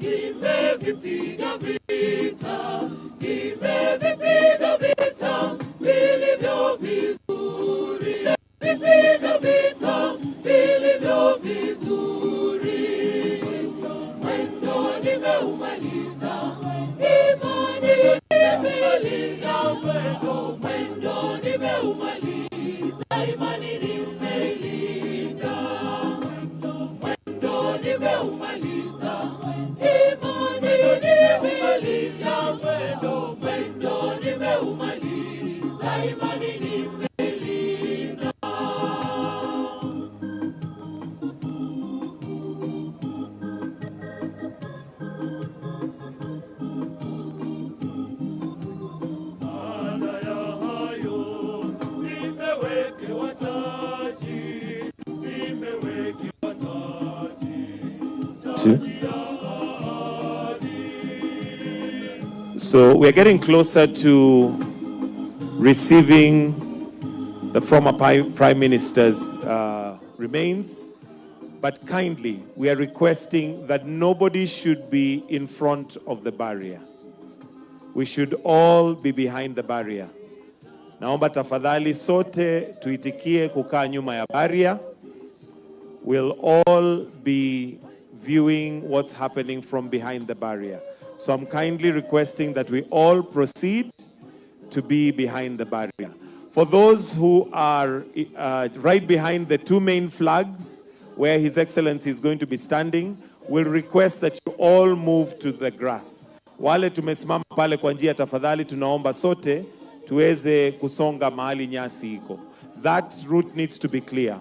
nimevipiga vita, nimevipiga vita vilivyo vizuri, nimevipiga vita vilivyo vizuri, mwendo nimeumaliza, imani nimeimaliza, mwendo nimeumaliza, imani nimeilinda, mwendo nimeumaliza, imani nimeimaliza, mwendo nimeumaliza, imani nimeilinda. So we're getting closer to receiving the former Prime Minister's remains, but kindly, we are requesting that nobody should be in front of the barrier. We should all be behind the barrier. Naomba tafadhali sote tuitikie kukaa nyuma ya barrier. We'll all be viewing what's happening from behind the barrier. So I'm kindly requesting that we all proceed to be behind the barrier. For those who are right behind the two main flags where His Excellency is going to be standing, we'll request that you all move to the grass. Wale tumesimama pale kwa njia, tafadhali tunaomba sote tuweze kusonga mahali nyasi iko. That route needs to be clear.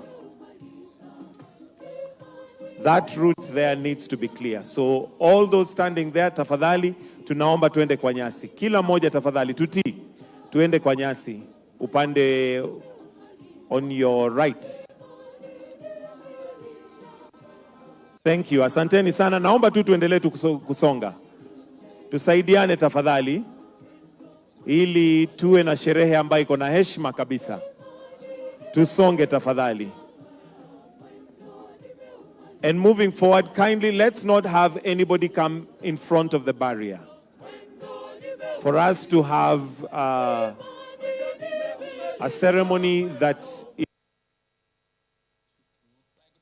That route there needs to be clear. So all those standing there, tafadhali tunaomba tuende kwa nyasi. Kila moja tafadhali tutii. Tuende kwa nyasi. Upande on your right. Thank you. Asanteni sana. Naomba tu tuendelee kusonga. Tusaidiane tafadhali, ili tuwe na sherehe ambayo iko na heshima kabisa. Tusonge tafadhali. And moving forward, kindly let's not have anybody come in front of the barrier. For us to have a ceremony that is. Good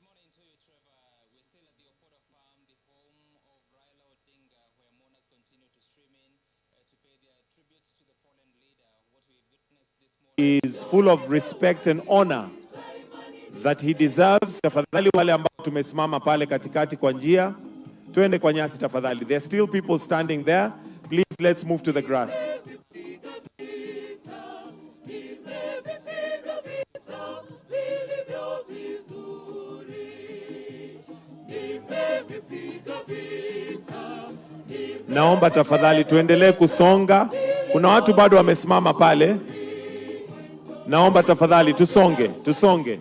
morning to you, Trevor. We're still at the Opoda Farm, the home of Raila Odinga, where mourners continue to stream in to pay their tributes to the fallen leader. What we witnessed this morning is full of respect and honor that he deserves. Tafadhali wale ambao tumesimama pale katikati kwa njia, tuende kwa nyasi tafadhali. There are still people standing there. Please, let's move to the grass. Naomba tafadhali tuendelee kusonga. Kuna watu bado wamesimama pale. Naomba tafadhali tusonge.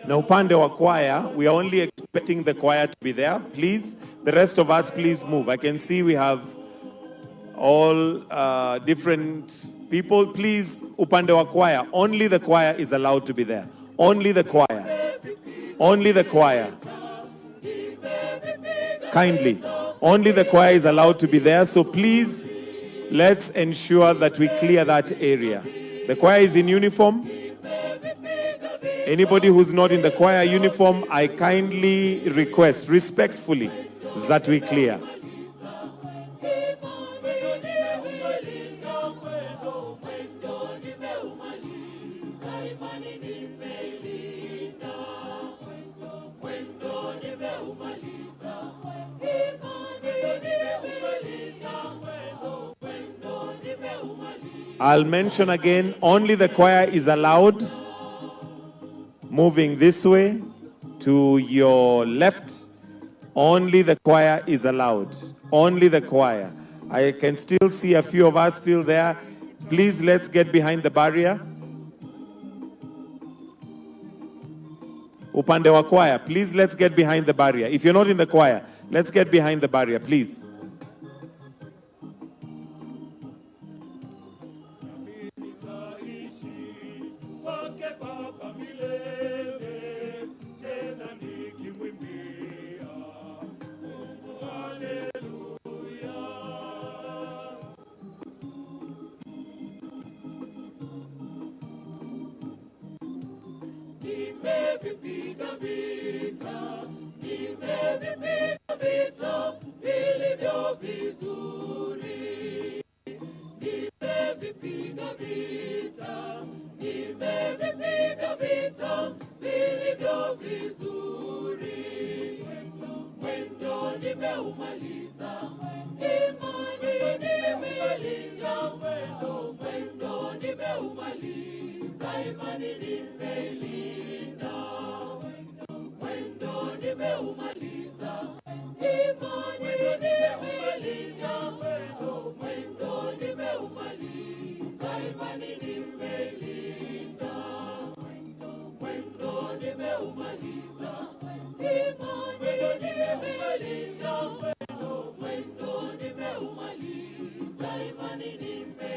Na upande wa choir, we are only expecting the choir to be there. Please, the rest of us, please move. I can see we have all different people. Please, upande wa choir, only the choir is allowed to be there. Only the choir. Only the choir. Kindly. Only the choir is allowed to be there. So please, let's ensure that we clear that area. The choir is in uniform. Anybody who's not in the choir uniform, I kindly request, respectfully, that we clear. I'll mention again, only the choir is allowed. moving this way to your left. Only the choir is allowed. Only the choir. I can still see a few of us still there. Please, let's get behind the barrier. Upande wa choir, please let's get behind the barrier. If you're not in the choir, let's get behind the barrier, please. Nimevipiga vita, nimevipiga vita vilivyo vizuri. Nimevipiga vita, nimevipiga vita vilivyo vizuri. Mwendo nimeumaliza, imani nimelinda. Mwendo nimeumaliza, imani nimelinda. Mwendo nimeumaliza, imani nimelinda. Mwendo nimeumaliza, imani nimelinda. Mwendo nimeumaliza, imani nimelinda. Mwendo nimeumaliza, imani nimelinda.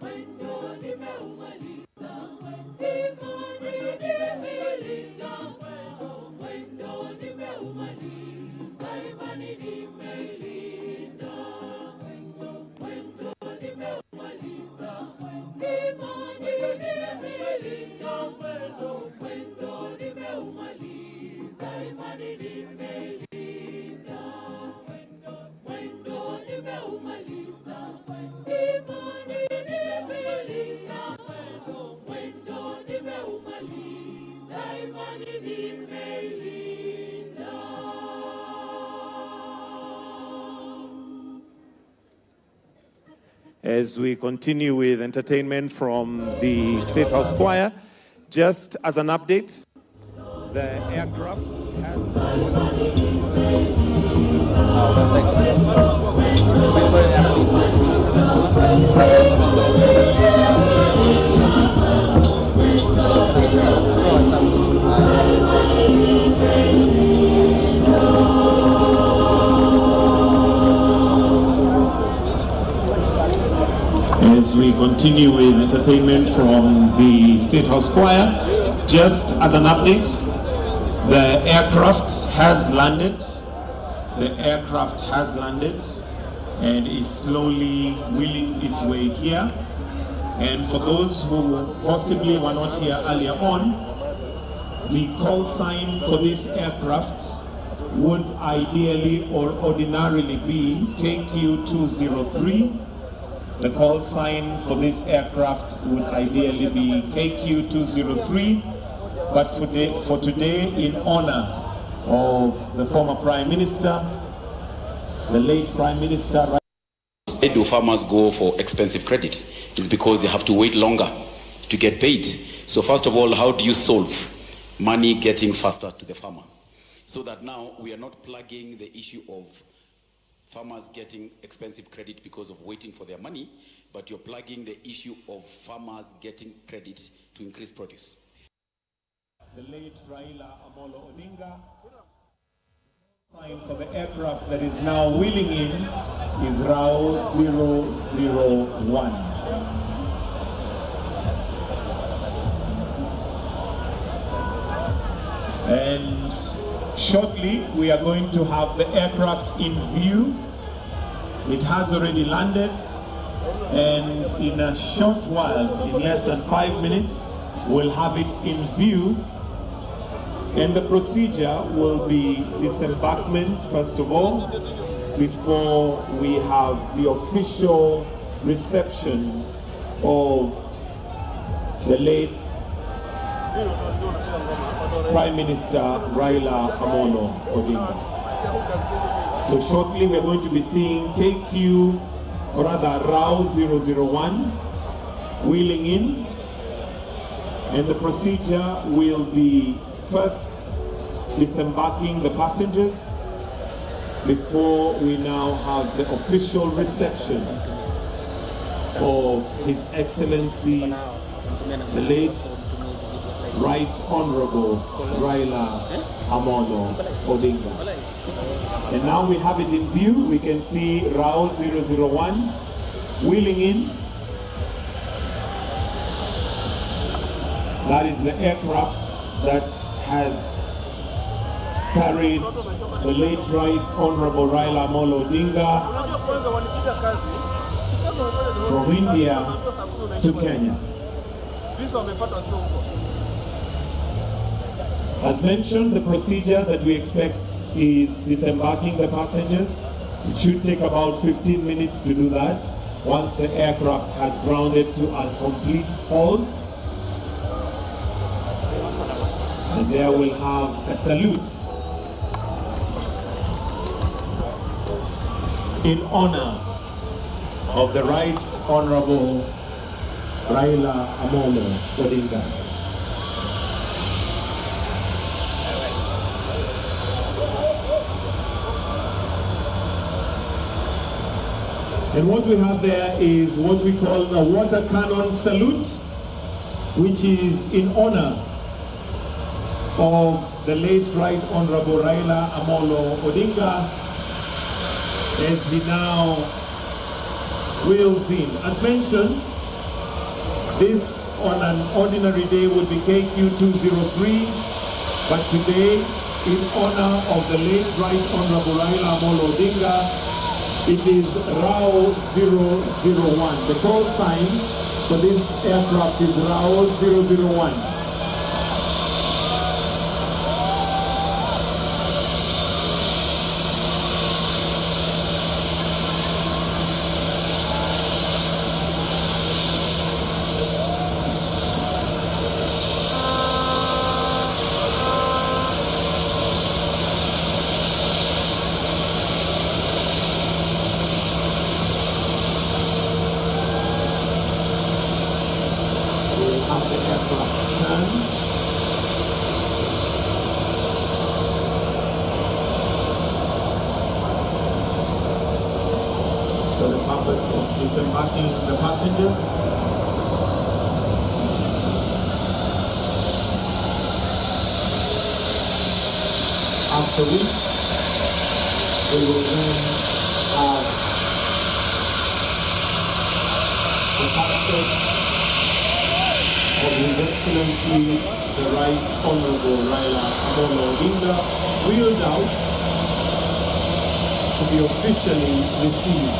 Mwendo nimeumaliza, imani nimelinda. Mwendo nimeumaliza, imani nimelinda. Mwendo nimeumaliza, imani nimelinda. Mwendo nimeumaliza, imani nimelinda. Mwendo nimeumaliza, imani nimelinda. Mwendo nimeumaliza, imani nimelinda. As we continue with entertainment from the State House Choir, just as an update, the aircraft has... As we continue with entertainment from the State House Choir, just as an update, the aircraft has landed. The aircraft has landed and is slowly wheeling its way here. And for those who possibly were not here earlier on, the call sign for this aircraft would ideally or ordinarily be KQ203. The call sign for this aircraft would ideally be KQ203, but for today, in honor of the former Prime Minister, the late Prime Minister. Why do farmers go for expensive credit? It's because they have to wait longer to get paid. So first of all, how do you solve money getting faster to the farmer? So that now we are not plugging the issue of farmers getting expensive credit because of waiting for their money, but you're plugging the issue of farmers getting credit to increase produce. The late Raila Odinga. Sign for the aircraft that is now wheeling in is RAO 001. And shortly we are going to have the aircraft in view. It has already landed, and in a short while, in less than 5 minutes, we'll have it in view. And the procedure will be disembarkation first of all, before we have the official reception of the late Prime Minister Raila Odinga. So shortly we're going to be seeing KQ, or rather RAO 001, wheeling in. And the procedure will be first disembarking the passengers before we now have the official reception of His Excellency, the late Right Honorable Raila Amolo Odinga. And now we have it in view. We can see RAO 001 wheeling in. That is the aircraft that has carried the late Right Honorable Raila Amolo Odinga from India to Kenya. As mentioned, the procedure that we expect is disembarking the passengers. It should take about 15 minutes to do that once the aircraft has grounded to a complete halt. And there we'll have a salute in honor of the Right Honorable Raila Amolo Odinga. And what we have there is what we call the water cannon salute, which is in honor of the late Right Honorable Raila Amolo Odinga as he now wheels in. As mentioned, this on an ordinary day would be KQ 203, but today, in honor of the late Right Honorable Raila Amolo Odinga, it is RAO 001. The call sign for this aircraft is RAO 001. For the purpose of disembarking the passengers. After which, we will then have the passport of His Excellency, the Right Honorable Raila Amolo Odinga, wheeled out to be officially received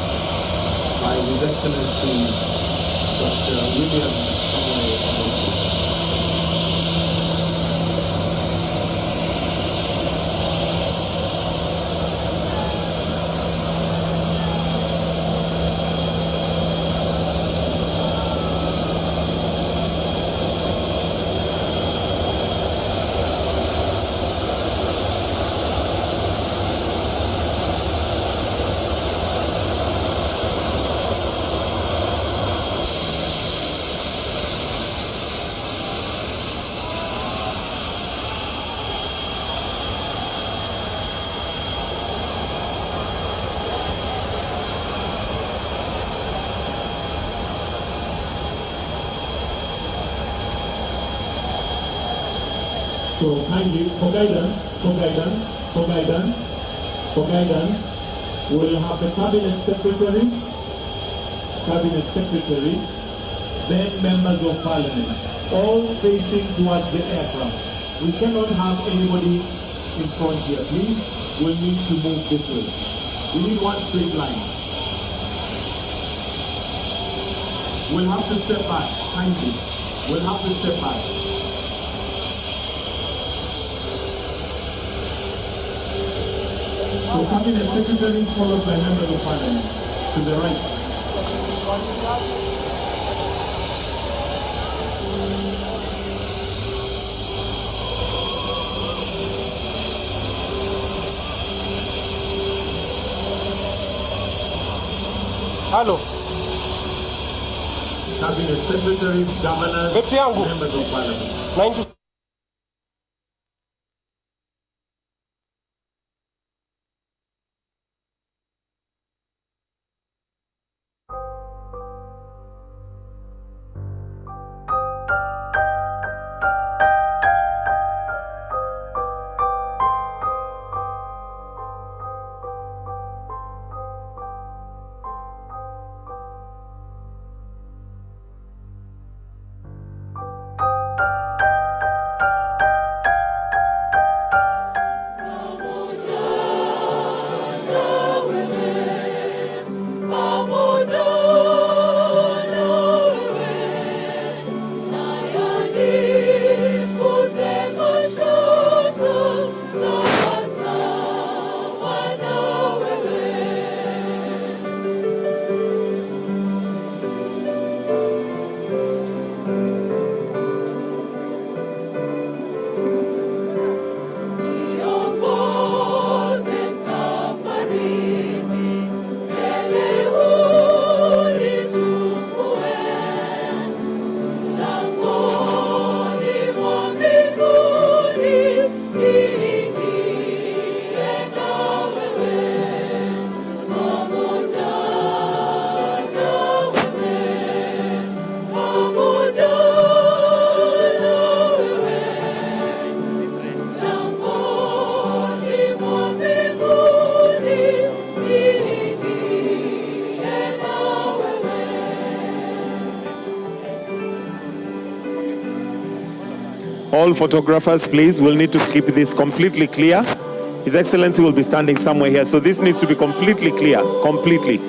by His Excellency Dr. William Samoei Ruto. So kindly, for guidance, we'll have the cabinet secretary, then members of parliament, all facing towards the aircraft. We cannot have anybody in front here, please. We'll need to move this way. We need one straight line. We'll have to step back, kindly. We'll have to step back. So cabinet secretary followed by members of parliament to the right. Hello. cabinet secretaries, governors, members of parliament. All photographers, please, will need to keep this completely clear. His Excellency will be standing somewhere here, so this needs to be completely clear, completely.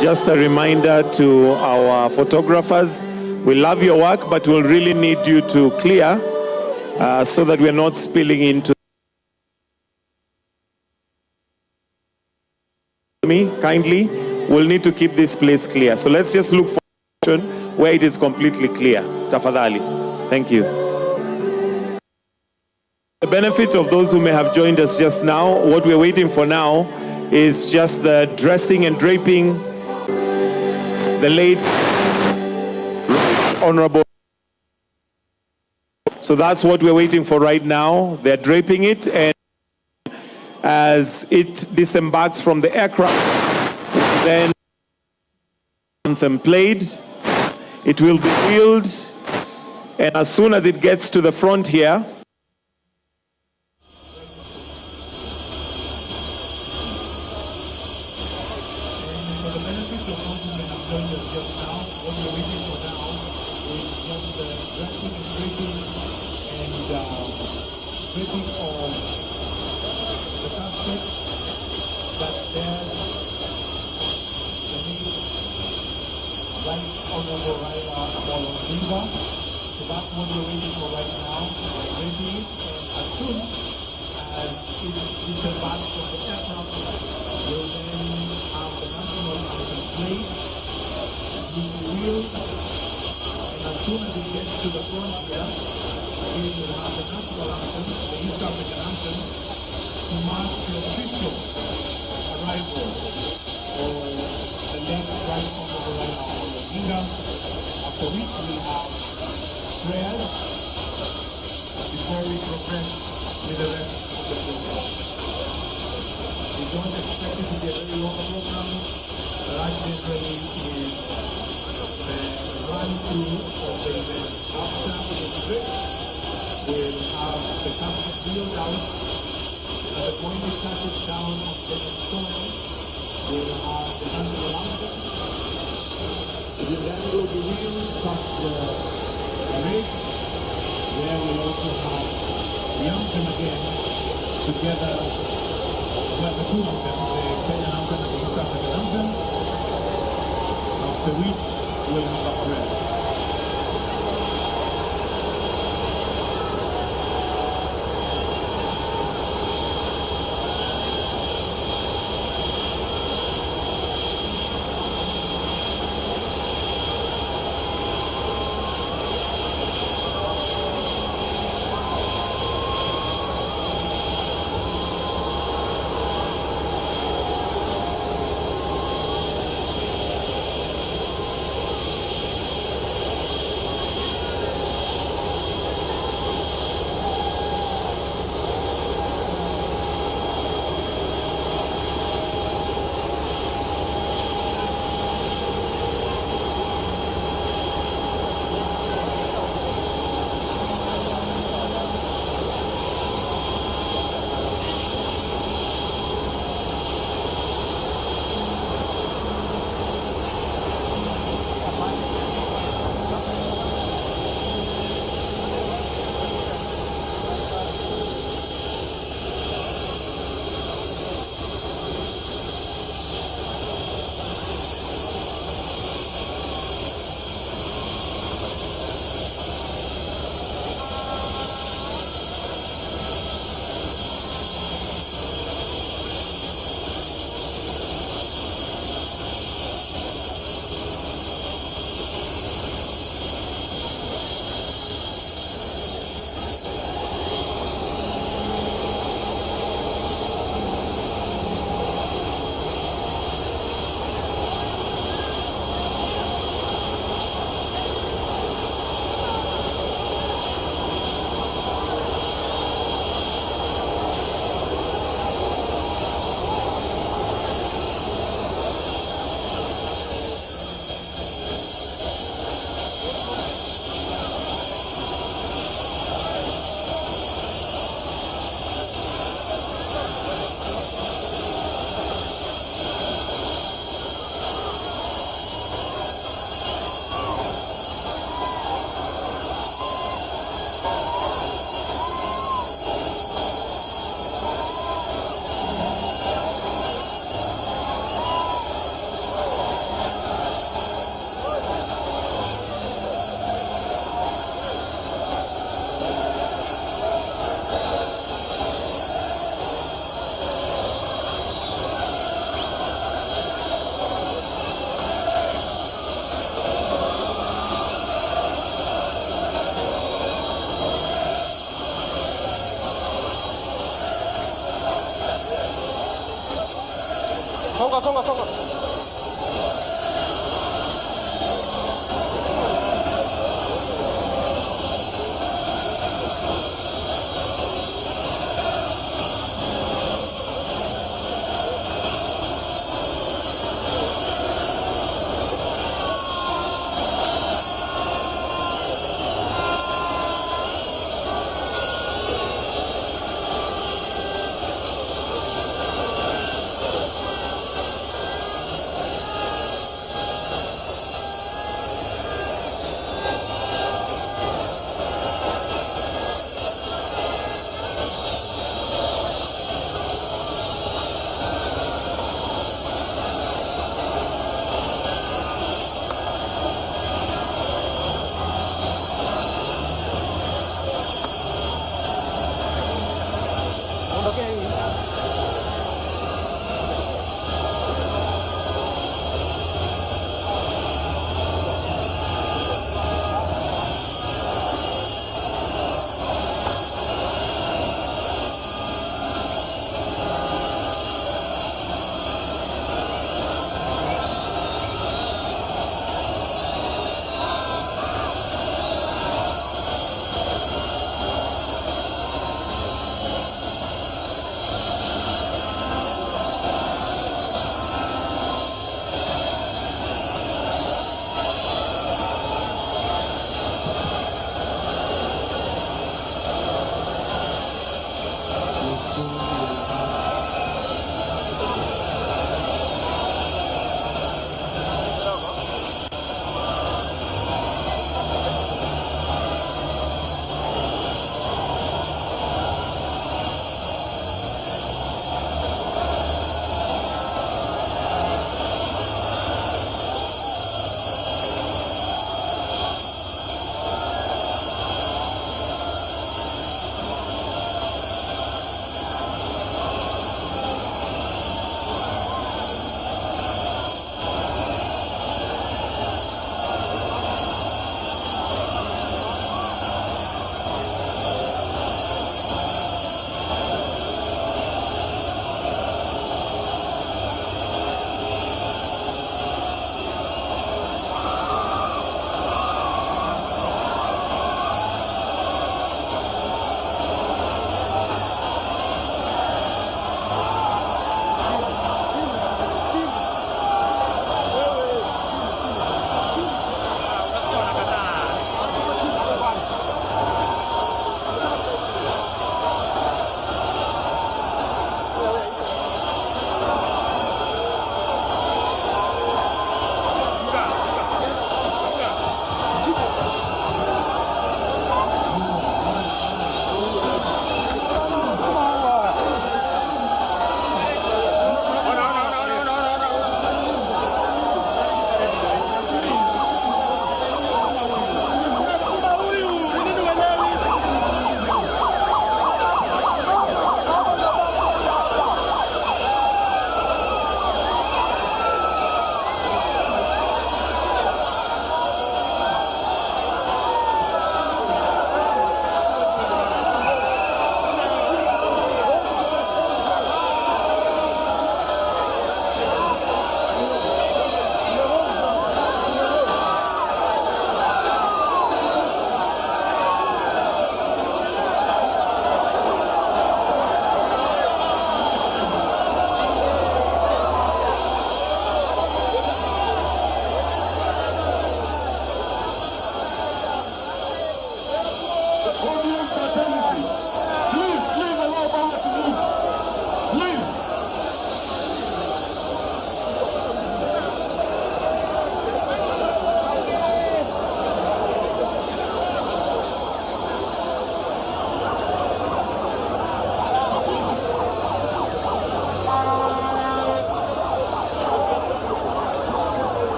Just a reminder to our photographers, we love your work, but we'll really need you to clear so that we're not spilling into me. Kindly, we'll need to keep this place clear. So let's just look for where it is completely clear. Tafadhali. Thank you. The benefit of those who may have joined us just now, what we're waiting for now is just the dressing and draping the late Honorable. So that's what we're waiting for right now. They're draping it, and as it disembarks from the aircraft, then anthem played, it will be wheeled, and as soon as it gets to the front here, Honorable Raila Odinga. So that's what we're waiting for right now. Ready, and as soon as it disembarks from the aircraft, we'll then have the national anthem played, with the wheels, and as soon as it gets to the front here, again we'll have the national anthem, the East African anthem, to mark the official arrival of the late Right Honorable Raila Odinga, after which we'll have prayers before we progress with the rest of the program. We don't expect it to be a very long program. That generally is the run-through of the event. After the break, we'll have the casket wheeled out. At the point it touches down on the soil, we'll have the national anthem. The then will be wheeled past the rig, where we'll also have the anthem again, together with the two anthems, the Kenyan anthem and the East African anthem, after which we'll have a prayer. songa, songa, songa.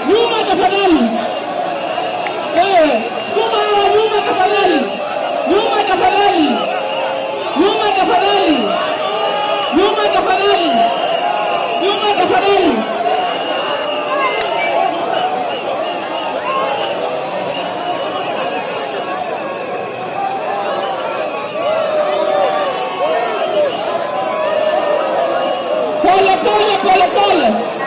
Nyuma tafadhali. Nyuma tafadhali. Nyuma tafadhali. Nyuma tafadhali. Nyuma tafadhali. Nyuma tafadhali. Pole pole pole pole.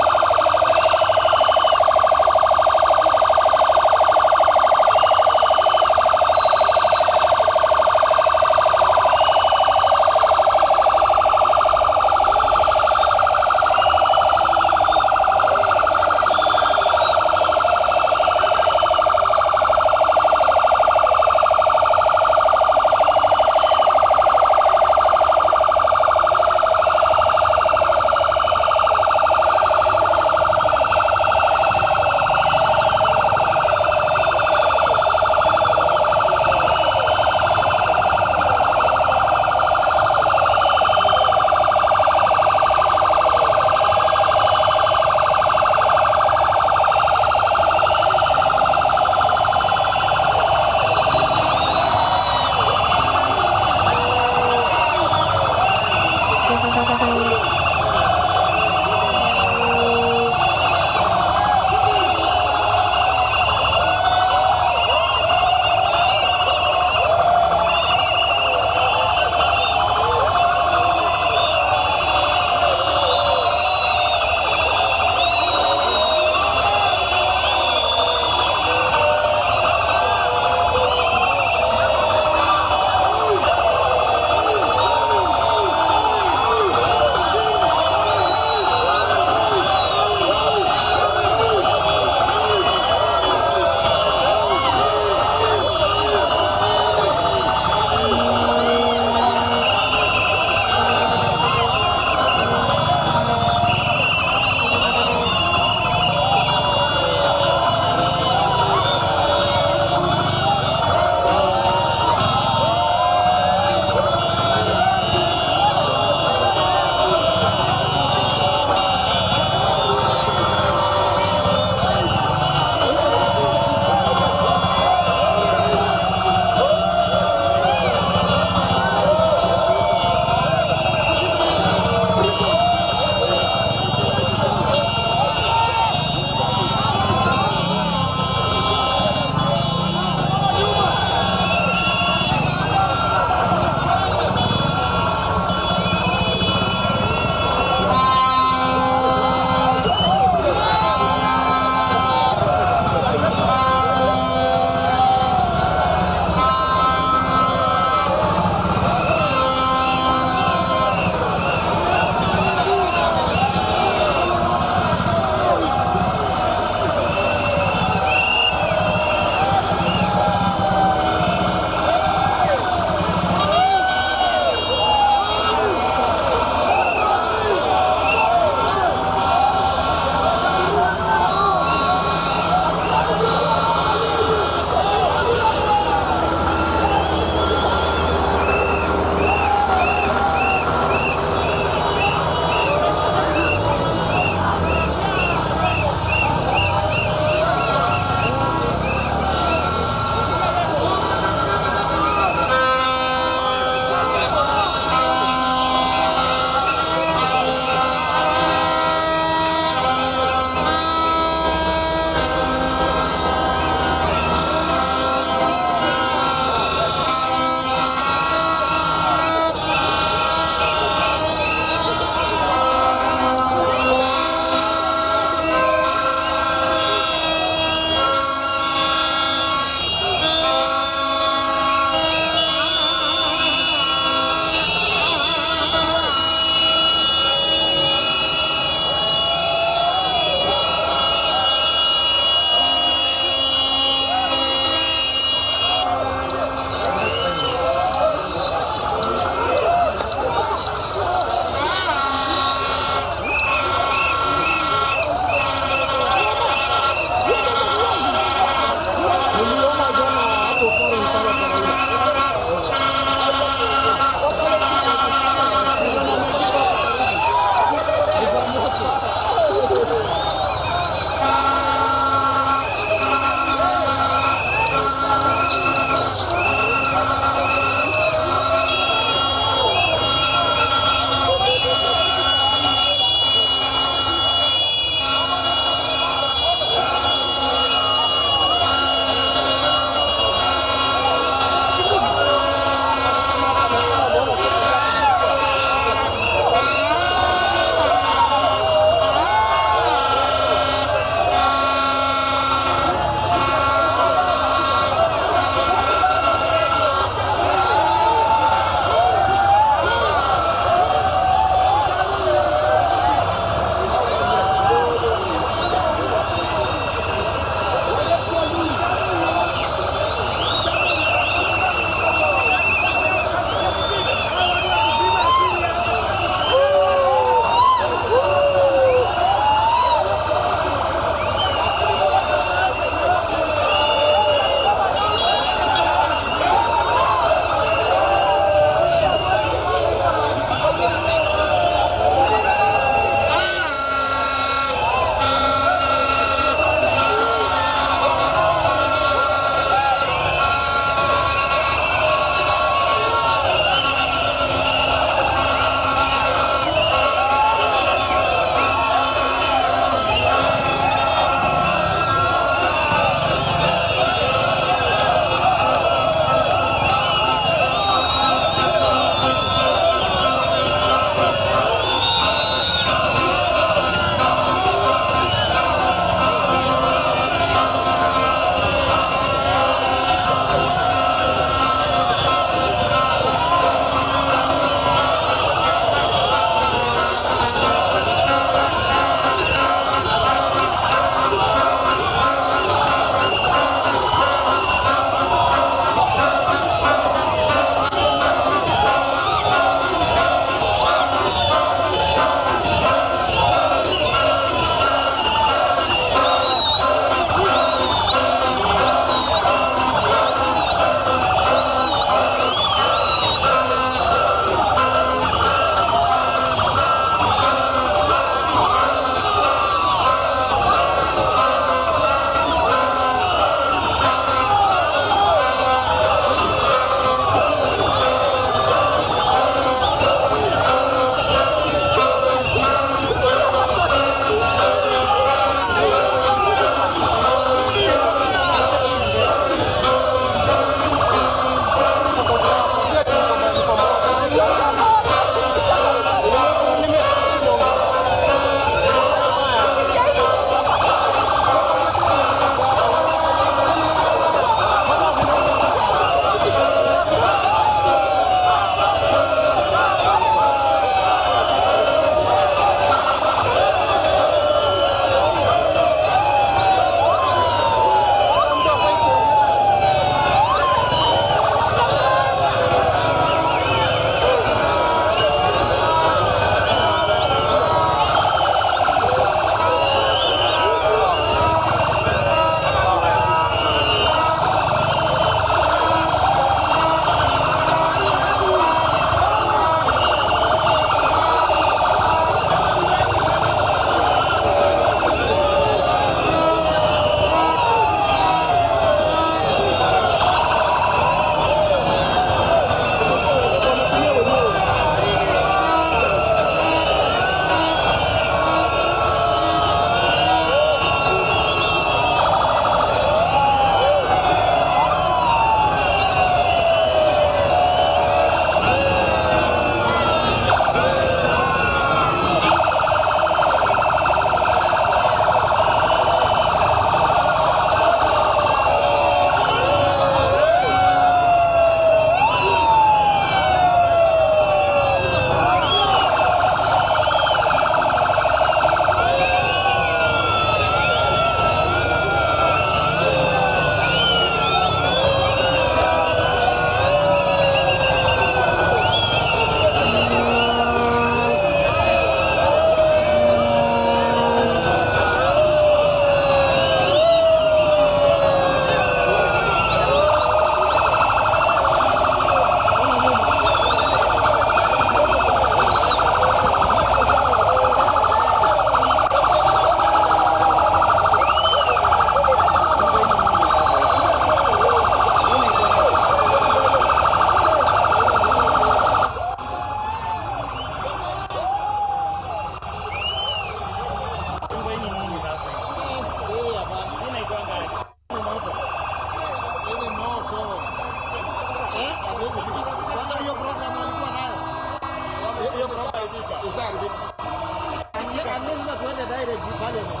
parliament.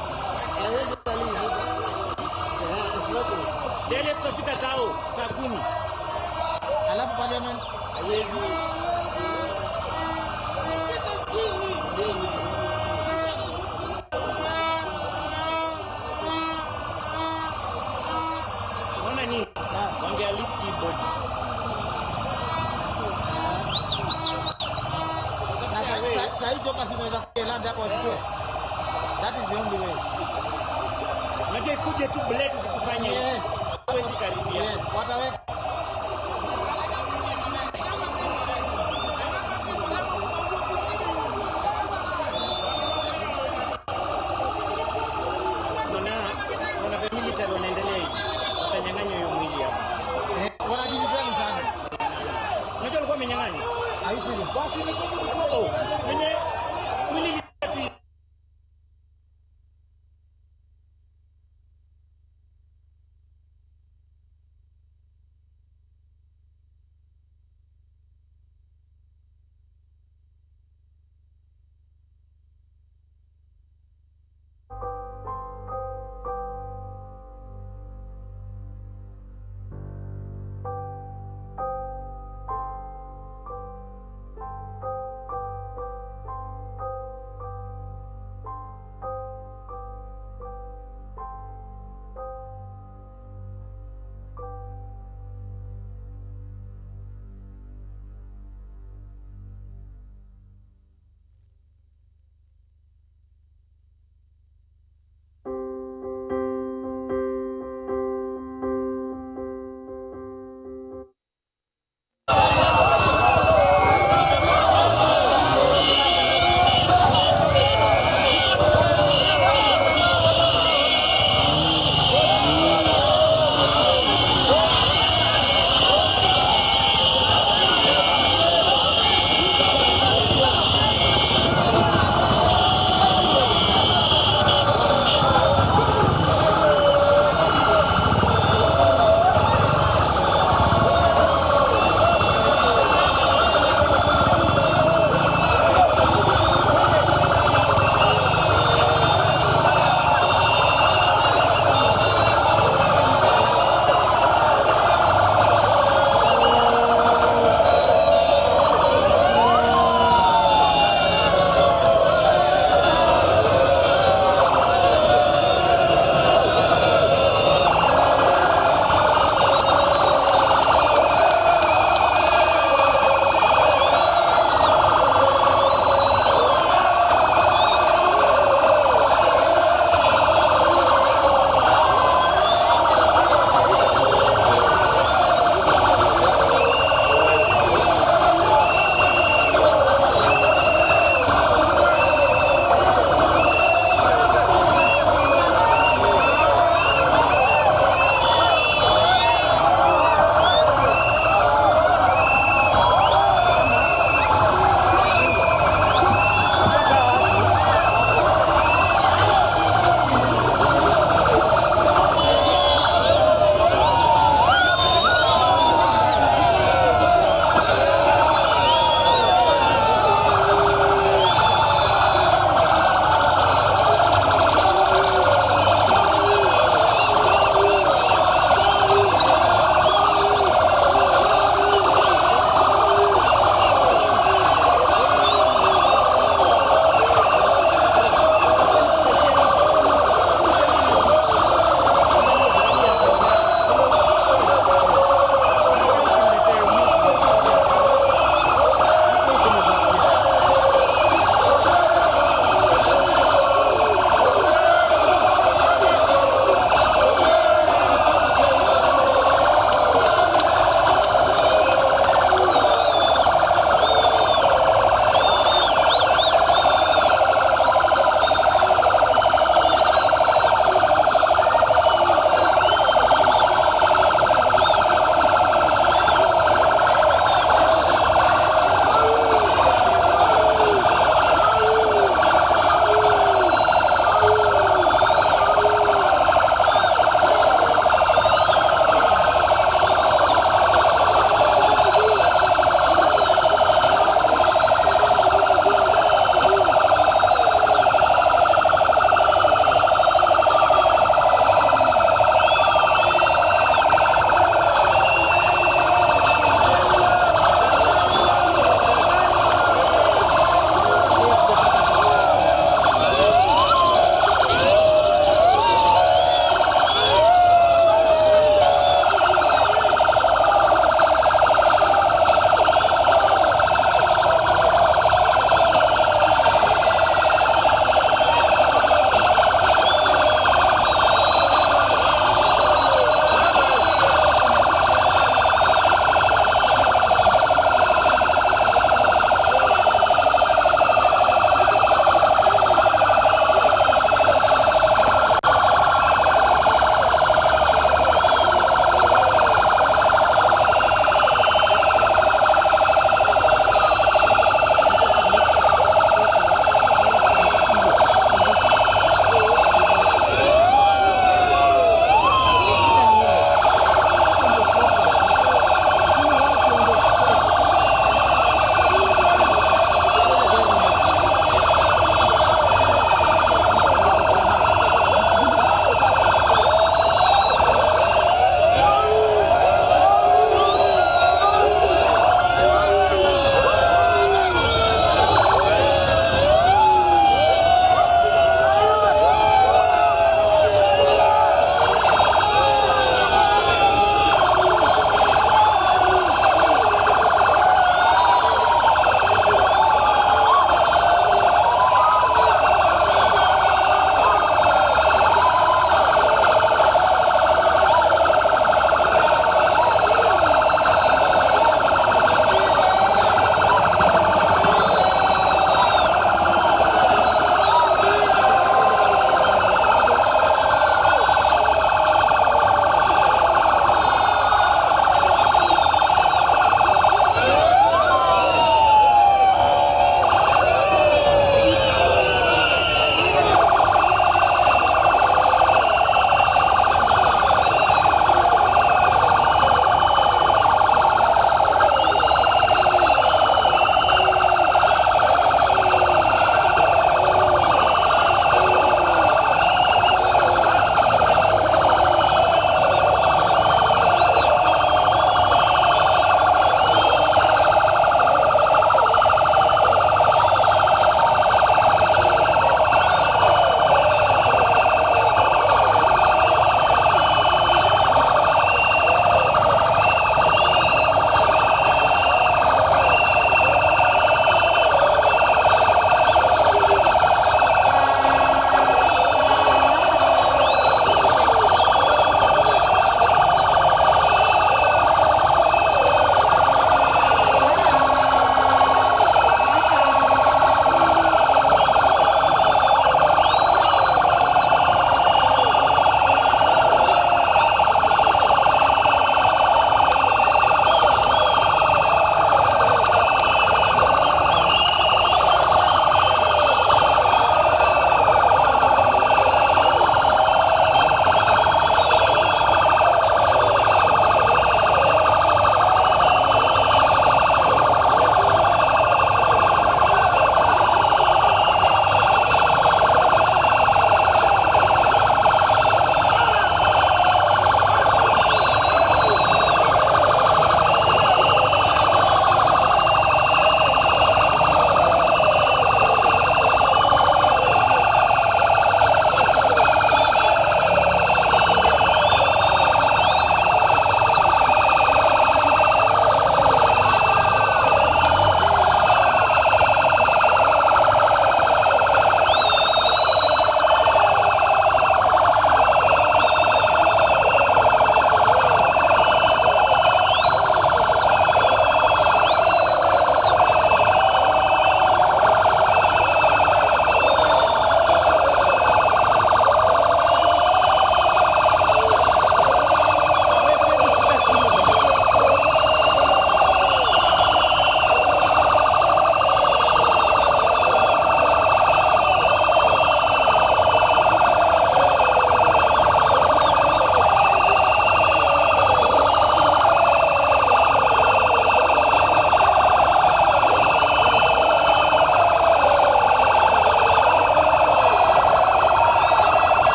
Haiwezi kutalii. Dele tutafika tao saa 10. Alafu parliament Haiwezi. Unaona nini? Wangea lift keyboard. Sasa hicho basi tunaweza kuelanda hapo wachukue. That is the only way. Unajua ikuje tu bullet zikufanye. Yes. Hawezi karibia. Yes, wataweka. Kuna military wanaendelea hivi. Watanyang'anywa hiyo mwili hapo. Wanajidili sana. Unajua alikuwa amenyang'anywa? Haisi ni. Oh, mwenye mwili lipi?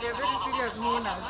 They're very serious mourners.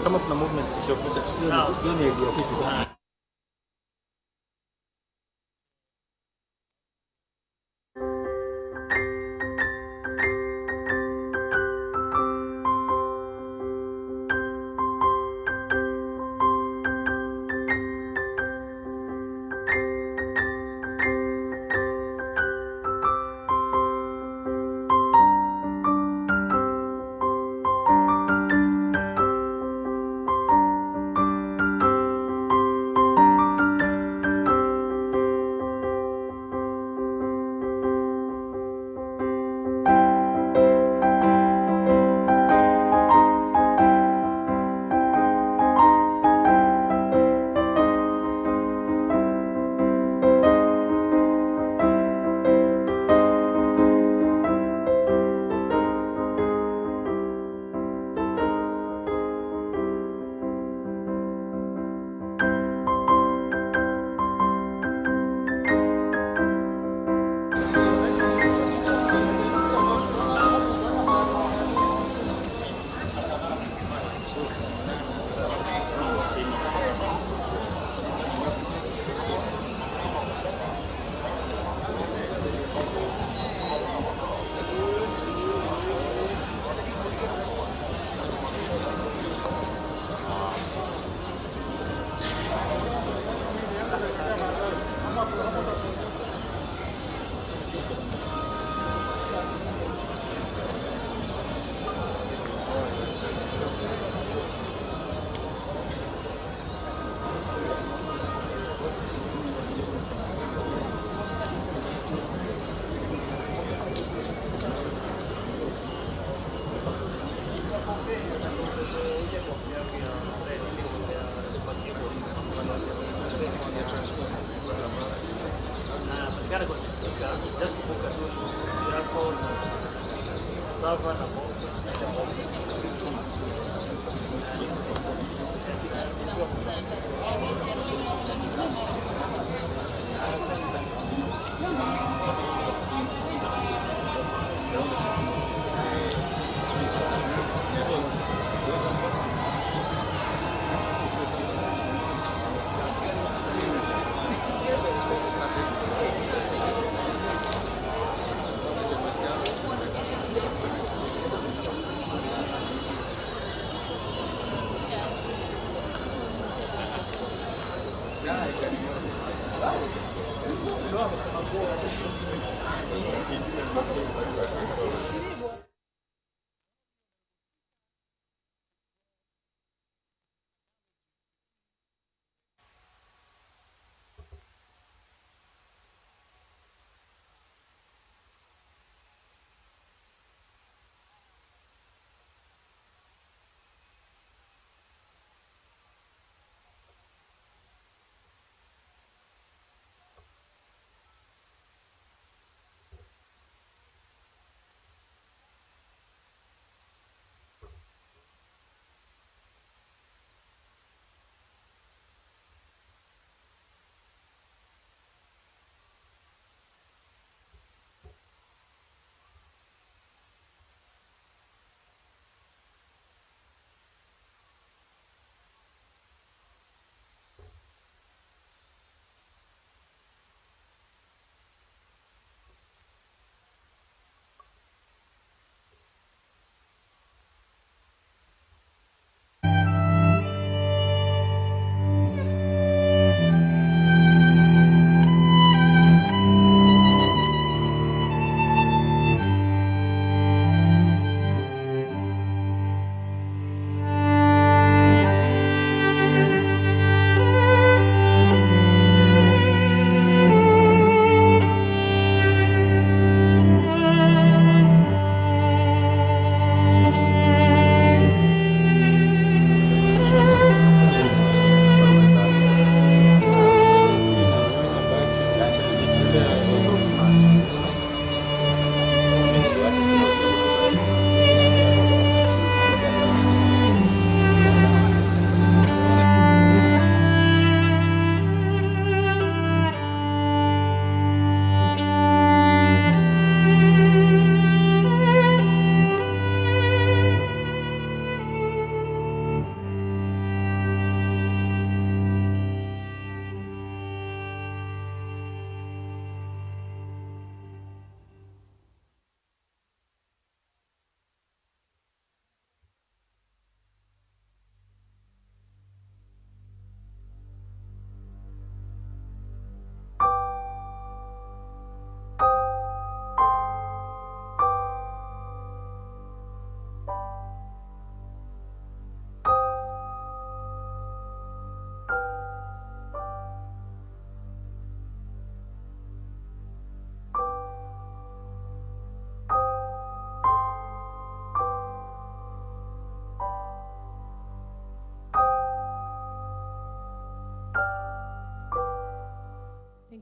Kama kuna movement kisha hiyo ni idea fiti sana.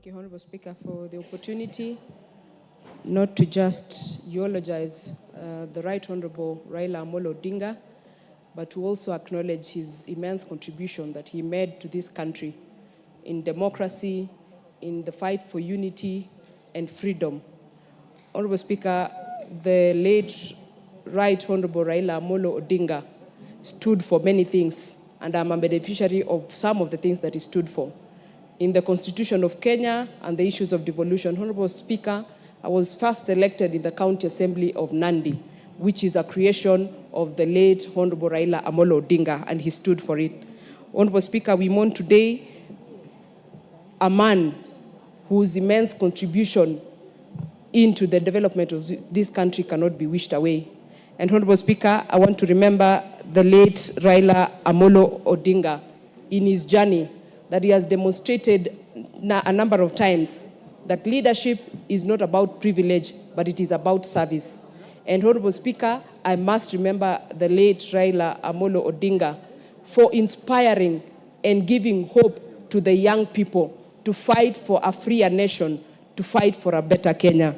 Thank you, Honorable Speaker, for the opportunity not to just eulogize the Right Honorable Raila Amolo Odinga, but to also acknowledge his immense contribution that he made to this country in democracy, in the fight for unity and freedom. Honorable Speaker, the late Right Honorable Raila Amolo Odinga stood for many things, and I'm a beneficiary of some of the things that he stood for. In the Constitution of Kenya and the issues of devolution, Honorable Speaker, I was first elected in the County Assembly of Nandi, which is a creation of the late Honorable Raila Amolo Odinga, and he stood for it. Honorable Speaker, we mourn today a man whose immense contribution into the development of this country cannot be wished away. And Honorable Speaker, I want to remember the late Raila Amolo Odinga in his journey that he has demonstrated a number of times that leadership is not about privilege, but it is about service. And Honorable Speaker, I must remember the late Raila Amolo Odinga for inspiring and giving hope to the young people to fight for a freer nation, to fight for a better Kenya.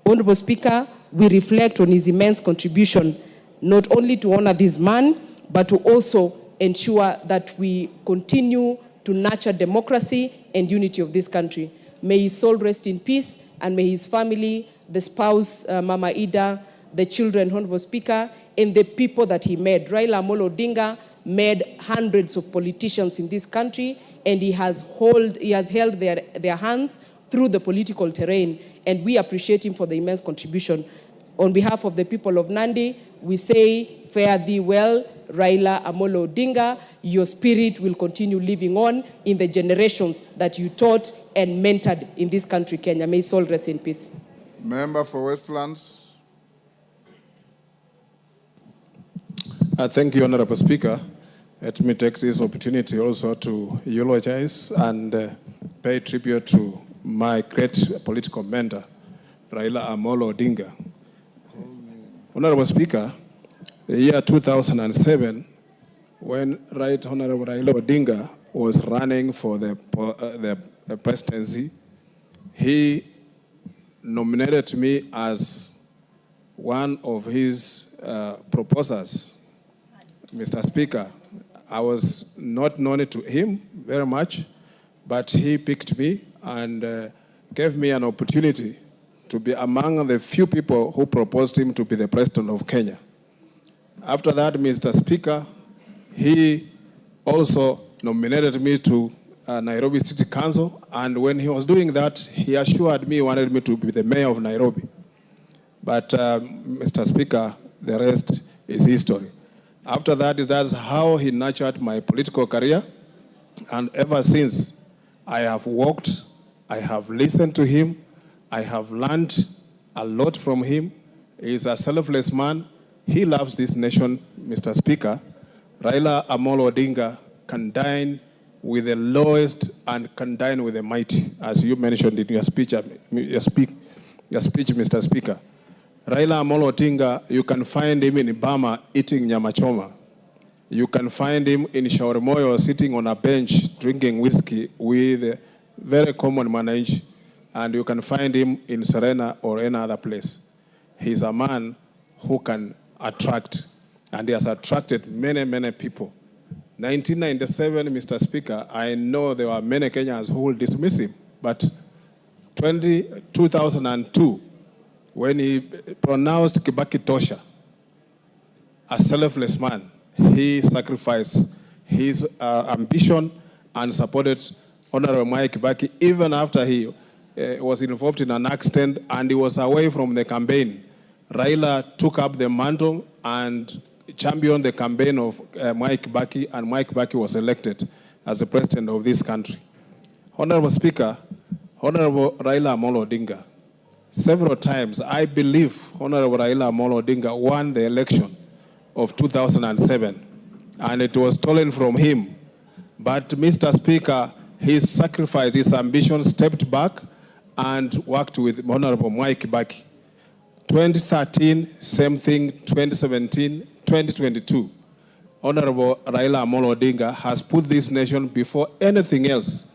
Honorable Speaker, we reflect on his immense contribution, not only to honor this man, but to also ensure that we continue to nurture democracy and unity of this country. May his soul rest in peace, and may his family, the spouse, Mama Ida, the children, Honorable Speaker, and the people that he made. Raila Amolo Odinga made hundreds of politicians in this country, and he has held their hands through the political terrain, and we appreciate him for the immense contribution. On behalf of the people of Nandi, we say, fare thee well, Raila Amolo Odinga. Your spirit will continue living on in the generations that you taught and mentored in this country, Kenya. May his soul rest in peace. Member for Westlands. Thank you, Honorable Speaker. Let me take this opportunity also to eulogize and pay tribute to my great political mentor, Raila Amolo Odinga. Honorable Speaker, the year 2007, when Right Honorable Raila Odinga was running for the presidency, he nominated me as one of his proposers. Mr. Speaker, I was not known to him very much, but he picked me and gave me an opportunity to be among the few people who proposed him to be the president of Kenya. After that, Mr. Speaker, he also nominated me to Nairobi City Council, and when he was doing that, he assured me he wanted me to be the mayor of Nairobi. But Mr. Speaker, the rest is history. After that, that's how he nurtured my political career, and ever since, I have walked, I have listened to him, I have learned a lot from him. He is a selfless man. He loves this nation, Mr. Speaker. Raila Amolo Odinga can dine with the lowest and can dine with the mighty, as you mentioned in your speech, Mr. Speaker. Raila Amolo Odinga, you can find him in Bama eating nyama choma. You can find him in Shaurimoyo sitting on a bench drinking whiskey with very common manage, and you can find him in Serena or any other place. He's a man who can attract, and he has attracted many, many people. 1997, Mr. Speaker, I know there were many Kenyans who will dismiss him, but 2002, when he pronounced Kibaki Tosha, a selfless man, he sacrificed his ambition and supported Honorable Mwai Kibaki even after he was involved in an accident and he was away from the campaign. Raila took up the mantle and championed the campaign of Mwai Kibaki, and Mwai Kibaki was elected as the president of this country. Honorable Speaker, Honorable Raila Amolo Odinga, several times, I believe Honorable Raila Amolo Odinga won the election of 2007, and it was stolen from him. But Mr. Speaker, he sacrificed his ambition, stepped back, and worked with Honorable Mwai Kibaki. 2013, same thing, 2017, 2022. Honorable Raila Amolo Odinga has put this nation before anything else.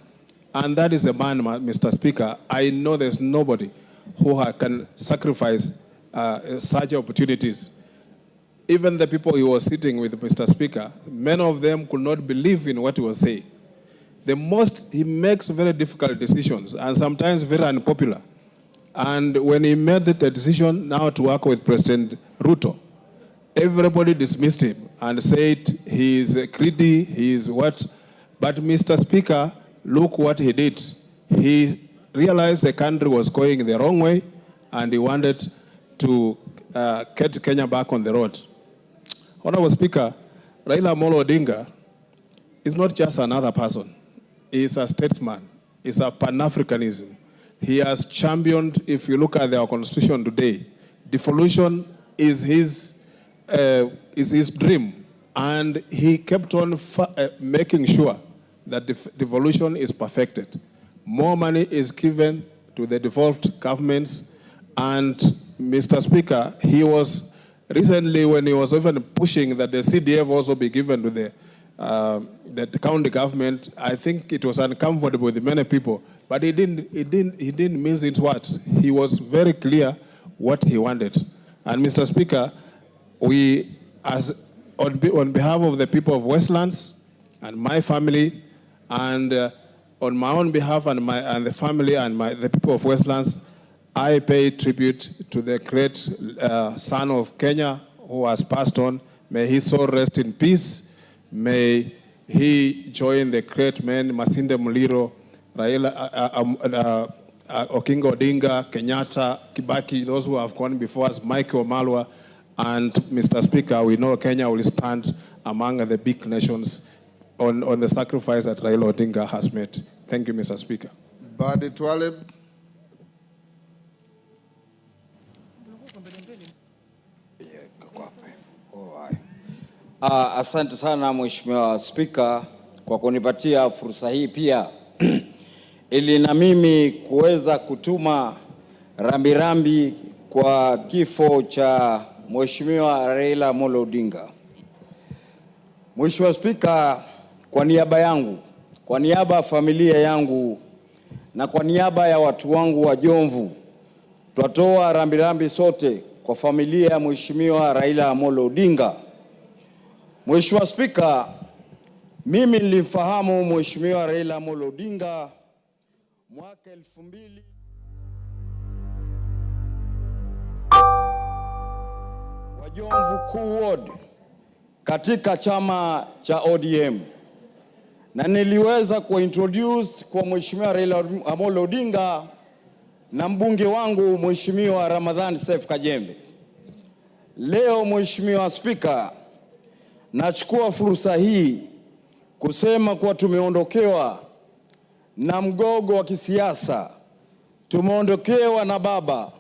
And that is the man, Mr. Speaker. I know there's nobody who can sacrifice such opportunities. Even the people he was sitting with, Mr. Speaker, many of them could not believe in what he was saying. He makes very difficult decisions and sometimes very unpopular. And when he made the decision now to work with President Ruto, everybody dismissed him and said he is greedy, he is what. But Mr. Speaker, look what he did. He realized the country was going the wrong way and he wanted to get Kenya back on the road. Honorable Speaker, Raila Amolo Odinga is not just another person. He is a statesman. It's a Pan-Africanism. He has championed, if you look at our constitution today, devolution is his dream. And he kept on making sure that devolution is perfected. More money is given to the devolved governments. And Mr. Speaker, he was recently, when he was even pushing that the CDF also be given to the county government, I think it was uncomfortable with many people, but he didn't miss it words. He was very clear what he wanted. And Mr. Speaker, we, on behalf of the people of Westlands and my family, and on my own behalf and the family and the people of Westlands, I pay tribute to the great son of Kenya who has passed on. May his soul rest in peace. May he join the great men, Masinde Muliro, Raila, Okinga Odinga, Kenyatta, Kibaki, those who have gone before us, Michael Malwa, and Mr. Speaker, we know Kenya will stand among the big nations on the sacrifice that Raila Odinga has made. Thank you, Mr. Speaker. Badi Twalib. Asante sana Mheshimiwa Spika kwa kunipatia fursa hii pia ili na mimi kuweza kutuma rambirambi kwa kifo cha Mheshimiwa Raila Amolo Odinga. Mheshimiwa Spika, kwa niaba yangu, kwa niaba ya familia yangu na kwa niaba ya watu wangu wa Jomvu, twatoa rambirambi sote kwa familia ya Mheshimiwa Raila Amolo Odinga. Mheshimiwa Spika, mimi nilimfahamu Mheshimiwa Raila Amolo Odinga mwaka 2000 wa Jomvu Kuu Ward katika chama cha ODM, na niliweza kuintroduce kwa Mheshimiwa Raila Amolo Odinga na mbunge wangu Mheshimiwa Ramadhan Seif Kajembe. Leo Mheshimiwa Spika, nachukua fursa hii kusema kuwa tumeondokewa na mgogo wa kisiasa, tumeondokewa na baba,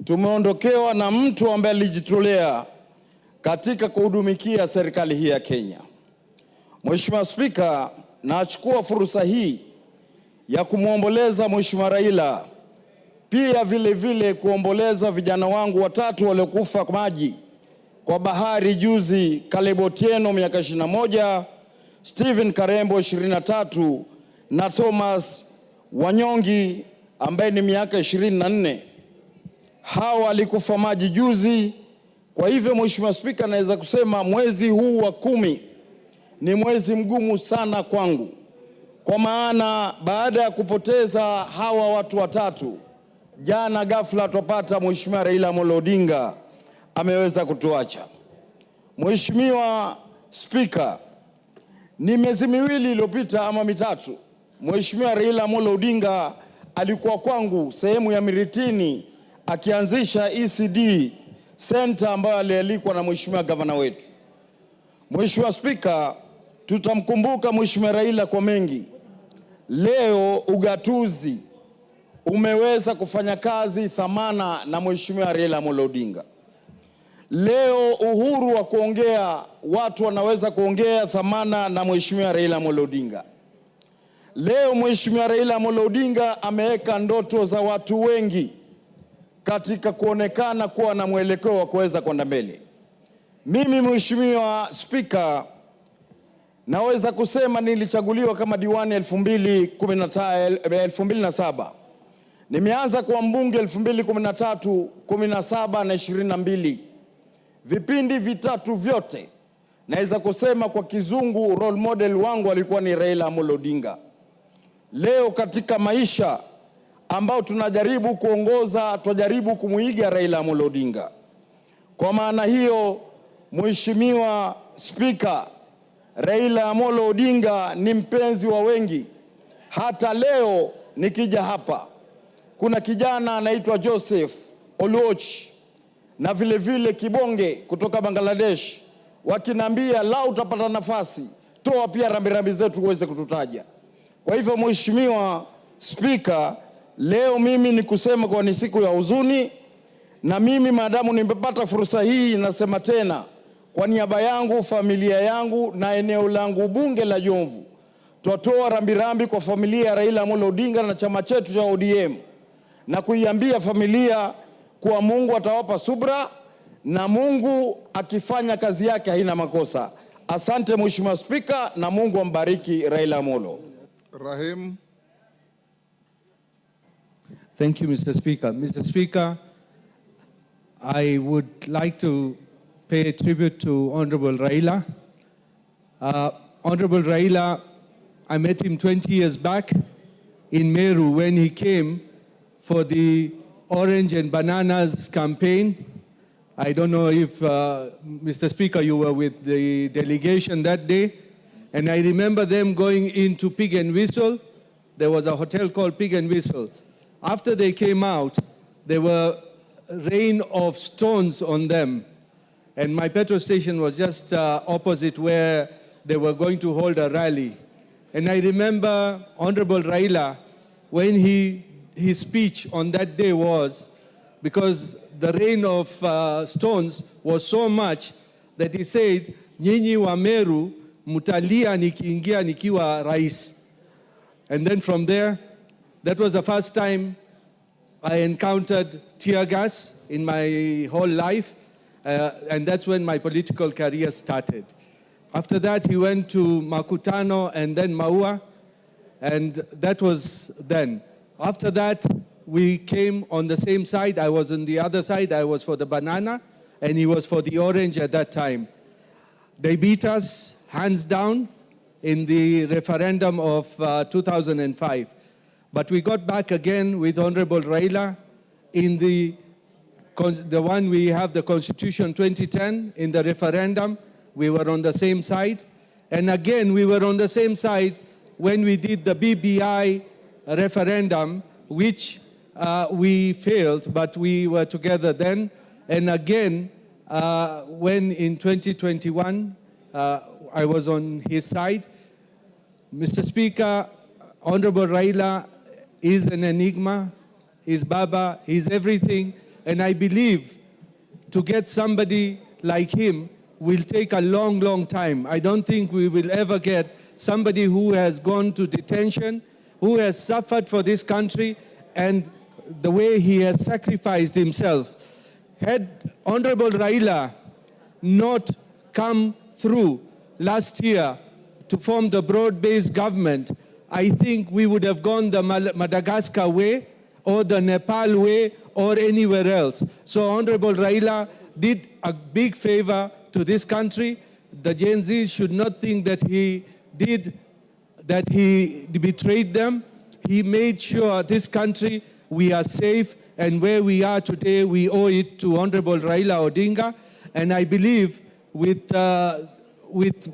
tumeondokewa na mtu ambaye alijitolea katika kuhudumikia serikali hii ya Kenya. Mheshimiwa Spika, nachukua fursa hii ya kumwomboleza Mheshimiwa Raila, pia vile vile kuomboleza vijana wangu watatu waliokufa maji kwa bahari juzi, Caleb Otieno miaka 21, Stephen Karembo 23 na Thomas Wanyongi ambaye ni miaka 24. Hawa walikufa maji juzi. Kwa hivyo Mheshimiwa Spika, naweza kusema mwezi huu wa 10 ni mwezi mgumu sana kwangu, kwa maana baada ya kupoteza hawa watu watatu, jana ghafla tupata Mheshimiwa Raila Amolo Odinga ameweza kutuacha. Mheshimiwa Spika, ni miezi miwili iliyopita ama mitatu, Mheshimiwa Raila Amolo Odinga alikuwa kwangu sehemu ya Miritini akianzisha ECD Center ambayo alialikwa na Mheshimiwa gavana wetu. Mheshimiwa Spika, tutamkumbuka Mheshimiwa Raila kwa mengi. Leo ugatuzi umeweza kufanya kazi thamana na Mheshimiwa Raila Amolo Odinga. Leo uhuru wa kuongea, watu wanaweza kuongea thamana na Mheshimiwa Raila Amolo Odinga. Leo Mheshimiwa Raila Amolo Odinga ameweka ndoto za watu wengi katika kuonekana kuwa na mwelekeo wa kuweza kwenda mbele. Mimi Mheshimiwa Spika, Naweza kusema nilichaguliwa kama diwani 2007. Nimeanza kuwa mbunge 2013, 17 na 22. Vipindi vitatu vyote naweza kusema kwa kizungu role model wangu alikuwa ni Raila Amolo Odinga. Leo katika maisha ambao tunajaribu kuongoza, tunajaribu kumuiga Raila Amolo Odinga. Kwa maana hiyo, Mheshimiwa Spika, Raila Amolo Odinga ni mpenzi wa wengi. Hata leo nikija hapa, kuna kijana anaitwa Joseph Eulogies na vile vile Kibonge kutoka Bangladesh wakinambia la utapata nafasi, toa pia rambirambi zetu uweze kututaja. Kwa hivyo Mheshimiwa Spika, leo mimi ni kusema kwa ni siku ya huzuni, na mimi maadamu nimepata fursa hii nasema tena kwa niaba yangu, familia yangu na eneo langu bunge la Jomvu, tutoa rambirambi kwa familia ya Raila Amolo Odinga na chama chetu cha ODM, na kuiambia familia kuwa Mungu atawapa subra na Mungu akifanya kazi yake haina makosa. Asante Mheshimiwa Spika, na Mungu ambariki Raila Amolo. Rahim. Thank you, Mr. Speaker. Mr. Speaker, I would like to pay tribute to Honorable Raila. Honorable Raila, I met him 20 years back in Meru when he came for the Orange and Bananas campaign. I don't know if, Mr. Speaker, you were with the delegation that day. And I remember them going into Pig and Whistle. There was a hotel called Pig and Whistle. After they came out, there were rain of stones on them. And my petrol station was just opposite where they were going to hold a rally. And I remember Honorable Raila, when his speech on that day was, because the rain of stones was so much that he said, "Nyinyi wa Meru mutalia nikiingia nikiwa rais." And then from there, that was the first time I encountered tear gas in my whole life. And that's when my political career started. After that, he went to Makutano and then Maua, and that was then. After that, we came on the same side. I was on the other side. I was for the banana, and he was for the orange at that time. They beat us hands down in the referendum of 2005. But we got back again with Honorable Raila in the one we have, the Constitution 2010, in the referendum. We were on the same side. And again, we were on the same side when we did the BBI referendum, which we failed, but we were together then. And again, when in 2021, I was on his side. Mr. Speaker, Honorable Raila is an enigma, he's Baba, he's everything. And I believe to get somebody like him will take a long, long time. I don't think we will ever get somebody who has gone to detention, who has suffered for this country, and the way he has sacrificed himself. Had Honorable Raila not come through last year to form the broad-based government, I think we would have gone the Madagascar way or the Nepal way or anywhere else. So Honorable Raila did a big favor to this country. The Gen Zs should not think that he betrayed them. He made sure this country, we are safe, and where we are today, we owe it to Honorable Raila Odinga. And I believe with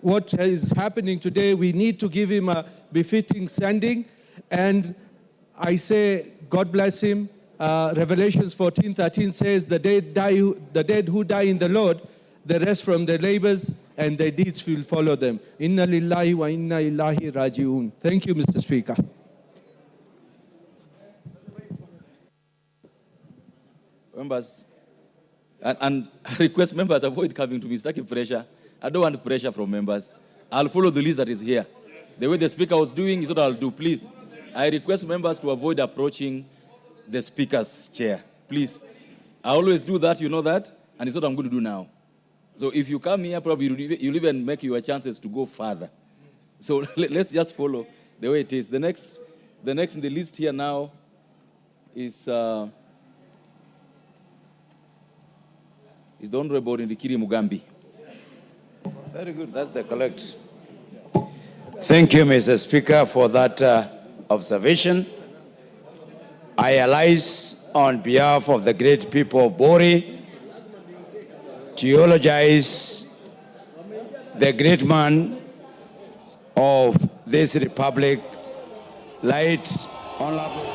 what is happening today, we need to give him a befitting sending. And I say, God bless him. Revelations 14:13 says, the dead who die in the Lord, the rest from their labors and their deeds will follow them. Inna lillahi wa inna ilahi raji'un. Thank you, Mr. Speaker. Members, and I request members avoid coming to me, stacking pressure. I don't want pressure from members. I'll follow the list that is here. The way the speaker was doing is what I'll do. Please, I request members to avoid approaching the speaker's chair. Please. I always do that, you know that, and it's what I'm going to do now. So if you come here, probably you'll even make your chances to go further. So let's just follow the way it is. The next in the list here now is the Honorable Ndikiri Mugambi. Very good, that's the collect. Thank you, Mr. Speaker, for that observation. I arise on behalf of the great people of Bori to eulogize the great man of this republic, late Honorable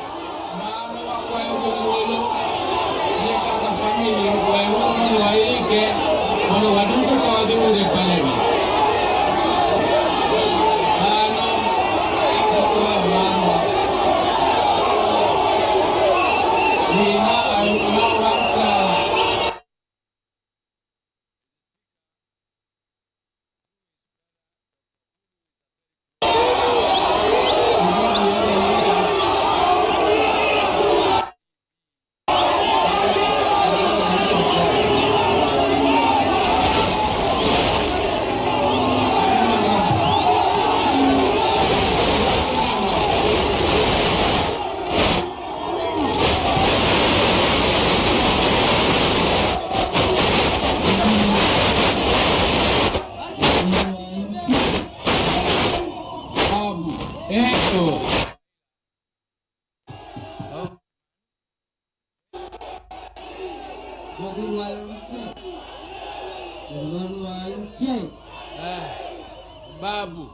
Babu,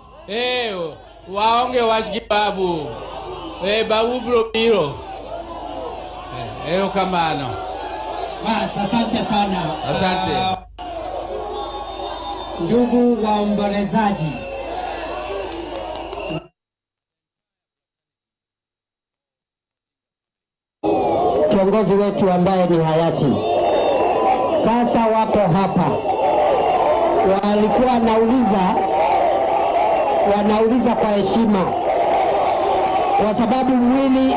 waonge washiki babu, babu bro biro, kamano. Asante sana. Asante. Ndugu waombolezaji, kiongozi wetu ambaye ni hayati sasa wako hapa, walikuwa wanauliza kwa heshima, kwa sababu mwili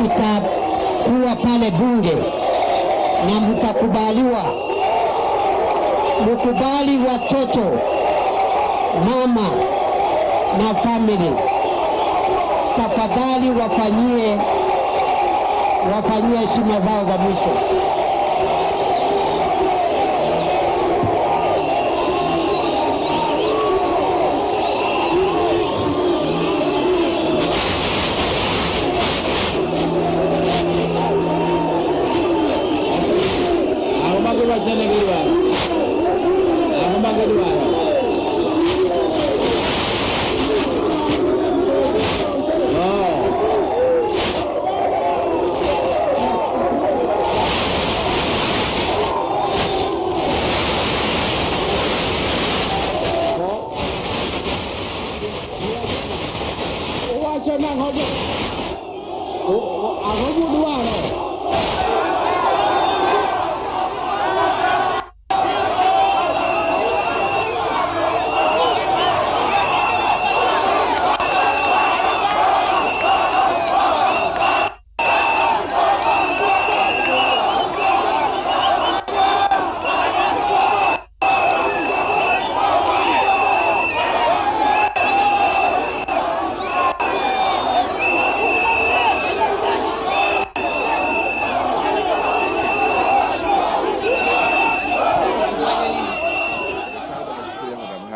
itakuwa pale bunge na mtakubaliwa, mkubali watoto, mama na family, tafadhali wafanyie heshima zao za mwisho.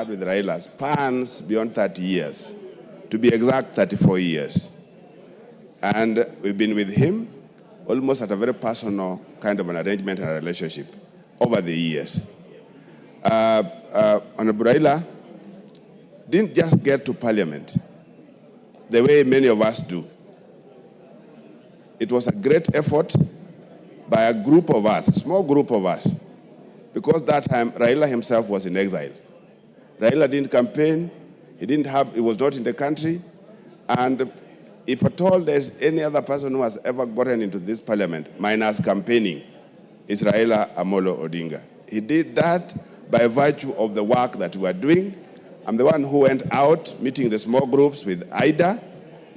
With Raila spans beyond 30 years, to be exact 34 years. And we've been with him almost at a very personal kind of an arrangement and a relationship over the years. Honorable Raila didn't just get to Parliament the way many of us do. It was a great effort by a group of us, a small group of us, because that time Raila himself was in exile. Raila didn't campaign, he was not in the country, and if at all there's any other person who has ever gotten into this parliament, minus campaigning, is Raila Amolo Odinga. He did that by virtue of the work that we were doing. I'm the one who went out meeting the small groups with Ida,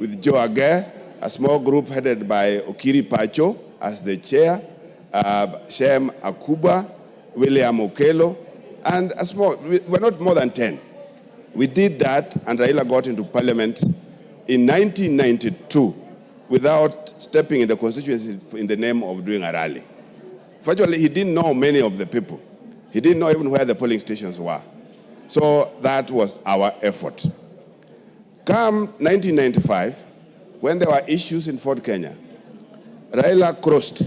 with Joe Aguirre, a small group headed by Okiri Pacho as the chair, Shem Akuba, William Okelo, and we're not more than 10. We did that, and Raila got into parliament in 1992 without stepping in the constituency in the name of doing a rally. Virtually, he didn't know many of the people. He didn't know even where the polling stations were. So that was our effort. Come 1995, when there were issues in Fort Kenya, Raila crossed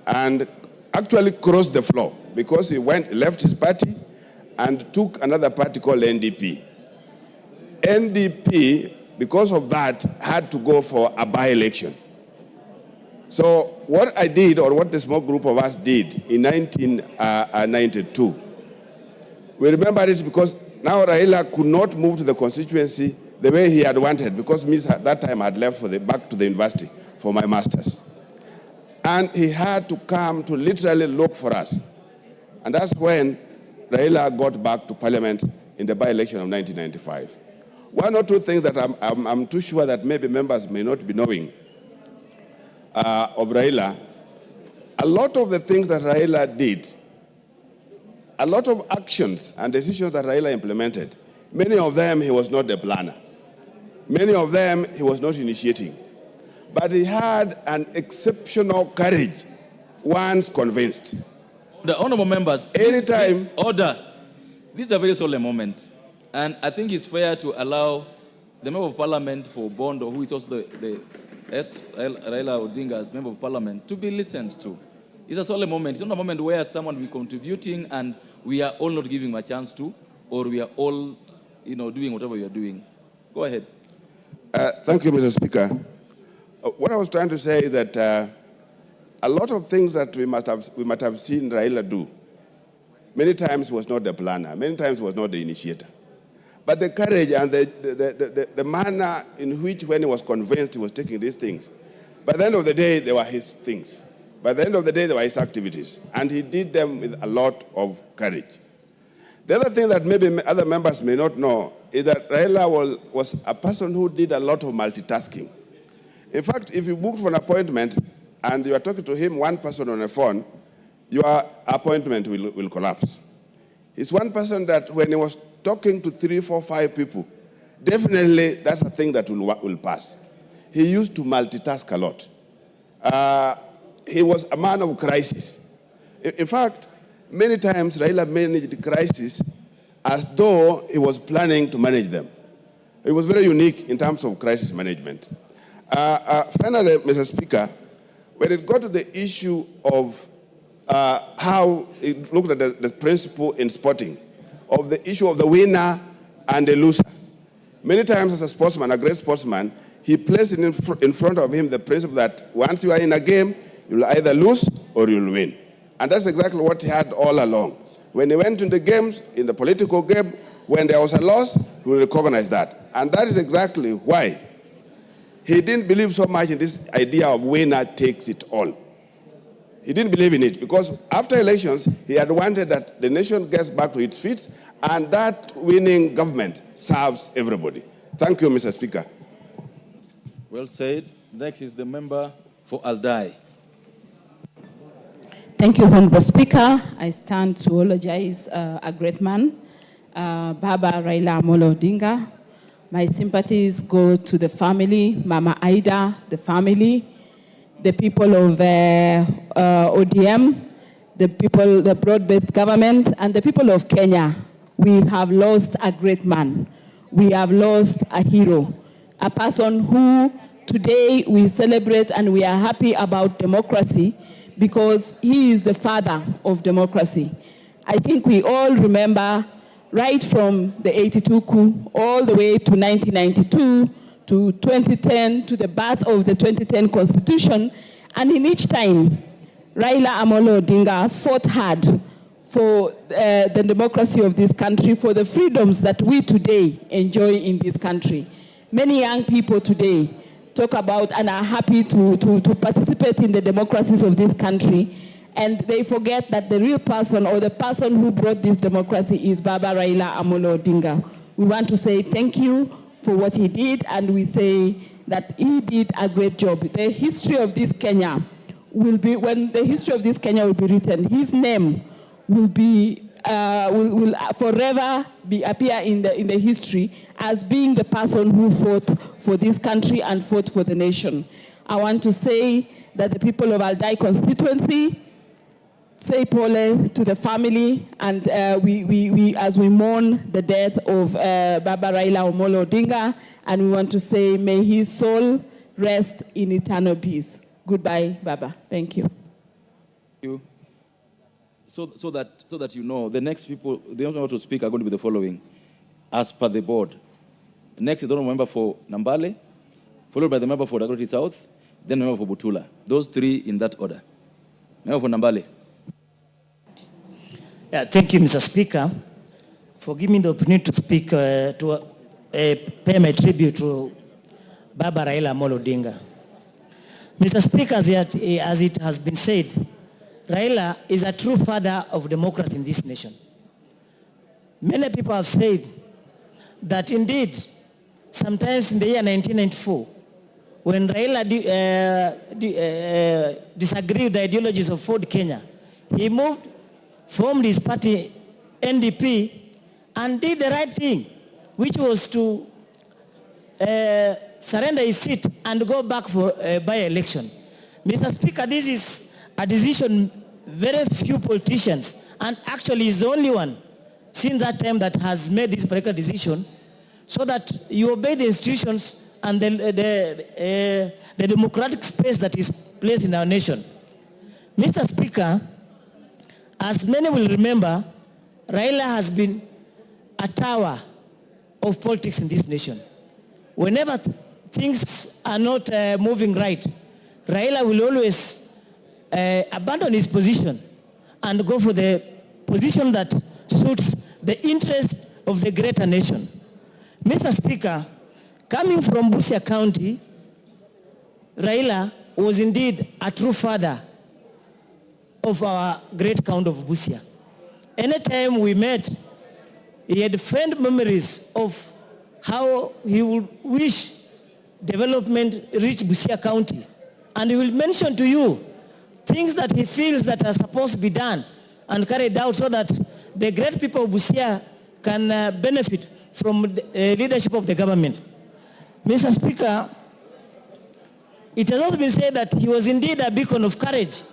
and actually crossed the floor because he left his party and took another party called NDP. NDP, because of that, had to go for a by-election. So what I did, or what the small group of us did in 1992, we remember it because now Raila could not move to the constituency the way he had wanted, because me at that time had left back to the university for my master's. And he had to come to literally look for us. And that's when Raila got back to parliament in the by-election of 1995. One or two things that I'm too sure that maybe members may not be knowing of Raila. A lot of the things that Raila did, a lot of actions and decisions that Raila implemented, many of them he was not the planner. Many of them he was not initiating. But he had an exceptional courage once convinced. The honorable members, anytime. Order. This is a very solemn moment. And I think it's fair to allow the member of parliament for Bondo, who is also the Raila Odinga as member of parliament, to be listened to. It's a solemn moment. It's not a moment where someone will be contributing and we are all not giving him a chance to, or we are all, doing whatever we are doing. Go ahead. Thank you, Mr. Speaker. What I was trying to say is that a lot of things that we might have seen Raila do, many times was not the planner, many times was not the initiator. But the courage and the manner in which, when he was convinced, he was taking these things, by the end of the day, they were his things. By the end of the day, they were his activities. And he did them with a lot of courage. The other thing that maybe other members may not know is that Raila was a person who did a lot of multitasking. In fact, if you booked for an appointment and you are talking to him, one person on a phone, your appointment will collapse. He's one person that when he was talking to 3, 4, 5 people, definitely that's a thing that will pass. He used to multitask a lot. He was a man of crisis. In fact, many times Raila managed the crisis as though he was planning to manage them. He was very unique in terms of crisis management. Finally, Mr. Speaker, when it got to the issue of how it looked at the principle in sporting, of the issue of the winner and the loser. Many times as a sportsman, a great sportsman, he placed in front of him the principle that once you are in a game, you'll either lose or you'll win. And that's exactly what he had all along. When he went in the games, in the political game, when there was a loss, he will recognize that. And that is exactly why he didn't believe so much in this idea of winner takes it all. He didn't believe in it because after elections, he had wanted that the nation gets back to its feet and that winning government serves everybody. Thank you, Mr. Speaker. Well said. Next is the member for Aldai. Thank you, Honorable Speaker. I stand to eulogize a great man, Baba Raila Amolo Odinga. My sympathies go to the family, Mama Aida, the family, the people of ODM, the broad-based government, and the people of Kenya. We have lost a great man. We have lost a hero, a person who today we celebrate and we are happy about democracy because he is the father of democracy. I think we all remember right from the 82 coup all the way to 1992 to 2010 to the birth of the 2010 Constitution. And in each time, Raila Amolo Odinga fought hard for the democracy of this country, for the freedoms that we today enjoy in this country. Many young people today talk about and are happy to participate in the democracies of this country, and they forget that the real person or the person who brought this democracy is Baba Raila Amolo Odinga. We want to say thank you for what he did, and we say that he did a great job. The history of this Kenya will be, when the history of this Kenya will be written, his name will be will forever appear in the history as being the person who fought for this country and fought for the nation. I want to say that the people of Aldai constituency say pole to the family, and we as we mourn the death of Baba Raila Amolo Odinga, and we want to say may his soul rest in eternal peace. Goodbye, Baba. Thank you. Thank you. So that you know, the next people, the only one to speak are going to be the following, as per the board. Next is the member for Nambale, followed by the member for Dagoretti South, then the member for Butula. Those three in that order. Member for Nambale. Yeah, thank you, Mr. Speaker, for giving me the opportunity to speak to pay my tribute to Baba Raila Amolo Odinga. Mr. Speaker, as it has been said, Raila is a true father of democracy in this nation. Many people have said that indeed, sometimes in the year 1994, when Raila disagreed with the ideologies of Ford Kenya, he formed his party, NDP, and did the right thing, which was to surrender his seat and go back for a by-election. Mr. Speaker, this is a decision very few politicians, and actually is the only one since that time that has made this particular decision, so that you obey the institutions and the democratic space that is placed in our nation. Mr. Speaker, as many will remember, Raila has been a tower of politics in this nation. Whenever things are not moving right, Raila will always abandon his position and go for the position that suits the interest of the greater nation. Mr. Speaker, coming from Busia County, Raila was indeed a true father of our great county of Busia. Anytime we met, he had fond memories of how he would wish development reach Busia County. And he will mention to you things that he feels that are supposed to be done and carried out so that the great people of Busia can benefit from the leadership of the government. Mr. Speaker, it has also been said that he was indeed a beacon of courage.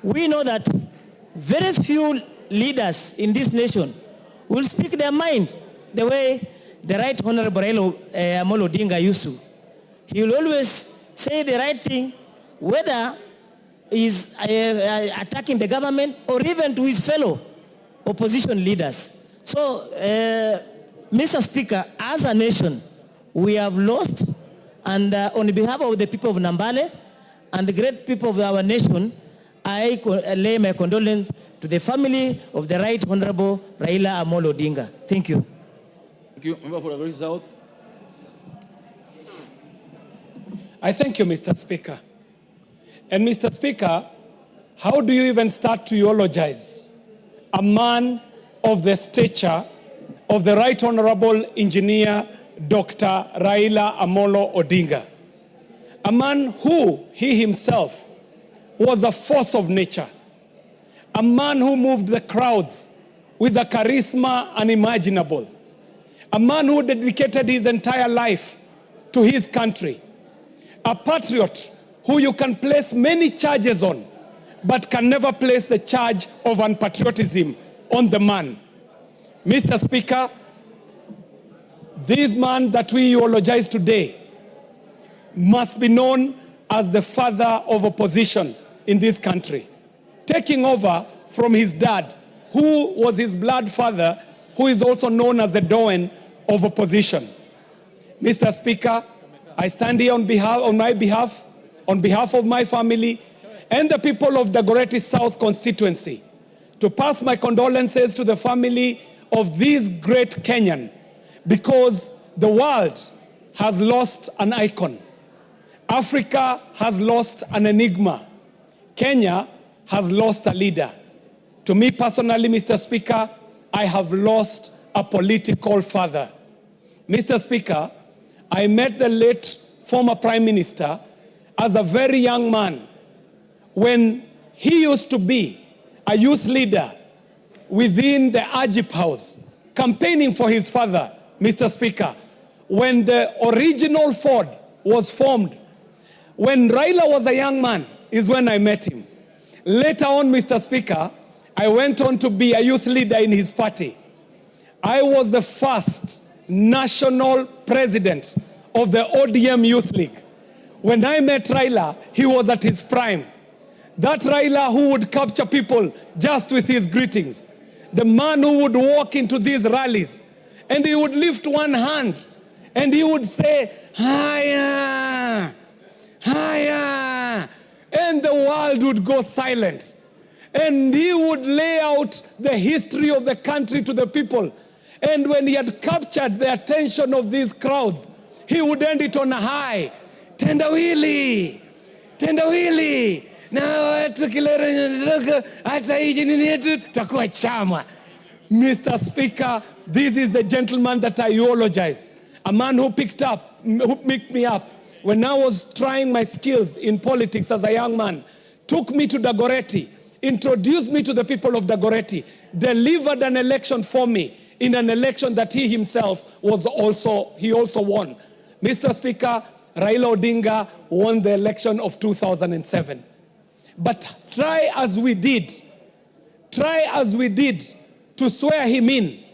We know that very few leaders in this nation will speak their mind the way the Right Honorable Raila Amolo Odinga used to. He will always say the right thing, whether he's attacking the government or even to his fellow opposition leaders. So, Mr. Speaker, as a nation, we have lost, and on behalf of the people of Nambale and the great people of our nation, I lay my condolence to the family of the Right Honorable Raila Amolo Odinga. Thank you. Thank you. Member for Dagoretti South. I thank you, Mr. Speaker. And Mr. Speaker, how do you even start to eulogize a man of the stature of the Right Honorable Engineer Dr. Raila Amolo Odinga? A man who, he himself, was a force of nature. A man who moved the crowds with a charisma unimaginable. A man who dedicated his entire life to his country. A patriot who you can place many charges on, but can never place the charge of unpatriotism on the man. Mr. Speaker, this man that we eulogize today must be known as the father of opposition in this country, taking over from his dad, who was his blood father, who is also known as the Doan of opposition. Mr. Speaker, I stand here on behalf of my family and the people of Dagoretti South constituency to pass my condolences to the family of this great Kenyan, because the world has lost an icon. Africa has lost an enigma. Kenya has lost a leader. To me personally, Mr. Speaker, I have lost a political father. Mr. Speaker, I met the late former Prime Minister as a very young man when he used to be a youth leader within the Ajip House, campaigning for his father, Mr. Speaker, when the original Ford was formed. When Raila was a young man is when I met him. Later on, Mr. Speaker, I went on to be a youth leader in his party. I was the first national president of the ODM Youth League. When I met Raila, he was at his prime. That Raila who would capture people just with his greetings. The man who would walk into these rallies and he would lift one hand and he would say, "Higher, higher," and the world would go silent. And he would lay out the history of the country to the people. And when he had captured the attention of these crowds, he would end it on a high. Tendawili, tendawili. Na tukilera hata hii nini yetu takuwa chama. Mr. Speaker, this is the gentleman that I eulogize. A man who picked me up when I was trying my skills in politics as a young man, took me to Dagoretti, introduced me to the people of Dagoretti, delivered an election for me in an election that he himself also won. Mr. Speaker, Raila Odinga won the election of 2007. But try as we did to swear him in,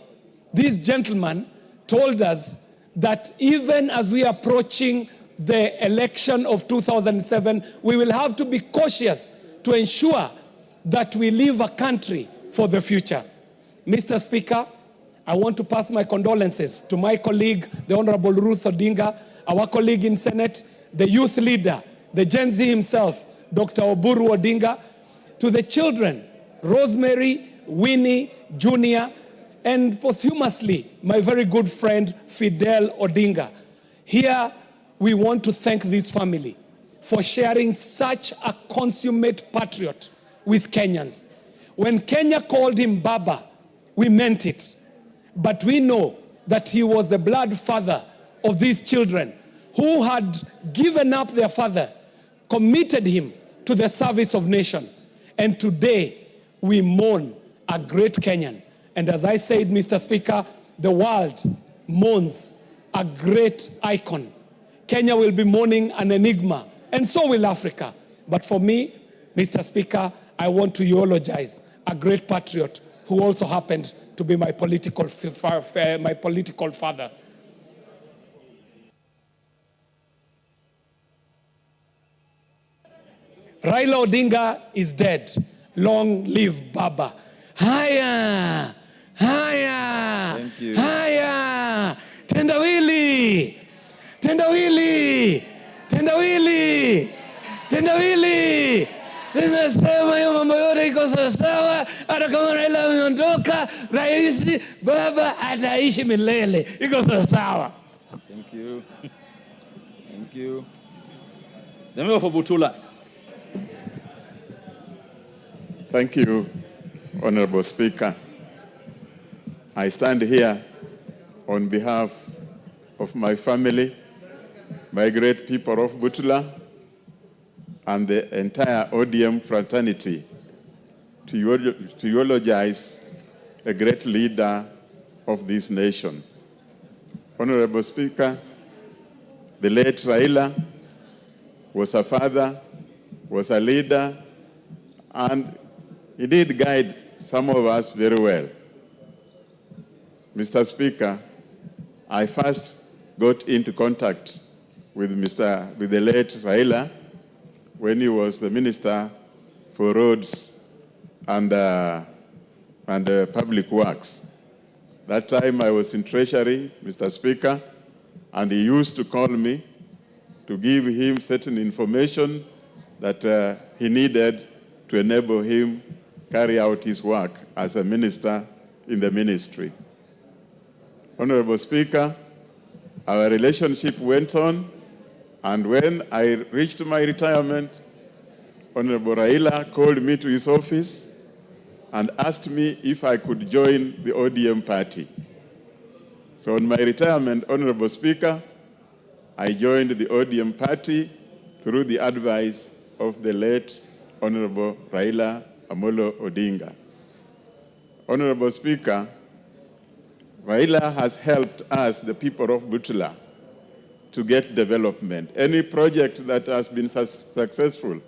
this gentleman told us that even as we are approaching the election of 2007, we will have to be cautious to ensure that we leave a country for the future. Mr. Speaker, I want to pass my condolences to my colleague, the Honorable Ruth Odinga, our colleague in Senate, the youth leader, the Gen Z himself, Dr. Oburu Odinga, to the children, Rosemary, Winnie, Junior, and posthumously, my very good friend, Fidel Odinga. Here, we want to thank this family for sharing such a consummate patriot with Kenyans. When Kenya called him Baba, we meant it. But we know that he was the blood father of these children who had given up their father, committed him to the service of nation. And today, we mourn a great Kenyan. And as I said, Mr. Speaker, the world mourns a great icon. Kenya will be mourning an enigma, and so will Africa. But for me, Mr. Speaker, I want to eulogize a great patriot who also happened to be my political father. Raila Odinga is dead. Long live Baba. Higher, higher, Thank you. higher. Tendawili, tendawili, tendawili, tendawili. Tunasema hiyo mambo yote iko sawa, hata kama Raila ameondoka, rais Baba ataishi milele. Iko sawa. Thank you. Thank you. The member for Butula. Thank you, Honorable Speaker. I stand here on behalf of my family, my great people of Butula, and the entire ODM fraternity to eulogize a great leader of this nation. Honorable Speaker, the late Raila was a father, was a leader, and he did guide some of us very well. Mr. Speaker, I first got into contact with the late Raila when he was the Minister for Roads and Public Works. That time I was in Treasury, Mr. Speaker, and he used to call me to give him certain information that he needed to enable him carry out his work as a minister in the ministry. Honorable Speaker, our relationship went on, and when I reached my retirement, Honorable Raila called me to his office and asked me if I could join the ODM party. So on my retirement, Honorable Speaker, I joined the ODM party through the advice of the late Honorable Raila Amolo Odinga. Honorable Speaker, Raila has helped us, the people of Butula, to get development. Any project that has been successful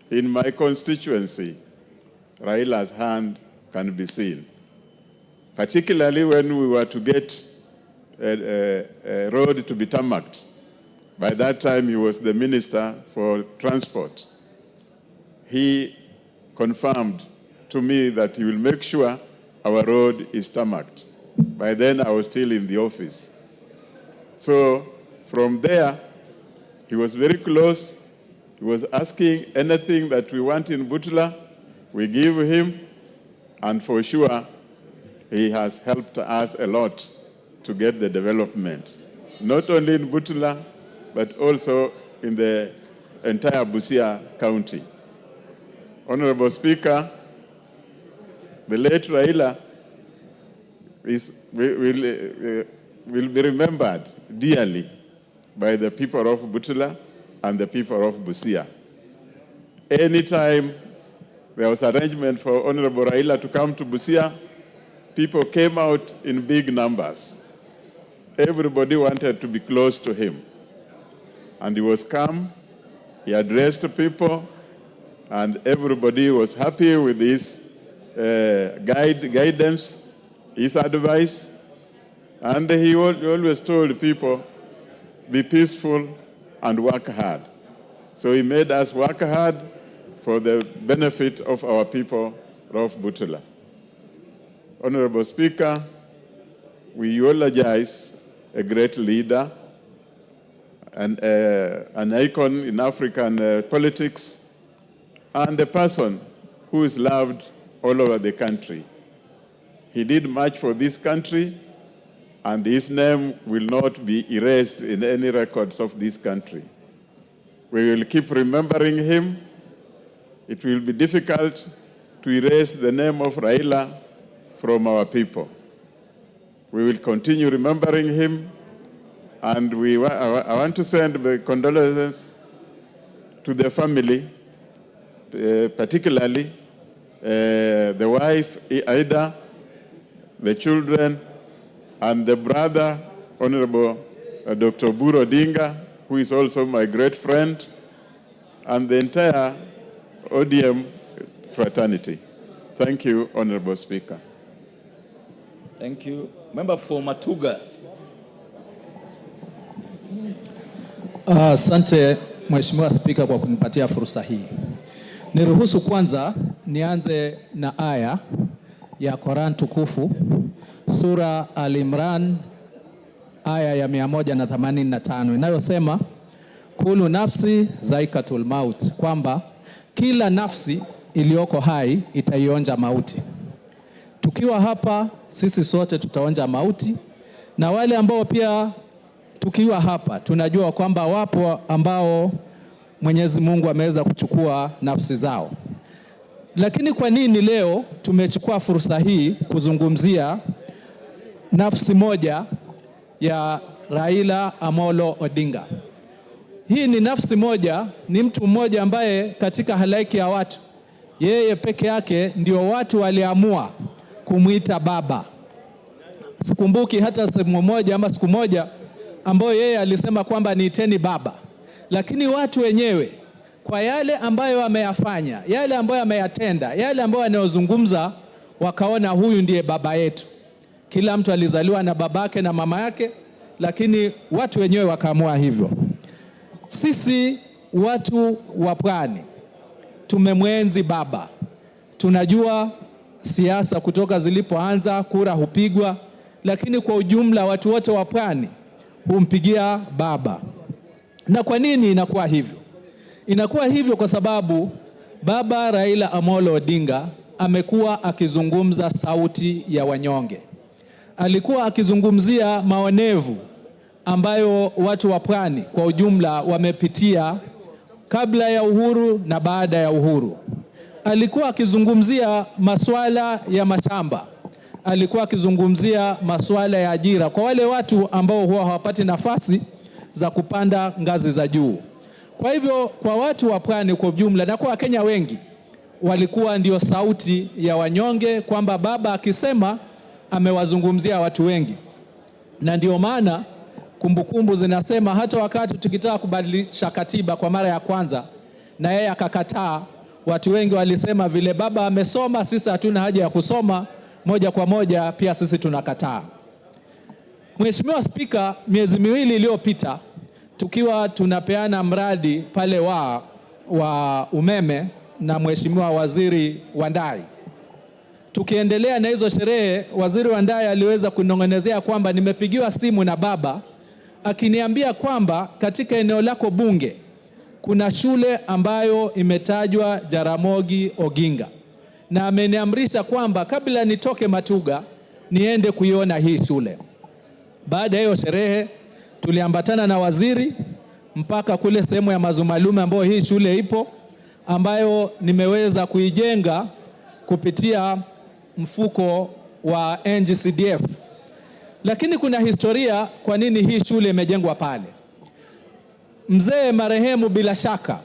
in my constituency, Raila's hand can be seen. Particularly when we were to get a road to be tarmacked. By that time, he was the Minister for Transport. He confirmed to me that he will make sure our road is tarmacked. By then, I was still in the office. So from there, he was very close. He was asking anything that we want in Butula, we give him, and for sure, he has helped us a lot to get the development, not only in Butula, but also in the entire Busia County. Honorable Speaker, the late Raila will be remembered dearly by the people of Butula and the people of Busia. Anytime there was arrangement for Honorable Raila to come to Busia, people came out in big numbers. Everybody wanted to be close to him. And he was calm, he addressed people, and everybody was happy with his guidance, his advice. And he always told people, be peaceful and work hard. So he made us work hard for the benefit of our people of Butula. Honorable Speaker, we eulogize a great leader and an icon in African politics, and a person who is loved all over the country. He did much for this country, and his name will not be erased in any records of this country. We will keep remembering him. It will be difficult to erase the name of Raila from our people. We will continue remembering him, and I want to send my condolences to the family, particularly the wife, Ida, the children, and the brother, Honorable Dr. Odinga, who is also my great friend, and the entire ODM fraternity. Thank you, Honorable Speaker. Thank you. Member for Matuga. Asante Mheshimiwa Spika kwa kunipatia fursa hii. Niruhusu kwanza nianze na aya ya Quran tukufu, sura Al-Imran aya ya 185 inayosema kulu nafsi zaikatul maut, kwamba kila nafsi iliyoko hai itaionja mauti. Tukiwa hapa sisi sote tutaonja mauti, na wale ambao pia tukiwa hapa tunajua kwamba wapo ambao Mwenyezi Mungu ameweza kuchukua nafsi zao. Lakini kwa nini leo tumechukua fursa hii kuzungumzia nafsi moja ya Raila Amolo Odinga? Hii ni nafsi moja, ni mtu mmoja ambaye katika halaiki ya watu, yeye peke yake ndio watu waliamua kumuita baba. Sikumbuki hata sehemu moja ama siku moja ambayo yeye alisema kwamba niiteni baba. Lakini watu wenyewe kwa yale ambayo ameyafanya, yale ambayo ameyatenda, yale ambayo anayozungumza, wakaona huyu ndiye baba yetu. Kila mtu alizaliwa na babake na mama yake, lakini watu wenyewe wakaamua hivyo. Sisi watu wa Pwani tumemwenzi baba. Tunajua siasa kutoka zilipoanza, kura hupigwa, lakini kwa ujumla watu wote wa Pwani humpigia baba. Na kwa nini inakuwa hivyo? Inakuwa hivyo kwa sababu baba Raila Amolo Odinga amekuwa akizungumza sauti ya wanyonge. Alikuwa akizungumzia maonevu ambayo watu wa Pwani kwa ujumla wamepitia kabla ya uhuru na baada ya uhuru. Alikuwa akizungumzia masuala ya mashamba. Alikuwa akizungumzia masuala ya ajira kwa wale watu ambao huwa hawapati nafasi za kupanda ngazi za juu. Kwa hivyo kwa watu wa Pwani kwa ujumla na kwa Wakenya wengi, walikuwa ndio sauti ya wanyonge, kwamba baba akisema amewazungumzia watu wengi. Na ndio maana kumbukumbu zinasema hata wakati tukitaka kubadilisha katiba kwa mara ya kwanza na yeye akakataa, watu wengi walisema vile baba amesoma, sisi hatuna haja ya kusoma, moja kwa moja pia sisi tunakataa. Mheshimiwa Spika, miezi miwili iliyopita tukiwa tunapeana mradi pale wa umeme na Mheshimiwa Waziri Wandai, tukiendelea na hizo sherehe, Waziri Wandai aliweza kunong'onezea kwamba nimepigiwa simu na baba akiniambia kwamba katika eneo lako bunge kuna shule ambayo imetajwa Jaramogi Oginga, na ameniamrisha kwamba kabla nitoke Matuga niende kuiona hii shule. Baada ya hiyo sherehe tuliambatana na waziri mpaka kule sehemu ya Mazumalume ambayo hii shule ipo, ambayo nimeweza kuijenga kupitia mfuko wa NGCDF. Lakini kuna historia kwa nini hii shule imejengwa pale. Mzee marehemu bila shaka,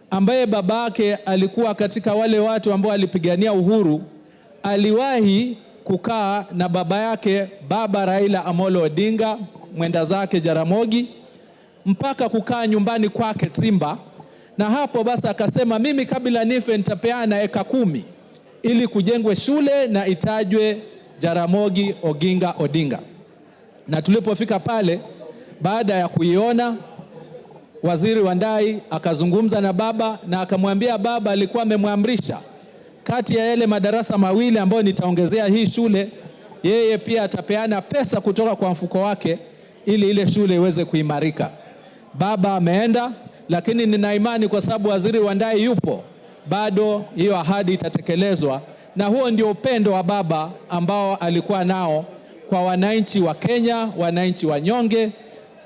ambaye babake alikuwa katika wale watu ambao alipigania uhuru, aliwahi kukaa na baba yake baba Raila Amolo Odinga, mwenda zake Jaramogi, mpaka kukaa nyumbani kwake Simba. Na hapo basi akasema, mimi kabla nife nitapeana eka 10 ili kujengwe shule na itajwe Jaramogi Oginga Odinga. Na tulipofika pale, baada ya kuiona, Waziri Wandai akazungumza na baba na akamwambia baba alikuwa amemwamrisha kati ya yale madarasa mawili ambayo nitaongezea hii shule, yeye pia atapeana pesa kutoka kwa mfuko wake ili ile shule iweze kuimarika. Baba ameenda, lakini nina imani kwa sababu Waziri Wandai yupo, bado hiyo ahadi itatekelezwa. Na huo ndio upendo wa baba ambao alikuwa nao kwa wananchi wa Kenya, wananchi wanyonge,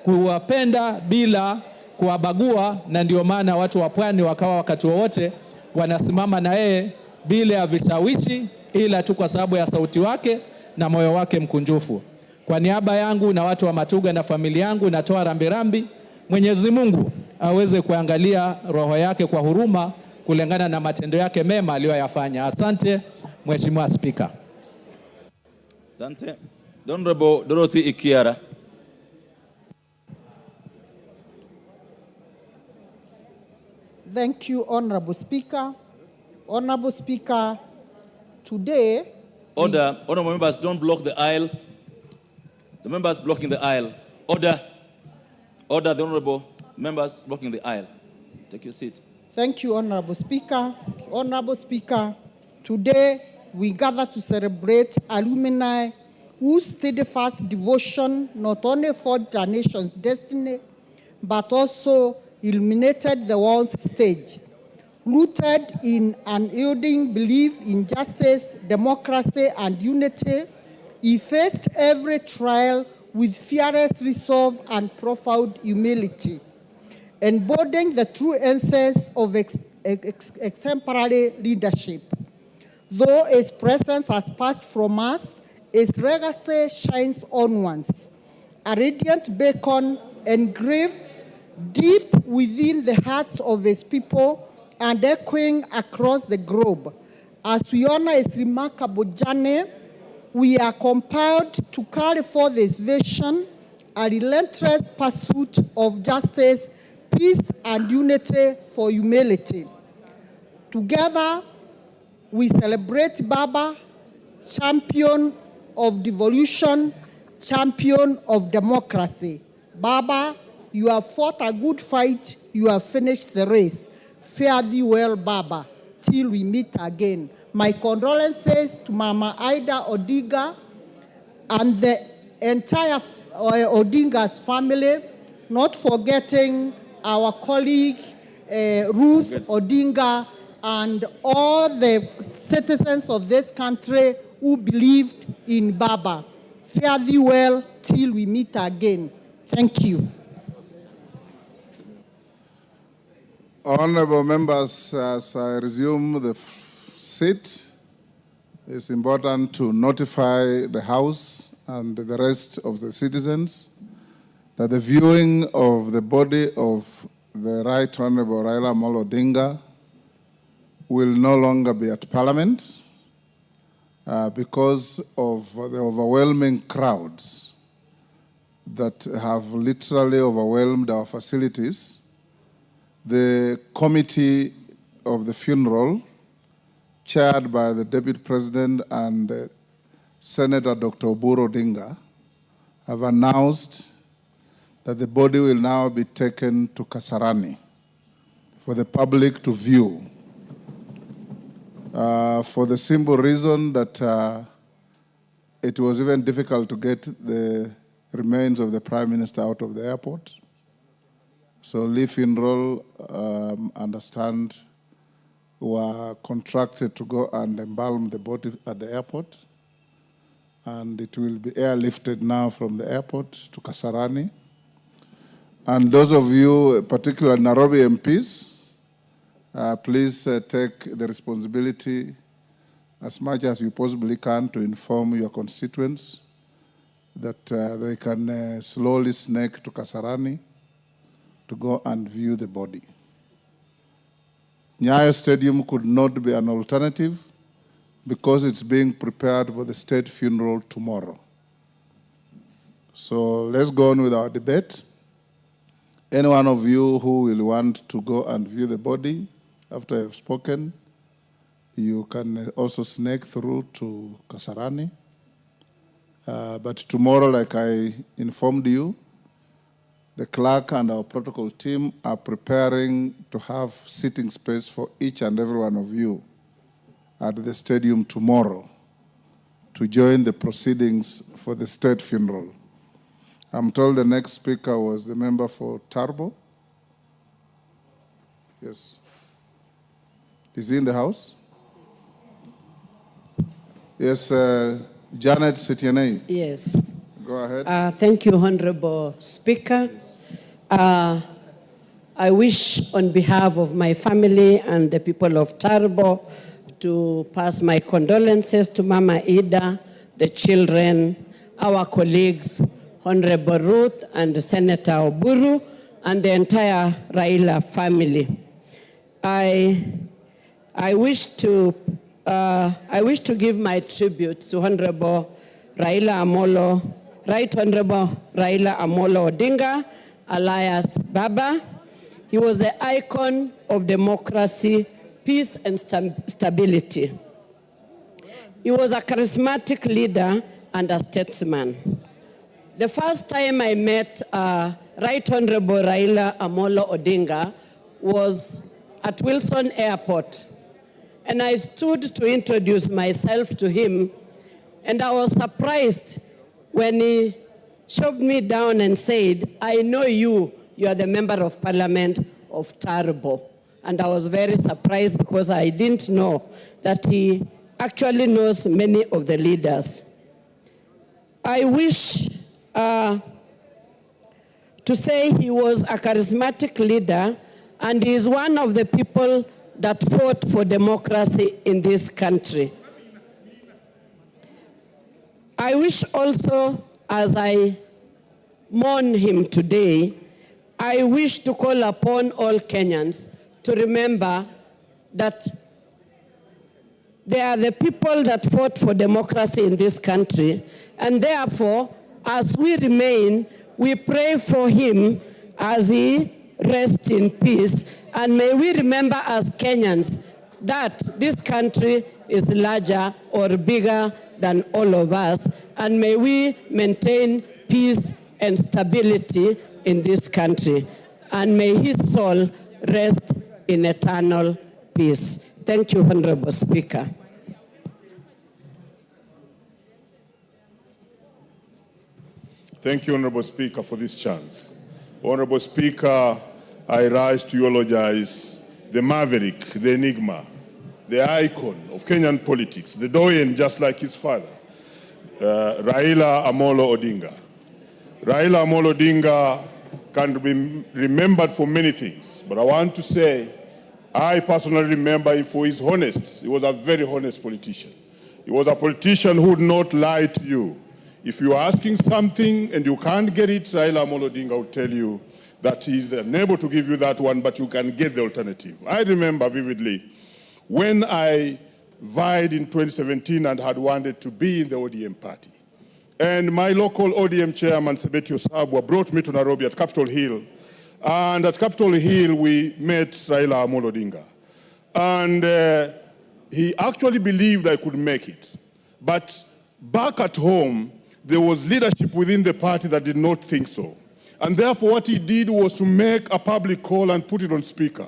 kuwapenda bila kuwabagua. Na ndio maana watu wa pwani wakawa wakati wowote wanasimama na yeye bila ya vishawishi, ila tu kwa sababu ya sauti wake na moyo wake mkunjufu. Kwa niaba yangu na watu wa Matuga na familia yangu natoa rambirambi. Mwenyezi Mungu aweze kuangalia roho yake kwa huruma kulingana na matendo yake mema aliyoyafanya. Asante Mheshimiwa Spika. Asante. Honorable Dorothy Ikiara. Thank you, Honorable Speaker. Honorable Speaker, today... Order. Honorable members, don't block the aisle. The members blocking the aisle. Order. Order, the honorable members blocking the aisle. Take your seat. Thank you, Honorable Speaker. Honorable Speaker, today we gather to celebrate alumni whose steadfast devotion not only forged our nation's destiny, but also illuminated the world's stage. Rooted in unyielding belief in justice, democracy, and unity, he faced every trial with fearless resolve and profound humility, embodying the true essence of exemplary leadership. Though his presence has passed from us, his legacy shines onwards, a radiant beacon engraved deep within the hearts of his people and echoing across the globe. As we honor his remarkable journey, we are compelled to carry forth his vision, a relentless pursuit of justice, peace, and unity for humanity. Together, we celebrate Baba, champion of devolution, champion of democracy. Baba, you have fought a good fight, you have finished the race. Fare thee well, Baba, till we meet again. My condolences to Mama Ida Odinga and the entire Odinga's family, not forgetting our colleague Ruth Odinga and all the citizens of this country who believed in Baba. Fare thee well till we meet again. Thank you. Honorable members, as I resume the seat, it's important to notify the House and the rest of the citizens that the viewing of the body of the Right Honorable Raila Amolo Odinga will no longer be at Parliament because of the overwhelming crowds that have literally overwhelmed our facilities. The committee of the funeral, chaired by the Deputy President and Senator Dr. Odinga, have announced that the body will now be taken to Kasarani for the public to view, for the simple reason that it was even difficult to get the remains of the Prime Minister out of the airport. So Lee Funeral, understand, were contracted to go and embalm the body at the airport. And it will be airlifted now from the airport to Kasarani. And those of you, particularly Nairobi MPs, please take the responsibility as much as you possibly can to inform your constituents that they can slowly snake to Kasarani to go and view the body. Nyayo Stadium could not be an alternative because it's being prepared for the state funeral tomorrow. So let's go on with our debate. Any one of you who will want to go and view the body after I've spoken, you can also snake through to Kasarani. But tomorrow, like I informed you, the clerk and our protocol team are preparing to have sitting space for each and every one of you at the stadium tomorrow to join the proceedings for the state funeral. I'm told the next speaker was the member for Tarbo. Yes. Is he in the house? Yes, Janet Setianei. Yes. Go ahead. Thank you, Honorable Speaker. I wish on behalf of my family and the people of Tarbo to pass my condolences to Mama Ida, the children, our colleagues, Honorable Ruth and Senator Oburu, and the entire Raila family. I wish to give my tribute to Honorable Right Honorable Raila Amolo Odinga, alias Baba. He was the icon of democracy, peace, and stability. He was a charismatic leader and a statesman. The first time I met Right Honorable Raila Amolo Odinga was at Wilson Airport. And I stood to introduce myself to him, and I was surprised when he shoved me down and said, "I know you are the member of parliament of Tarbo." And I was very surprised because I didn't know that he actually knows many of the leaders. I wish to say he was a charismatic leader, and he is one of the people that fought for democracy in this country. I wish also, as I mourn him today, I wish to call upon all Kenyans to remember that they are the people that fought for democracy in this country, and therefore, as we remain, we pray for him as he rests in peace. And may we remember as Kenyans that this country is larger or bigger than all of us, and may we maintain peace and stability in this country. And may his soul rest in eternal peace. Thank you, Honorable Speaker. Thank you, Honorable Speaker, for this chance. Honorable Speaker, I rise to eulogize the maverick, the enigma, the icon of Kenyan politics, the doyen just like his father, Raila Amolo Odinga. Raila Amolo Odinga can be remembered for many things, but I want to say I personally remember him for his honesty. He was a very honest politician. He was a politician who would not lie to you. If you are asking something and you can't get it, Raila Amolo Odinga will tell you that he is unable to give you that one, but you can get the alternative. I remember vividly when I vied in 2017 and had wanted to be in the ODM party. And my local ODM chairman, Sebetio Sabwa, brought me to Nairobi at Capitol Hill. And at Capitol Hill, we met Raila Amolo Odinga. And he actually believed I could make it. But back at home, there was leadership within the party that did not think so. And therefore, what he did was to make a public call and put it on speaker.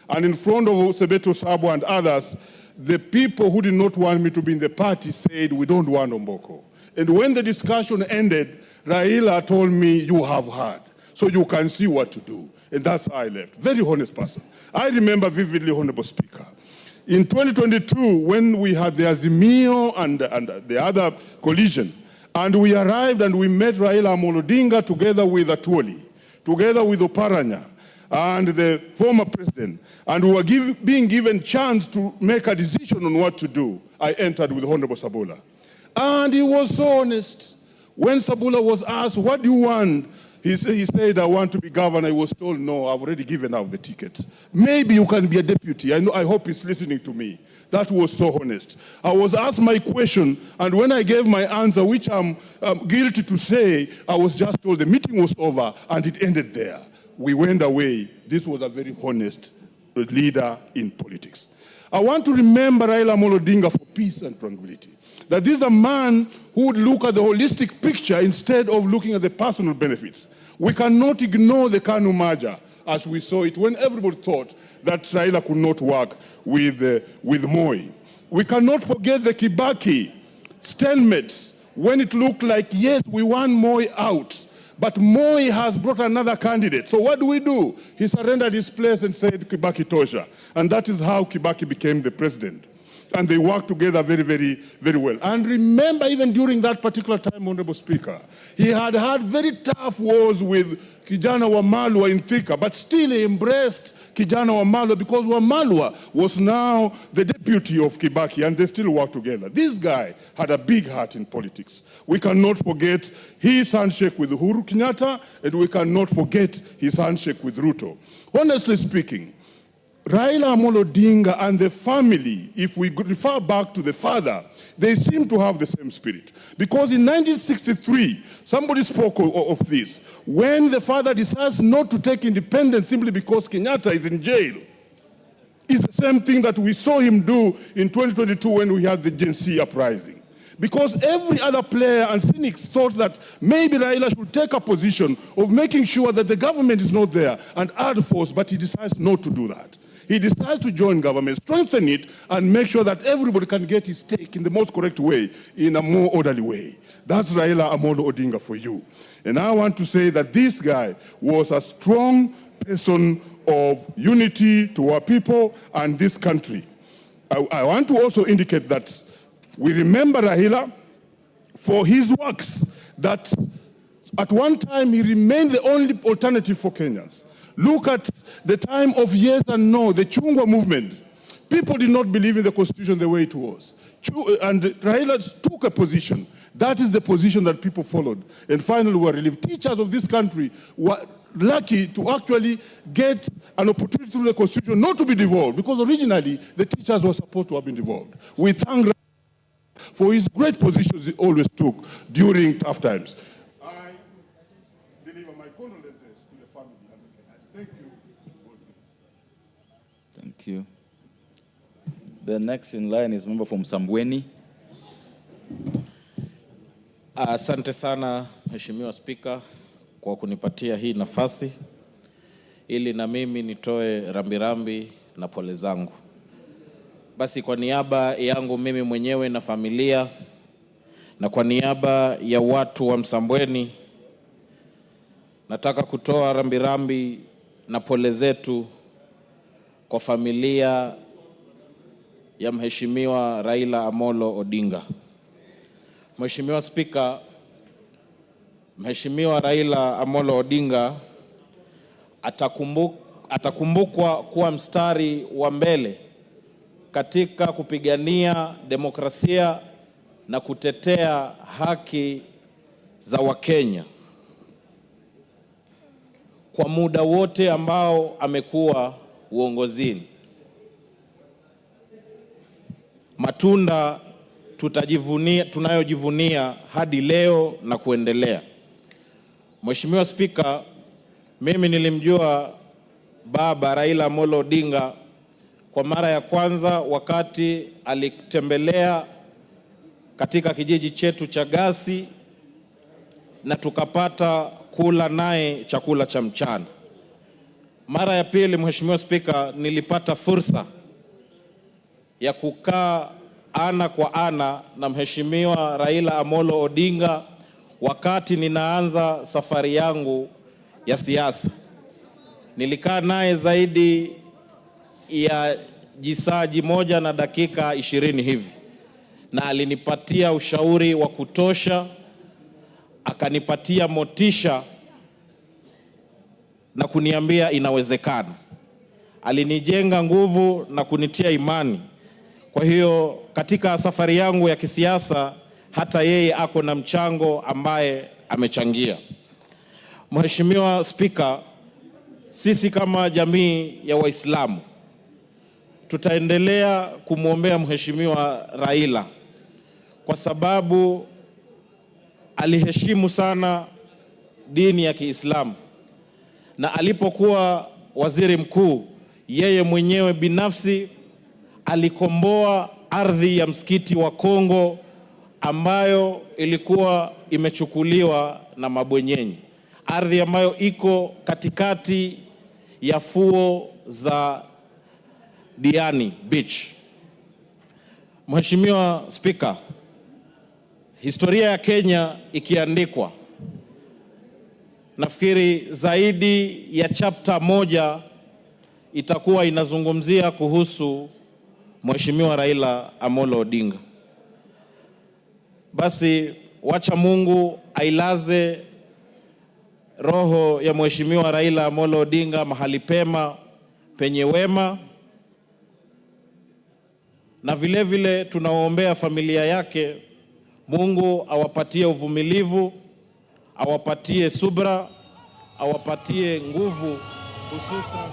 And in front of Sebeto Sabwa and others, the people who did not want me to be in the party said, we don't want Omboko. And when the discussion ended, Raila told me, you have heard, so you can see what to do. And that's how I left. Very honest person. I remember vividly, Honorable Speaker. In 2022, when we had the Azimio and the other collision, and we arrived and we met Raila Amolo Odinga together with Atuoli, together with Oparanya, and the former president, and we were being given chance to make a decision on what to do. I entered with Honorable Sabula. And he was so honest. When Sabula was asked, what do you want? He said, I want to be governor. He was told, no, I've already given out the ticket. Maybe you can be a deputy. I hope he's listening to me. That was so honest. I was asked my question, and when I gave my answer, which I'm guilty to say, I was just told the meeting was over, and it ended there. We went away. This was a very honest leader in politics. I want to remember Raila Amolo Odinga for peace and tranquility. That this is a man who would look at the holistic picture instead of looking at the personal benefits. We cannot ignore the KANU merger as we saw it when everybody thought that Raila could not work with Moi. We cannot forget the Kibaki stalemates when it looked like, yes, we want Moi out, but Moi has brought another candidate. So what do? He surrendered his place and said, Kibaki tosha. And that is how Kibaki became the president. And they worked together very, very, very well. And remember, even during that particular time, Honorable Speaker, he had had very tough wars with Kijana Wamalwa in Thika, but still he embraced Kijana Wamalwa because Wamalwa was now the deputy of Kibaki, and they still work together. This guy had a big heart in politics. We cannot forget his handshake with Uhuru Kenyatta, and we cannot forget his handshake with Ruto. Honestly speaking, Raila Amolo Odinga and the family, if we refer back to the father, they seem to have the same spirit. Because in 1963, somebody spoke of this, when the father decides not to take independence simply because Kenyatta is in jail, it's the same thing that we saw him do in 2022 when we had the Gen Z uprising. Because every other player and cynics thought that maybe Raila should take a position of making sure that the government is not there and add force, but he decides not to do that. He decides to join government, strengthen it, and make sure that everybody can get his stake in the most correct way, in a more orderly way. That's Raila Amolo Odinga for you. And I want to say that this guy was a strong person of unity to our people and this country. I want to also indicate that we remember Raila for his works, that at one time he remained the only alternative for Kenyans. Look at the time of yes and no, the Chungwa movement. People did not believe in the constitution the way it was. And Raila took a position. That is the position that people followed. And finally were relieved. Teachers of this country were lucky to actually get an opportunity through the constitution not to be devolved, because originally the teachers were supposed to have been devolved. We thank Raila for his great positions he always took during tough times. Thank you. The next in line is member from Sambweni. Asante sana Mheshimiwa Spika kwa kunipatia hii nafasi ili na mimi nitoe rambirambi na pole zangu. Basi kwa niaba yangu mimi mwenyewe na familia na kwa niaba ya watu wa Msambweni nataka kutoa rambirambi na pole zetu kwa familia ya Mheshimiwa Raila Amolo Odinga. Mheshimiwa Spika, Mheshimiwa Raila Amolo Odinga atakumbukwa kuwa mstari wa mbele katika kupigania demokrasia na kutetea haki za Wakenya kwa muda wote ambao amekuwa uongozini. matunda tunayojivunia hadi leo na kuendelea. Mheshimiwa Spika, mimi nilimjua Baba Raila Amolo Odinga kwa mara ya kwanza wakati alitembelea katika kijiji chetu cha Gasi na tukapata kula naye chakula cha mchana. Mara ya pili, Mheshimiwa Spika, nilipata fursa ya kukaa ana kwa ana na Mheshimiwa Raila Amolo Odinga wakati ninaanza safari yangu ya siasa. Nilikaa naye zaidi ya jisaji moja na dakika 20 hivi, na alinipatia ushauri wa kutosha, akanipatia motisha na kuniambia inawezekana. Alinijenga nguvu na kunitia imani. Kwa hiyo katika safari yangu ya kisiasa hata yeye ako na mchango ambaye amechangia. Mheshimiwa Spika, sisi kama jamii ya Waislamu tutaendelea kumwombea Mheshimiwa Raila kwa sababu aliheshimu sana dini ya Kiislamu, na alipokuwa waziri mkuu yeye mwenyewe binafsi alikomboa ardhi ya msikiti wa Kongo ambayo ilikuwa imechukuliwa na mabwenyenye, ardhi ambayo iko katikati ya fuo za Diani Beach. Mheshimiwa Spika, historia ya Kenya ikiandikwa, nafikiri zaidi ya chapter moja itakuwa inazungumzia kuhusu Mheshimiwa Raila Amolo Odinga. Basi wacha Mungu ailaze roho ya Mheshimiwa Raila Amolo Odinga mahali pema penye wema, na vile vile tunawaombea familia yake. Mungu awapatie uvumilivu, awapatie subra, awapatie nguvu hususan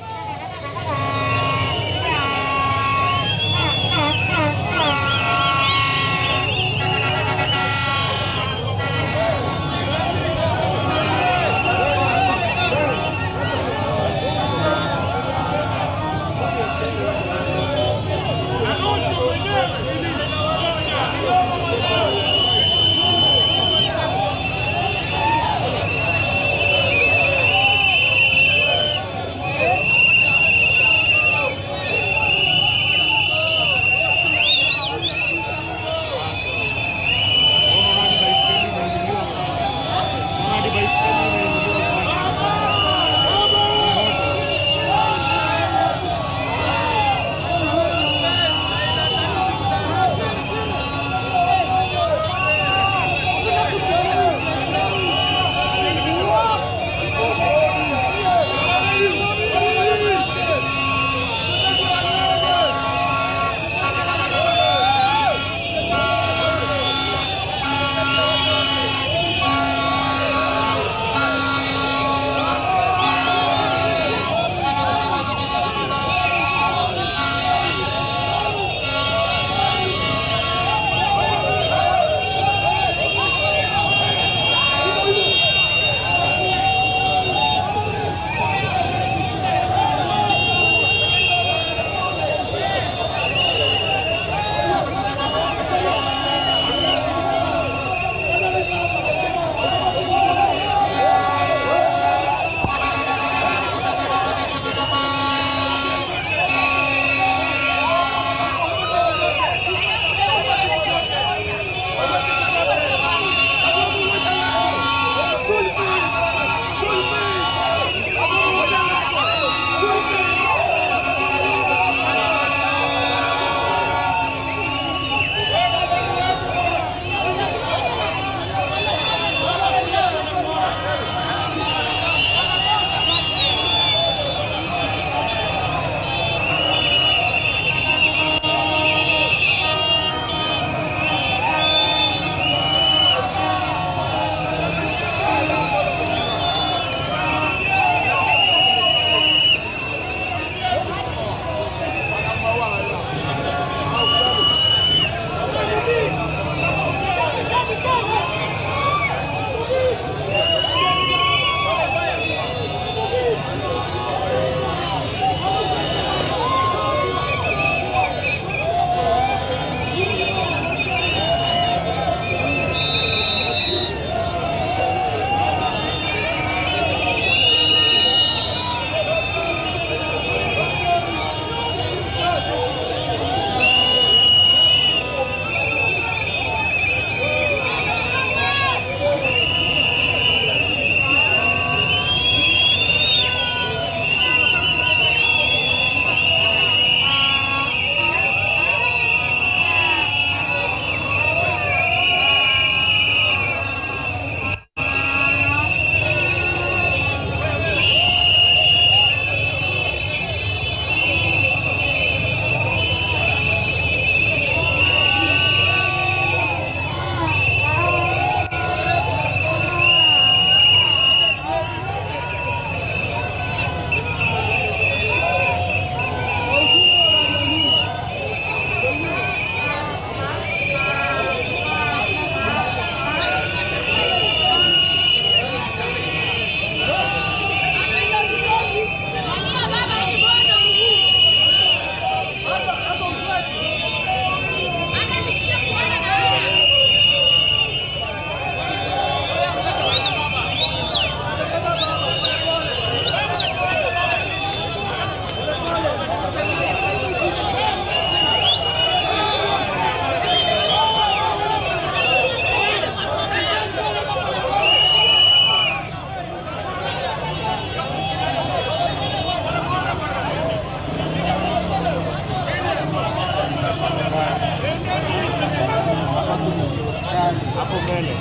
hapo mbele.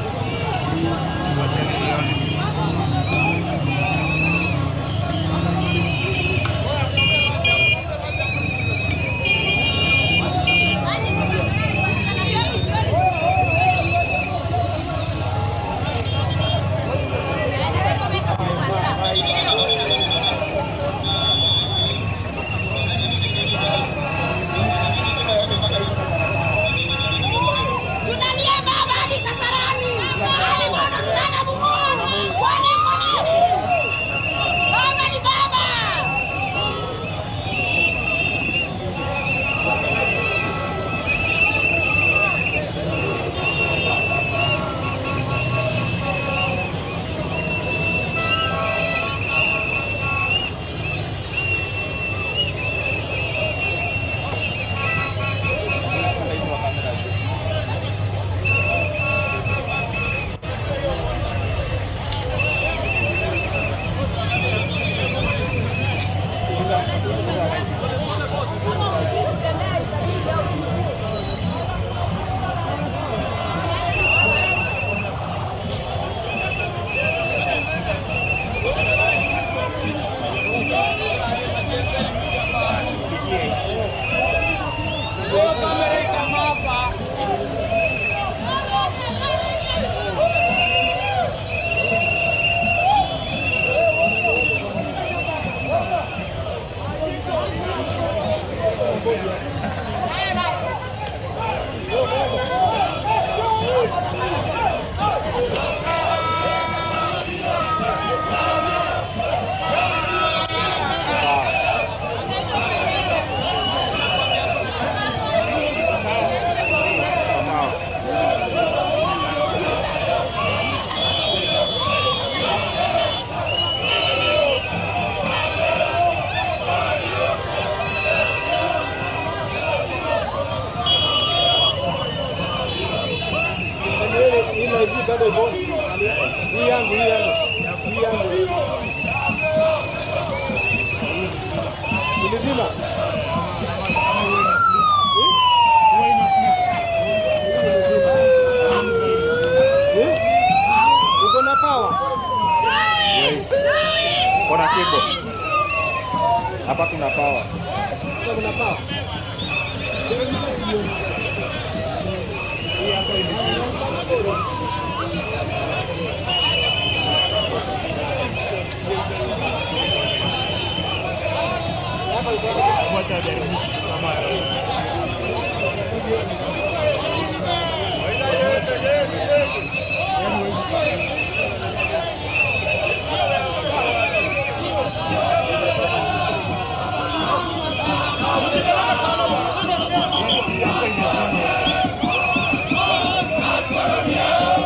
Wacheni nione. Tunalia baba hadi Kasarani. Hali bwana msana Mungu. Kwani kwa nini? Baba ni baba. Kuna kibo. Hapa kuna power. Kuna power. Yeah.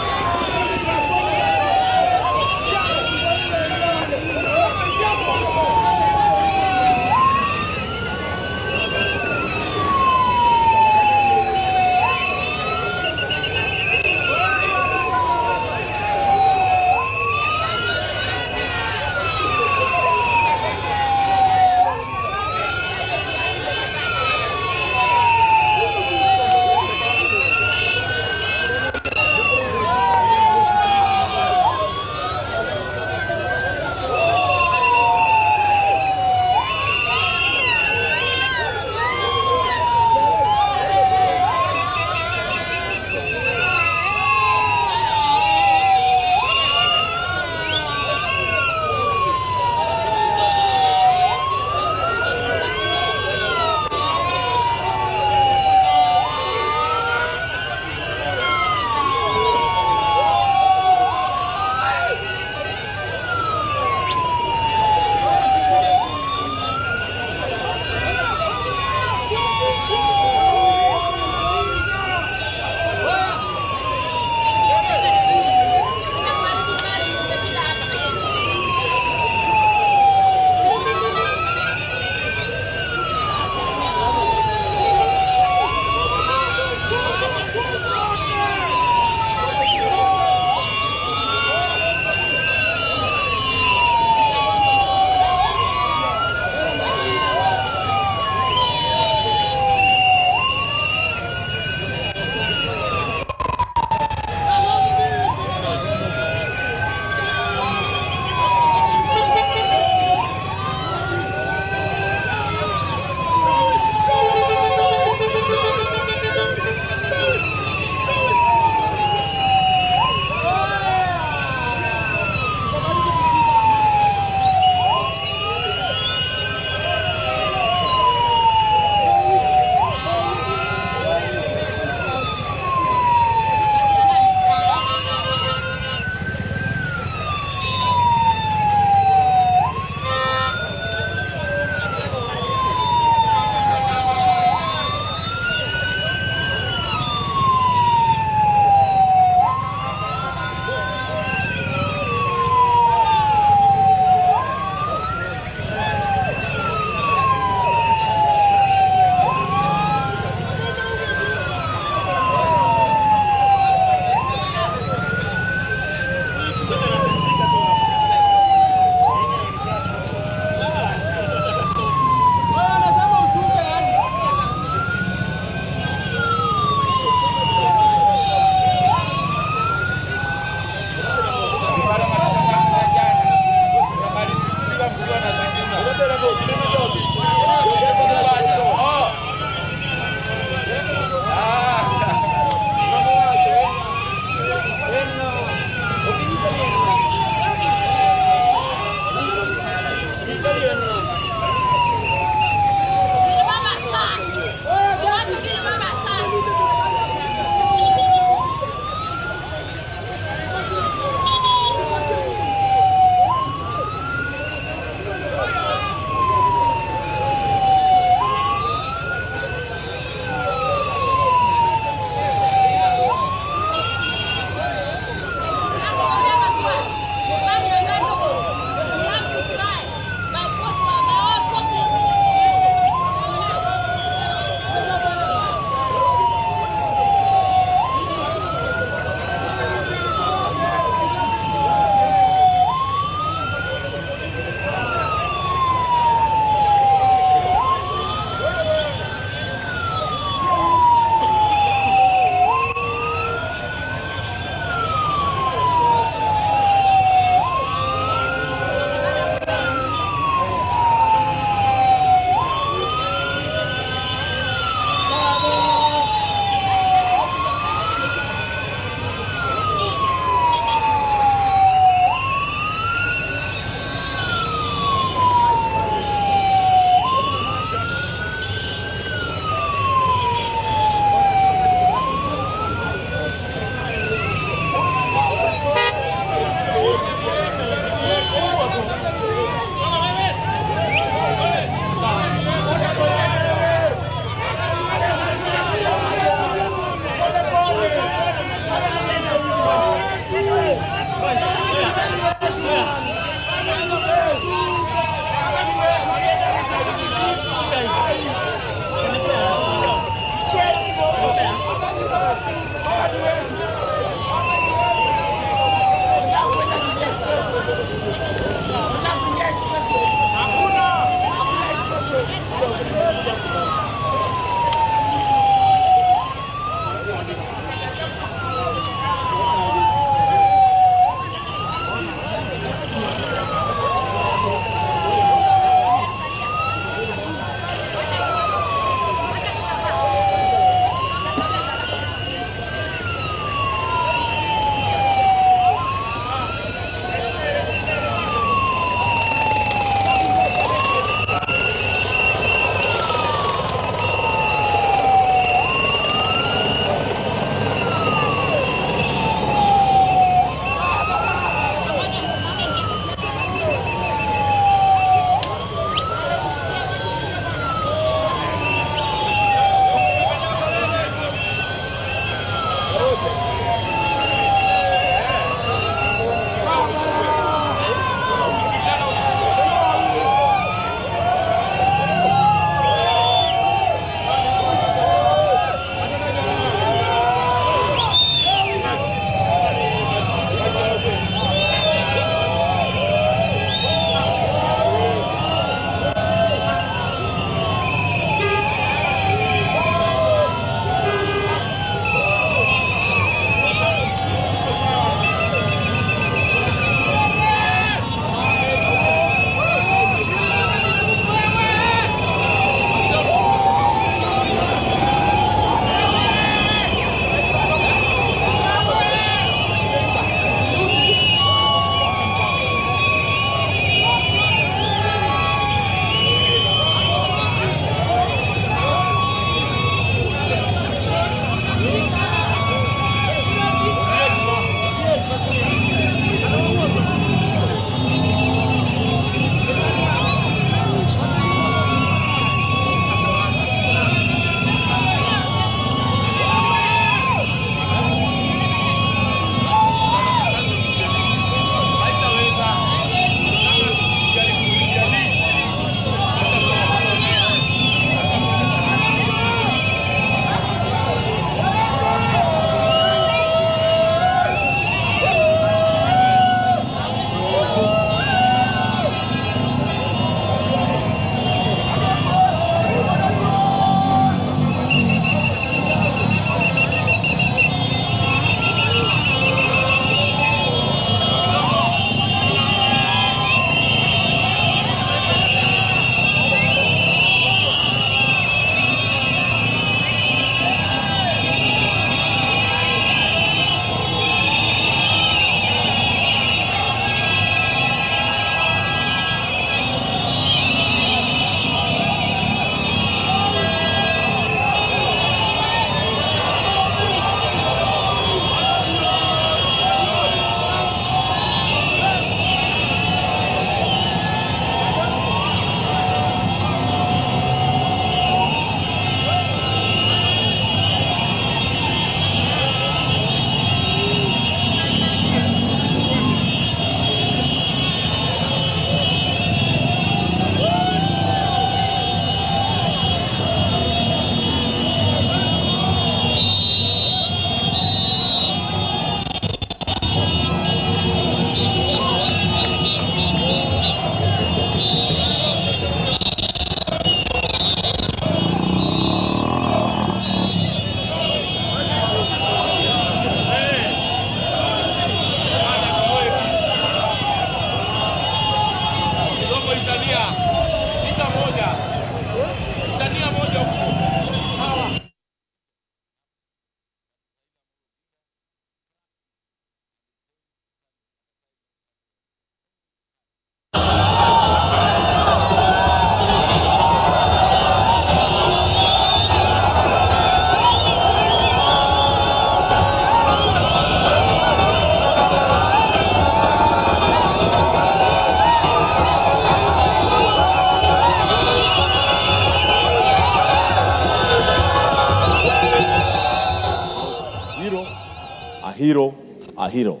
a hero, a hero.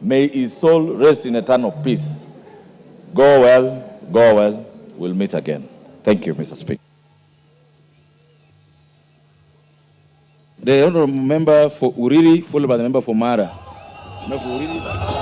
May his soul rest in eternal peace. Go well, go well. We'll meet again. Thank you, Mr. Speaker. The honorable member for Uriri, followed by the member for Mara. Member for Uriri.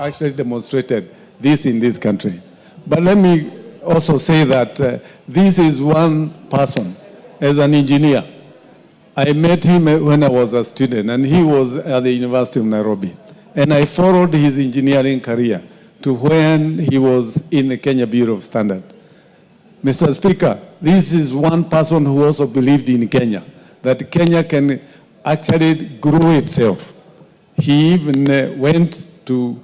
actually demonstrated this in this country. But let me also say that this is one person as an engineer. I met him when I was a student, and he was at the University of Nairobi. And I followed his engineering career to when he was in the Kenya Bureau of Standards. Mr. Speaker, this is one person who also believed in Kenya, that Kenya can actually grow itself. He even went to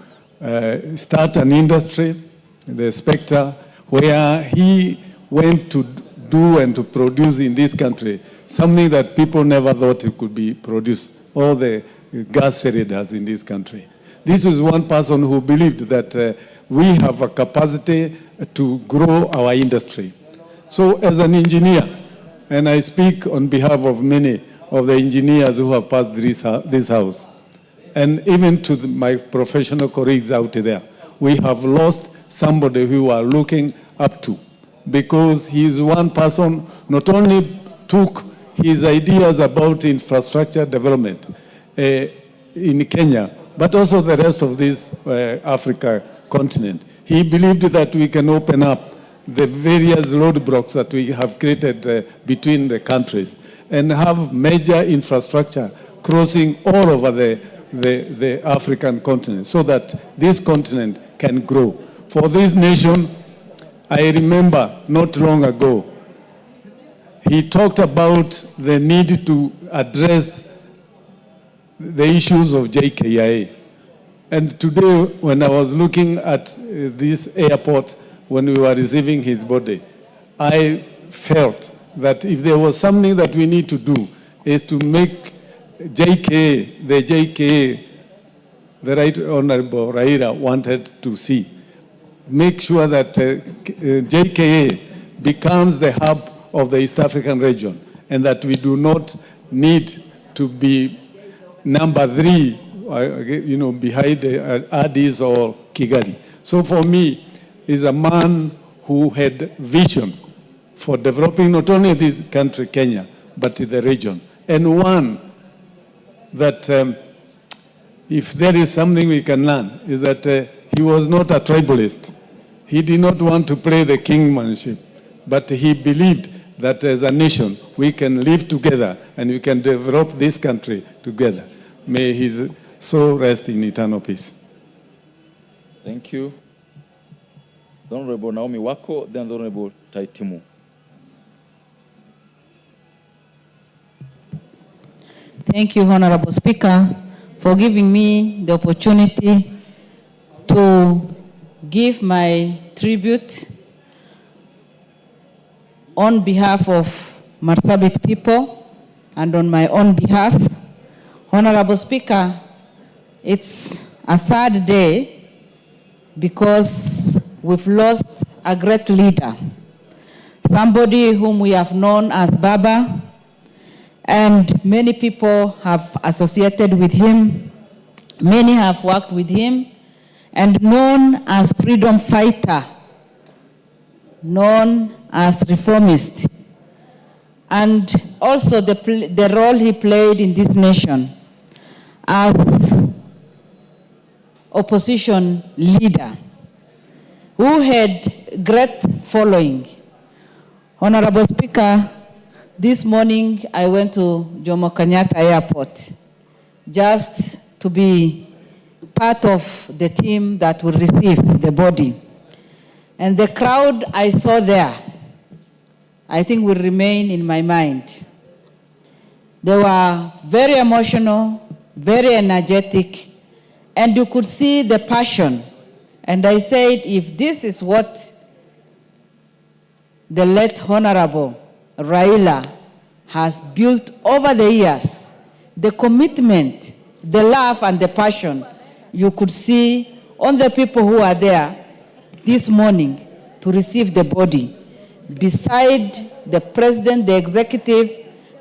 start an industry, the Spectre, where he went to do and to produce in this country something that people never thought it could be produced, all the gas cylinders in this country. This was one person who believed that we have a capacity to grow our industry. So as an engineer, and I speak on behalf of many of the engineers who have passed this house, and even to my professional colleagues out there, we have lost somebody who we are looking up to, because he is one person not only took his ideas about infrastructure development in Kenya, but also the rest of this Africa continent. He believed that we can open up the various roadblocks that we have created between the countries and have major infrastructure crossing all over the African continent so that this continent can grow. For this nation, I remember not long ago, he talked about the need to address the issues of JKIA. And today, when I was looking at this airport, when we were receiving his body, I felt that if there was something that we need to do, is to make JKA, the JKA, the Right Honorable Raila wanted to see, make sure that JKA becomes the hub of the East African region, and that we do not need to be number 3, behind Addis or Kigali. So for me, is a man who had vision for developing not only this country, Kenya, but the region. And one that if there is something we can learn, is that he was not a tribalist. He did not want to play the kingmanship, but he believed that as a nation, we can live together and we can develop this country together. May his soul rest in eternal peace. Thank you. The Honorable Naomi Wako, then the Honorable Taitimu. Thank you, Honorable Speaker, for giving me the opportunity to give my tribute on behalf of Marsabit people and on my own behalf. Honorable Speaker, it's a sad day because we've lost a great leader, somebody whom we have known as Baba, and many people have associated with him, many have worked with him, and known as freedom fighter, known as reformist, and also the role he played in this nation as opposition leader, who had great following. Honorable Speaker, this morning I went to Jomo Kenyatta Airport just to be part of the team that will receive the body. And the crowd I saw there, I think will remain in my mind. They were very emotional, very energetic, and you could see the passion. And I said, if this is what the late Honorable Raila has built over the years, the commitment, the love and the passion you could see on the people who are there this morning to receive the body, beside the president, the executive,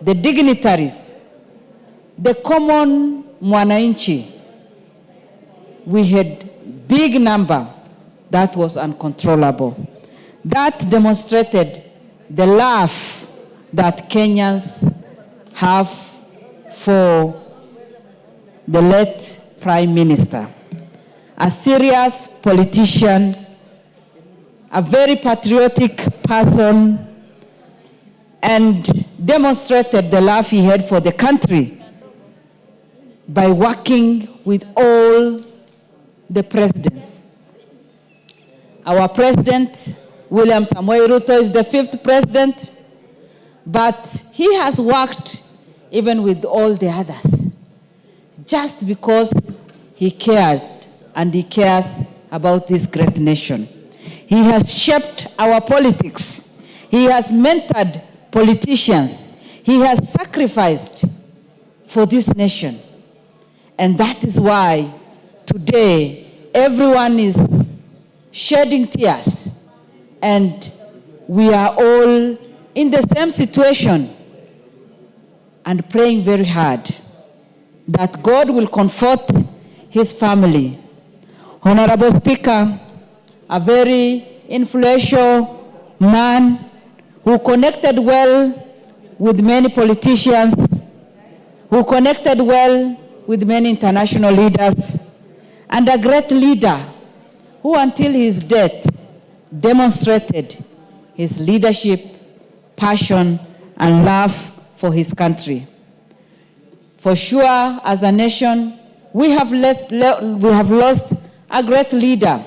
the dignitaries, the common mwananchi, we had big number that was uncontrollable. That demonstrated the love that Kenyans have for the late Prime Minister. a serious politician, a very patriotic person, and demonstrated the love he had for the country by working with all the presidents. Our president, William Samoei Ruto, is the 5th president, but he has worked even with all the others, just because he cared and he cares about this great nation. He has shaped our politics. He has mentored politicians. He has sacrificed for this nation. And that is why today everyone is shedding tears, and we are all in the same situation and praying very hard that God will comfort his family. Honorable Speaker, a very influential man who connected well with many politicians, who connected well with many international leaders, and a great leader who until his death demonstrated his leadership, passion, and love for his country. For sure, as a nation, we have lost a great leader.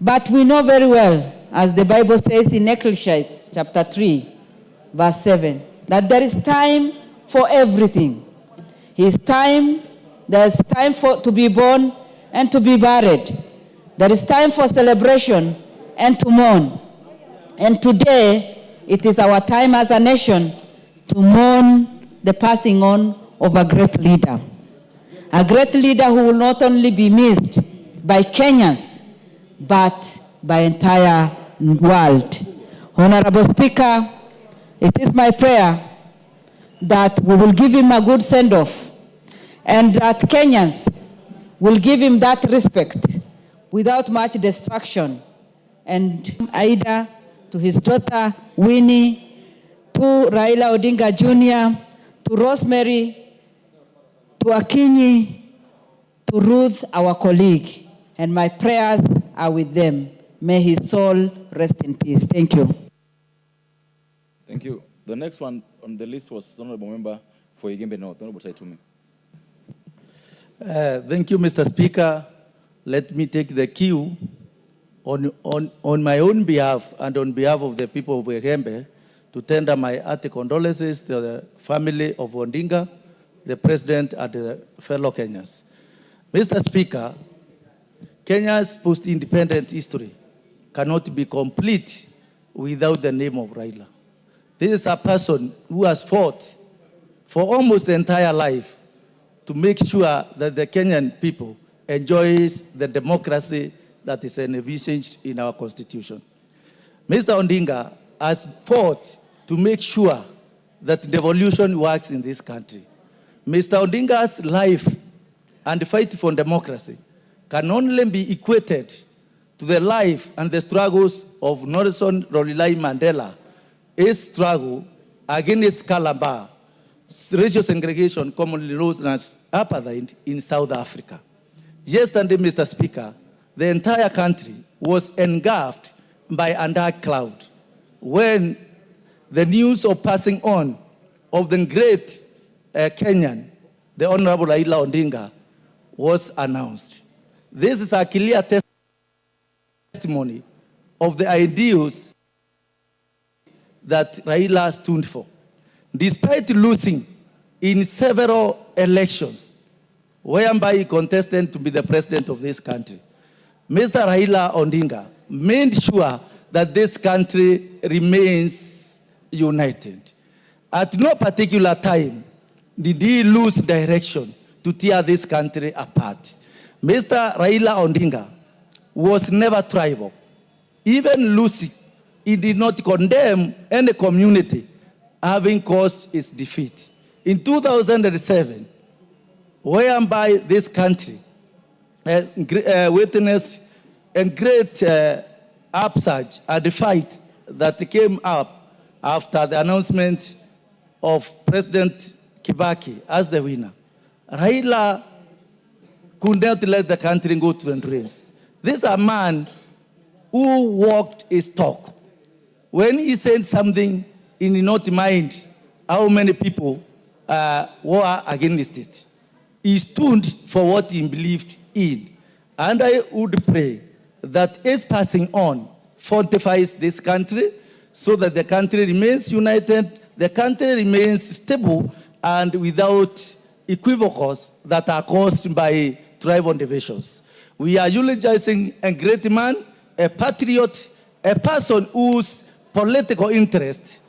But we know very well, as the Bible says in Ecclesiastes chapter 3, verse 7, that there is time for everything. There's time to be born and to be buried. There is time for celebration and to mourn. And today, it is our time as a nation to mourn the passing on of a great leader. A great leader who will not only be missed by Kenyans, but by entire world. Honorable Speaker, it is my prayer that we will give him a good send-off, and that Kenyans will give him that respect without much distraction. And Aida, to his daughter Winnie, to Raila Odinga Jr., to Rosemary, to Akinyi, to Ruth, our colleague, and my prayers are with them. May his soul rest in peace. Thank you. Thank you. The next one on the list was Honorable Member for Igembe North. Honorable Taitumi. Thank you, Mr. Speaker. Let me take the cue on my own behalf and on behalf of the people of Igembe to tender my hearty condolences to the family of Odinga, the President, and the fellow Kenyans. Mr. Speaker, Kenya's post-independent history cannot be complete without the name of Raila. This is a person who has fought for almost the entire life to make sure that the Kenyan people enjoys the democracy that is envisaged in our constitution. Mr. Odinga has fought to make sure that devolution works in this country. Mr. Odinga's life and fight for democracy can only be equated to the life and the struggles of Nelson Rolihlahla Mandela, his struggle against Kalamba, racial segregation, commonly known as apartheid in South Africa. Yesterday, Mr. Speaker, the entire country was engulfed by a dark cloud when the news of passing on of the great Kenyan, the Honorable Raila Odinga, was announced. This is a clear testimony of the ideals that Raila stood for. Despite losing in several elections, whereby he contested to be the president of this country, Mr. Raila Odinga made sure that this country remains united. At no particular time did he lose direction to tear this country apart. Mr. Raila Odinga was never tribal. Even losing, he did not condemn any community having caused its defeat. In 2007, whereby this country witnessed a great upsurge and the fight that came up after the announcement of President Kibaki as the winner, Raila could not let the country go to the drains. This is a man who walked his talk. When he said something, he did not mind how many people were against it. He stood for what he believed in. And I would pray that his passing on fortifies this country so that the country remains united, the country remains stable, and without equivocals that are caused by tribal divisions. We are eulogizing a great man, a patriot, a person whose political interest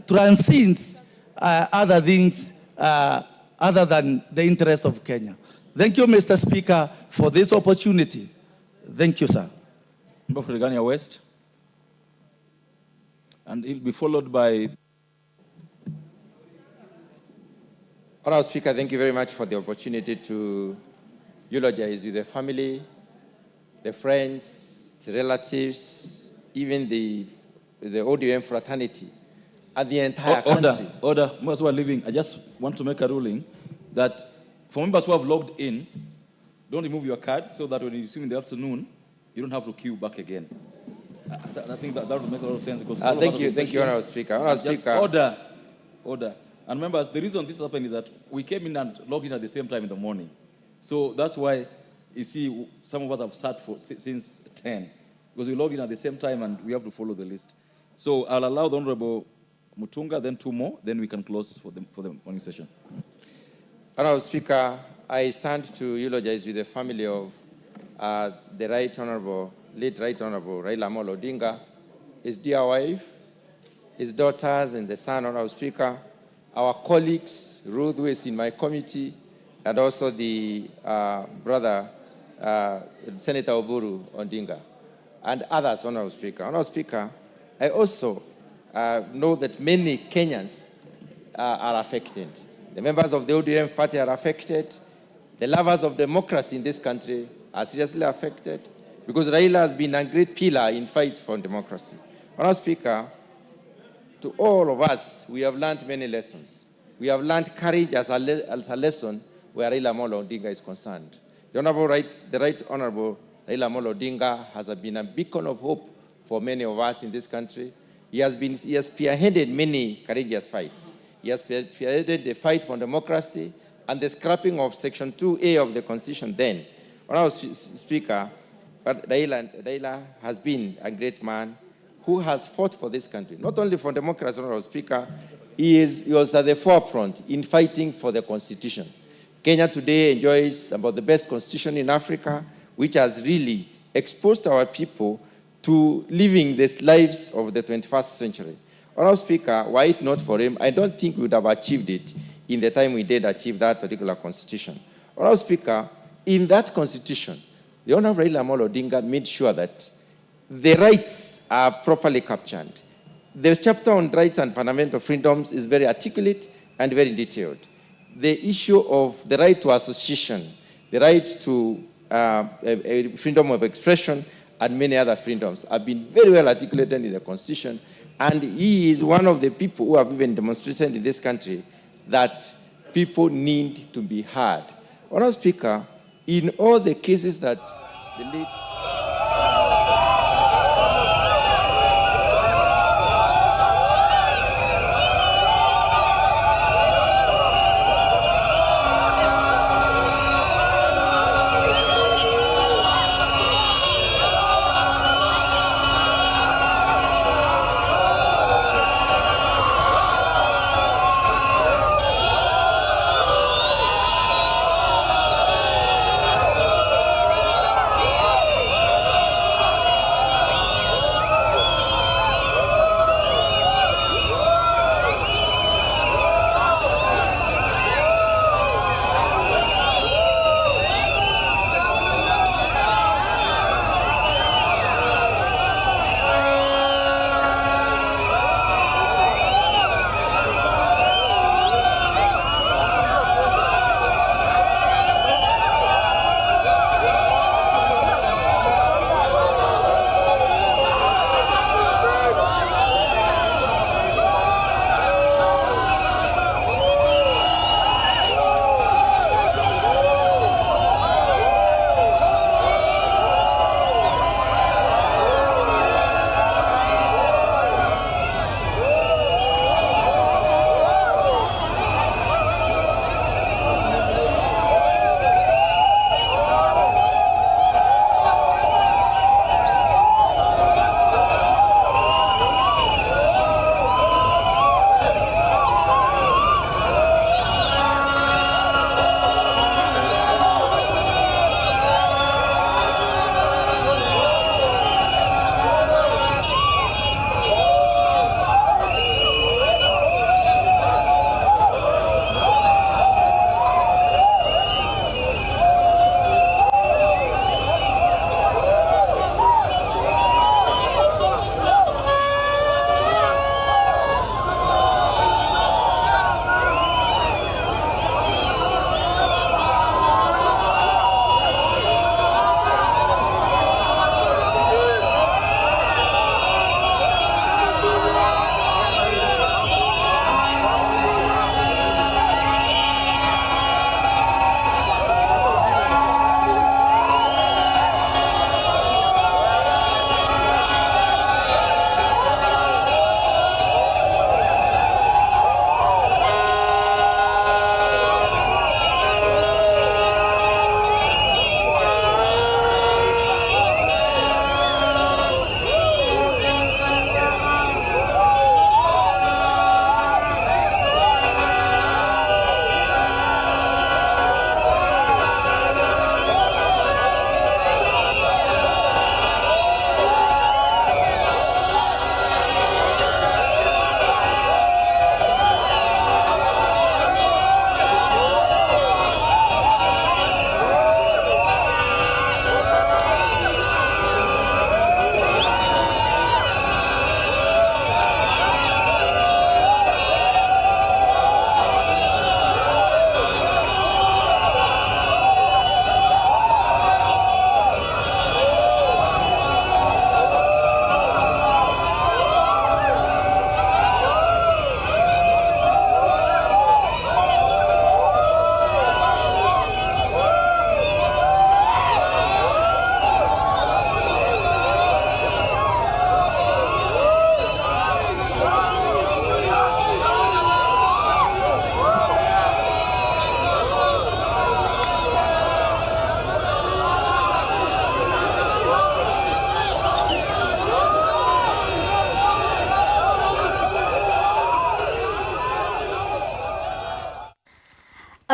transcends other things other than the interest of Kenya. Thank you, Mr. Speaker, for this opportunity. Thank you, sir. Member for Regania West. And he'll be followed by... Honourable Speaker, thank you very much for the opportunity to eulogize with the family, the friends, the relatives, even the ODM fraternity, and the entire country. Order. Members who are leaving, I just want to make a ruling that for members who have logged in, don't remove your card so that when you see in the afternoon, you don't have to queue back again. I think that would make a lot of sense. Because thank you, Honourable Speaker. Honourable Speaker. Order. And members, the reason this happened is that we came in and logged in at the same time in the morning. So that's why you see some of us have sat since 10, because we logged in at the same time and we have to follow the list. So I'll allow the Honourable Mutunga, then 2 more, then we can close for the morning session. Honourable Speaker, I stand to eulogize with the family of the late Honourable Raila Amolo Odinga, his dear wife, his daughters, and the son, Honourable Speaker, our colleagues, Ruth, who is in my committee, and also the brother, Senator Oburu Odinga, and others, Honourable Speaker. Honourable Speaker, I also know that many Kenyans are affected. The members of the ODM party are affected. The lovers of democracy in this country are seriously affected because Raila has been a great pillar in fight for democracy. Honourable Speaker, to all of us, we have learned many lessons. We have learned courage as a lesson where Raila Amolo Odinga is concerned. The Right Honourable Raila Amolo Odinga has been a beacon of hope for many of us in this country. He has spearheaded many courageous fights. He has spearheaded the fight for democracy and the scrapping of Section 2A of the Constitution then. Honourable Speaker, Raila has been a great man who has fought for this country, not only for democracy, Honourable Speaker, he was at the forefront in fighting for the Constitution. Kenya today enjoys about the best Constitution in Africa, which has really exposed our people to living the lives of the 21st century. Honourable Speaker, were it not for him, I don't think we would have achieved it in the time we did achieve that particular Constitution. Honourable Speaker, in that Constitution, the Honourable Raila Amolo Odinga made sure that the rights are properly captured. The chapter on rights and fundamental freedoms is very articulate and very detailed. The issue of the right to association, the right to freedom of expression, and many other freedoms have been very well articulated in the Constitution, and he is one of the people who have even demonstrated in this country that people need to be heard. Honourable Speaker, in all the cases that the late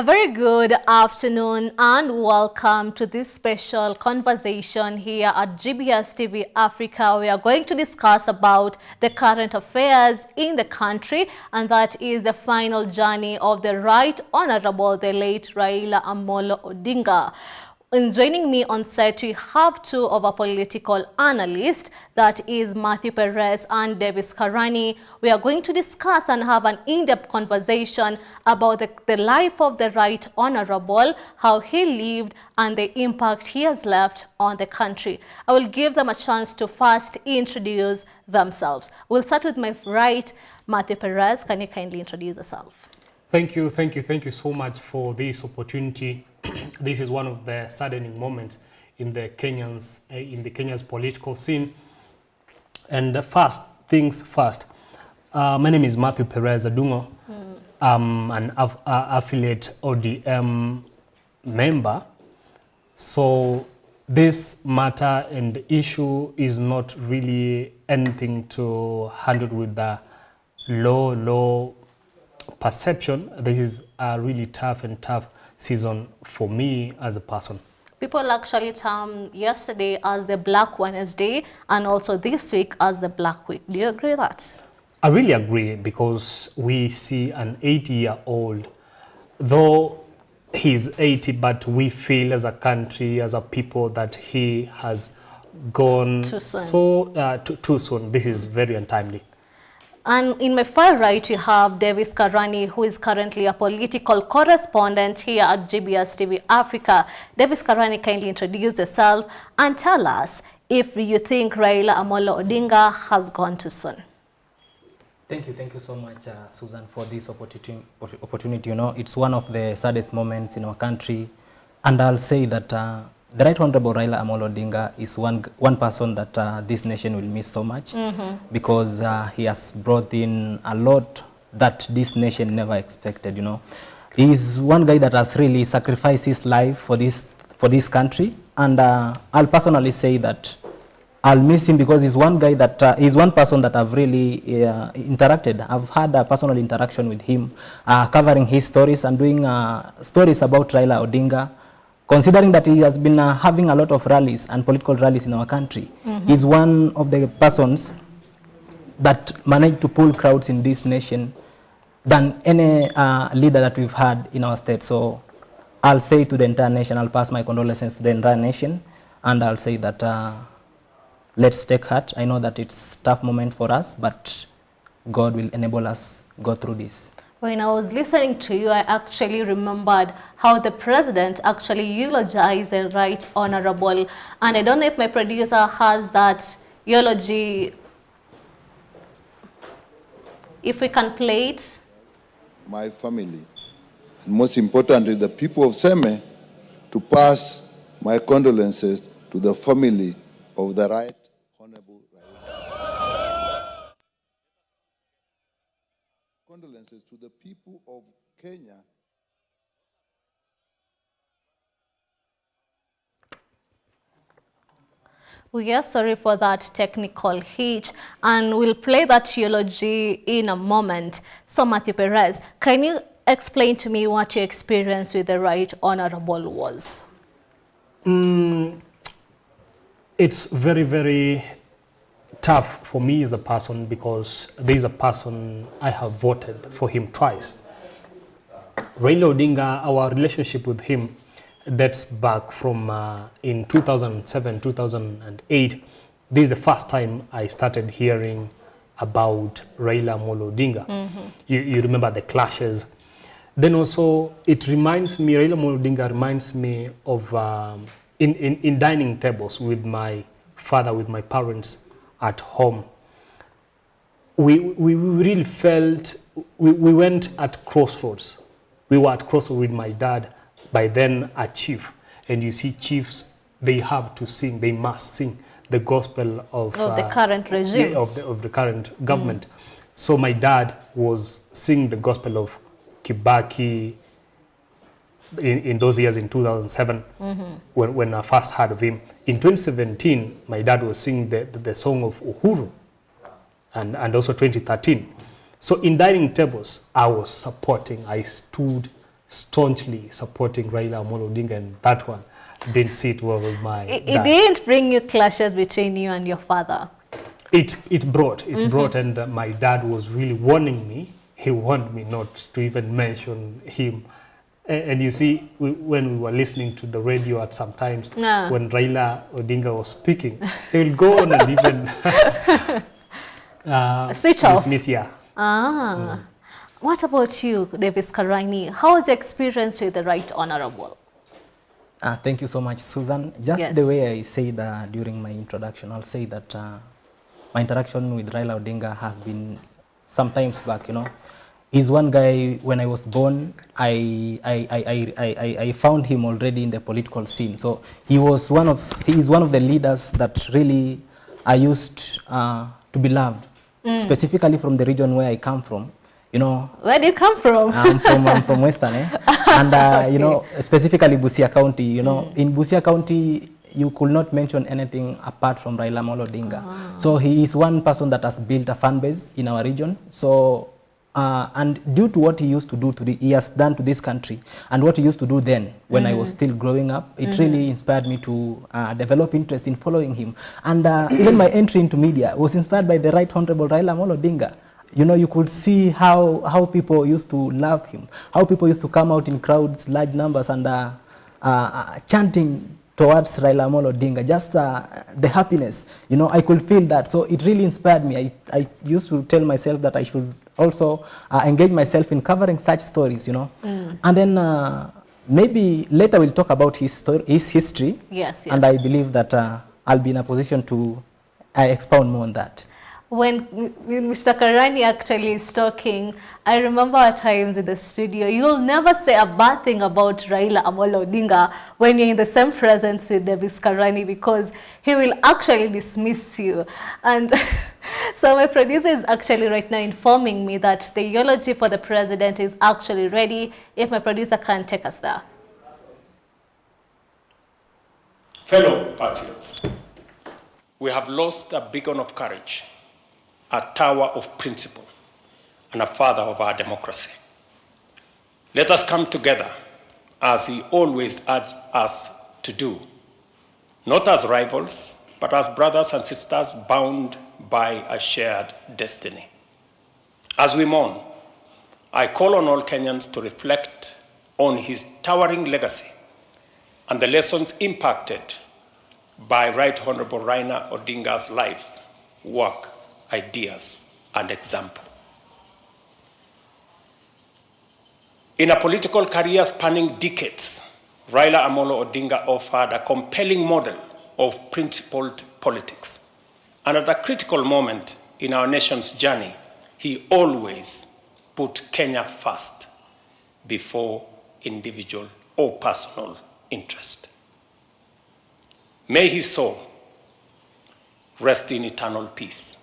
A very good afternoon and welcome to this special conversation here at GBS TV Africa. We are going to discuss about the current affairs in the country, and that is the final journey of the Right Honorable, the late Raila Odinga. In joining me on set, we have two of our political analysts, that is Matthew Perez and Davis Kasarani. We are going to discuss and have an in-depth conversation about the life of the Right Honorable, how he lived and the impact he has left on the country. I will give them a chance to first introduce themselves. We'll start with my right, Matthew Perez. Can you kindly introduce yourself? Thank you so much for this opportunity. This is one of the saddening moments in the Kenya's political scene. And first things first, my name is Matthew Perez Adungo. I'm an affiliate ODM member. So this matter and issue is not really anything to handle with the low perception. This is a really tough season for me as a person. People actually termed yesterday as the Black Wednesday and also this week as the Black Week. Do you agree with that? I really agree, because we see an 80-year-old, though he's 80, but we feel as a country, as a people, that he has gone too soon. This is very untimely. And in my far right, we have Davis Kasarani, who is currently a political correspondent here at GBS TV Africa. Davis Kasarani, kindly introduce yourself and tell us if you think Raila Odinga has gone too soon. Thank you so much, Susan, for this opportunity. You know, it's one of the saddest moments in our country, and I'll say that the Right Honorable Raila Odinga is one person that this nation will miss so much, because he has brought in a lot that this nation never expected. You know, he's one guy that has really sacrificed his life for this country, and I'll personally say that I'll miss him, because he's one guy that he's one person that I've really interacted. I've had a personal interaction with him, covering his stories and doing stories about Raila Odinga. Considering that he has been having a lot of rallies and political rallies in our country, he's one of the persons that managed to pull crowds in this nation than any leader that we've had in our state. So I'll say to the entire nation, I'll pass my condolences to the entire nation, and I'll say that let's take heart. I know that it's a tough moment for us, but God will enable us go through this. When I was listening to you, I actually remembered how the president actually eulogized the Right Honorable. And I don't know if my producer has that eulogy. If we can play it. My family, and most importantly, the people of Seme, to pass my condolences to the family of the Right Honorable Raila. Condolences to the people of Kenya. We are sorry for that technical hitch, and we'll play that eulogy in a moment. So Matthew Perez, can you explain to me what your experience with the Right Honorable was? It's very tough for me as a person, because there's a person I have voted for him twice. Raila Odinga, our relationship with him dates back from in 2007, 2008. This is the first time I started hearing about Raila Odinga. You remember the clashes. Then also it reminds me, Raila Odinga reminds me of in dining tables with my father, with my parents at home. We really felt, we went at crossroads. We were at crossroads with my dad, by then a chief. And you see chiefs, they have to sing, they must sing the gospel of the current regime. Of the current government. So my dad was singing the gospel of Kibaki in those years, in 2007, when I first heard of him. In 2017, my dad was singing the song of Uhuru, and also 2013. So in dining tables, I was supporting, I stood staunchly supporting Raila Amolo Odinga, and that one didn't sit well with my It dad. didn't bring you clashes between you and your father? It brought, and my dad was really warning me. He warned me not to even mention him. And you see, when we were listening to the radio at some times, when Raila Odinga was speaking, he will go on and even switch off. dismiss, yeah. What about you, Davis Karani? How was your experience with the Right Honorable? Thank you so much, Susan. Just the way I said during my introduction, I'll say that my interaction with Raila Odinga has been sometimes back, you know. He's one guy, when I was born, I found him already in the political scene. So he is one of the leaders that really are used to be loved, specifically from the region where I come from. You know, where do you come from? I'm from Western, and you know, specifically Busia County. You know, in Busia County, you could not mention anything apart from Raila Amolo Odinga. So he is one person that has built a fan base in our region. So and due to what he used to do he has done to this country, and what he used to do then when I was still growing up, it really inspired me to develop interest in following him. And even my entry into media was inspired by the Right Honorable Raila Amolo Odinga. You know, you could see how people used to love him, how people used to come out in crowds, large numbers, and chanting towards Raila Amolo Odinga, just the happiness. You know, I could feel that. So it really inspired me. I used to tell myself that I should also engage myself in covering such stories, you know. And then maybe later we'll talk about his history. Yes. And I believe that I'll be in a position to expound more on that. When Mr. Karani actually is talking, I remember at times in the studio, you'll never say a bad thing about Raila Amolo Odinga when you're in the same presence with Davis Karani, because he will actually dismiss you. And so my producer is actually right now informing me that the eulogy for the president is actually ready. If my producer can take us there. Fellow patriots, we have lost a beacon of courage, a tower of principle, and a father of our democracy. Let us come together as he always urged us to do, not as rivals, but as brothers and sisters bound by a shared destiny. As we mourn, I call on all Kenyans to reflect on his towering legacy and the lessons impacted by Right Honorable Raila Odinga's life, work, ideas, and example. In a political career spanning decades, Raila Amolo Odinga offered a compelling model of principled politics. And at a critical moment in our nation's journey, he always put Kenya first before individual or personal interest. May his soul rest in eternal peace.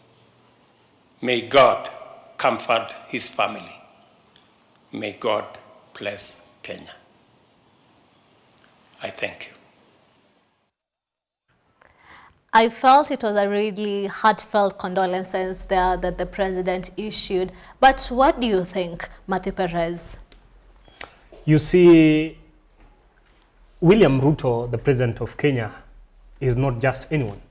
May God comfort his family. May God bless Kenya. I thank you. I felt it was a really heartfelt condolences there that the president issued. But what do you think, Matthew Perez? You see, William Ruto, the president of Kenya, is not just anyone.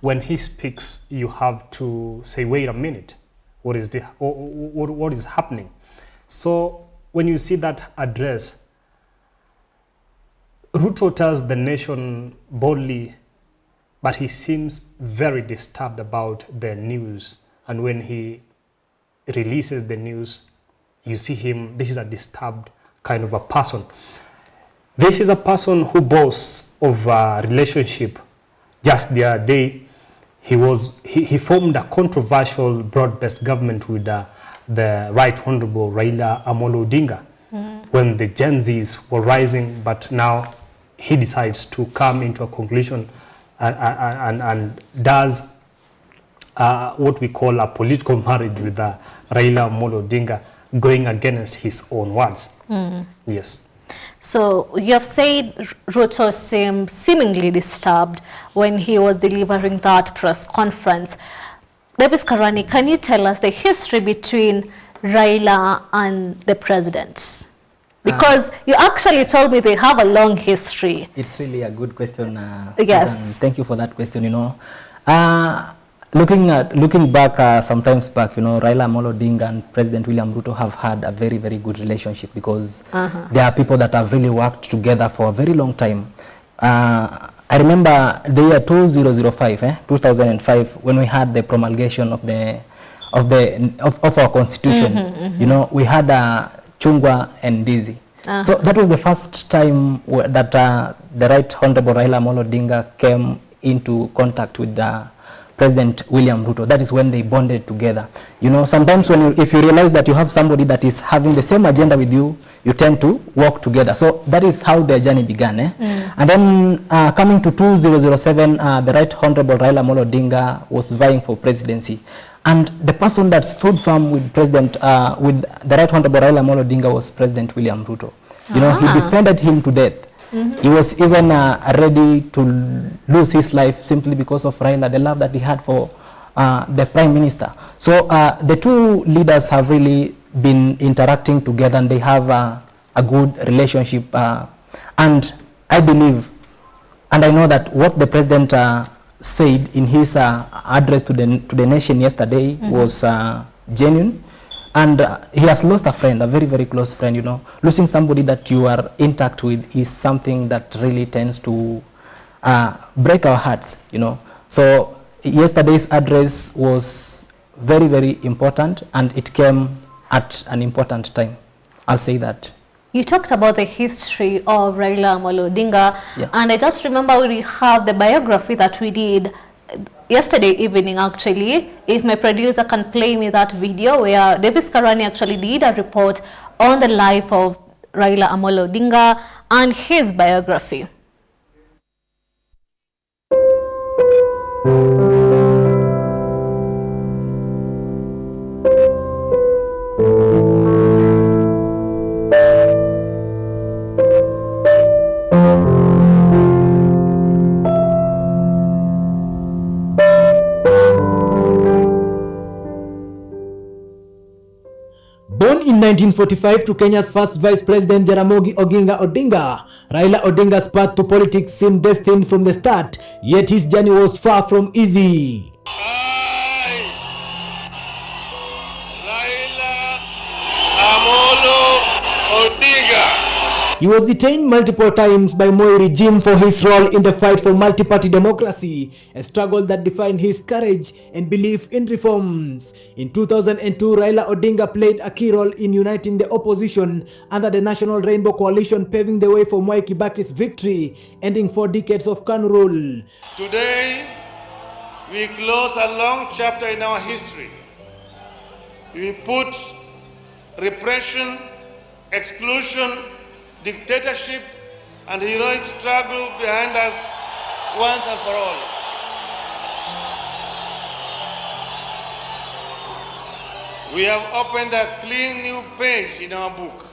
When he speaks, you have to say, wait a minute, what is happening? So when you see that address, Ruto tells the nation boldly, but he seems very disturbed about the news. And when he releases the news, you see him, this is a disturbed kind of a person. This is a person who boasts of a relationship. Just the other day, he formed a controversial broad-based government with the Right Honorable Raila Amolo Odinga when the Gen Zs were rising, but now he decides to come into a conclusion and does what we call a political marriage with Raila Amolo Odinga, going against his own words. Yes. So you have said Ruto seemed seemingly disturbed when he was delivering that press conference. Davis Karani, can you tell us the history between Raila and the president? Because you actually told me they have a long history. It's really a good question, yes. Susan. Thank you for that question, Looking back, sometimes back, Raila Amolo Odinga and President William Ruto have had a very, very good relationship because there are people that have really worked together for a very long time. I remember the year 2005, when we had the promulgation of our constitution. We had Chungwa and Ndizi. So that was the first time that the Right Honorable Raila Amolo Odinga came into contact with President William Ruto. That is when they bonded together. Sometimes if you realize that you have somebody that is having the same agenda with you, you tend to work together. So that is how their journey began. And then coming to 2007, the Right Honorable Raila Amolo Odinga was vying for presidency. And the person that stood firm with with the Right Honorable Raila Amolo Odinga was President William Ruto. He defended him to death. He was even ready to lose his life simply because of Raila, the love that he had for the Prime Minister. So the two leaders have really been interacting together, and they have a good relationship. And I believe, and I know that what the President said in his address to the nation yesterday was genuine. And he has lost a friend, a very, very close friend, Losing somebody that you are intact with is something that really tends to break our hearts, So yesterday's address was very, very important, and it came at an important time. I'll say that. You talked about the history of Raila Amolo Odinga, and I just remember we have the biography that we did yesterday evening, actually. If my producer can play me that video where Kasarani actually did a report on the life of Raila Amolo Odinga and his biography. Born in 1945 to Kenya's first Vice President Jaramogi Oginga Odinga, Raila Odinga's path to politics seemed destined from the start, yet his journey was far from easy. He was detained multiple times by Moi regime for his role in the fight for multi-party democracy, a struggle that defined his courage and belief in reforms. In 2002, Raila Odinga played a key role in uniting the opposition under the National Rainbow Coalition, paving the way for Mwai Kibaki's victory, ending 4 decades of KANU rule. Today, we close a long chapter in our history. We put repression, exclusion, dictatorship, and heroic struggle behind us once and for all. We have opened a clean new page in our book.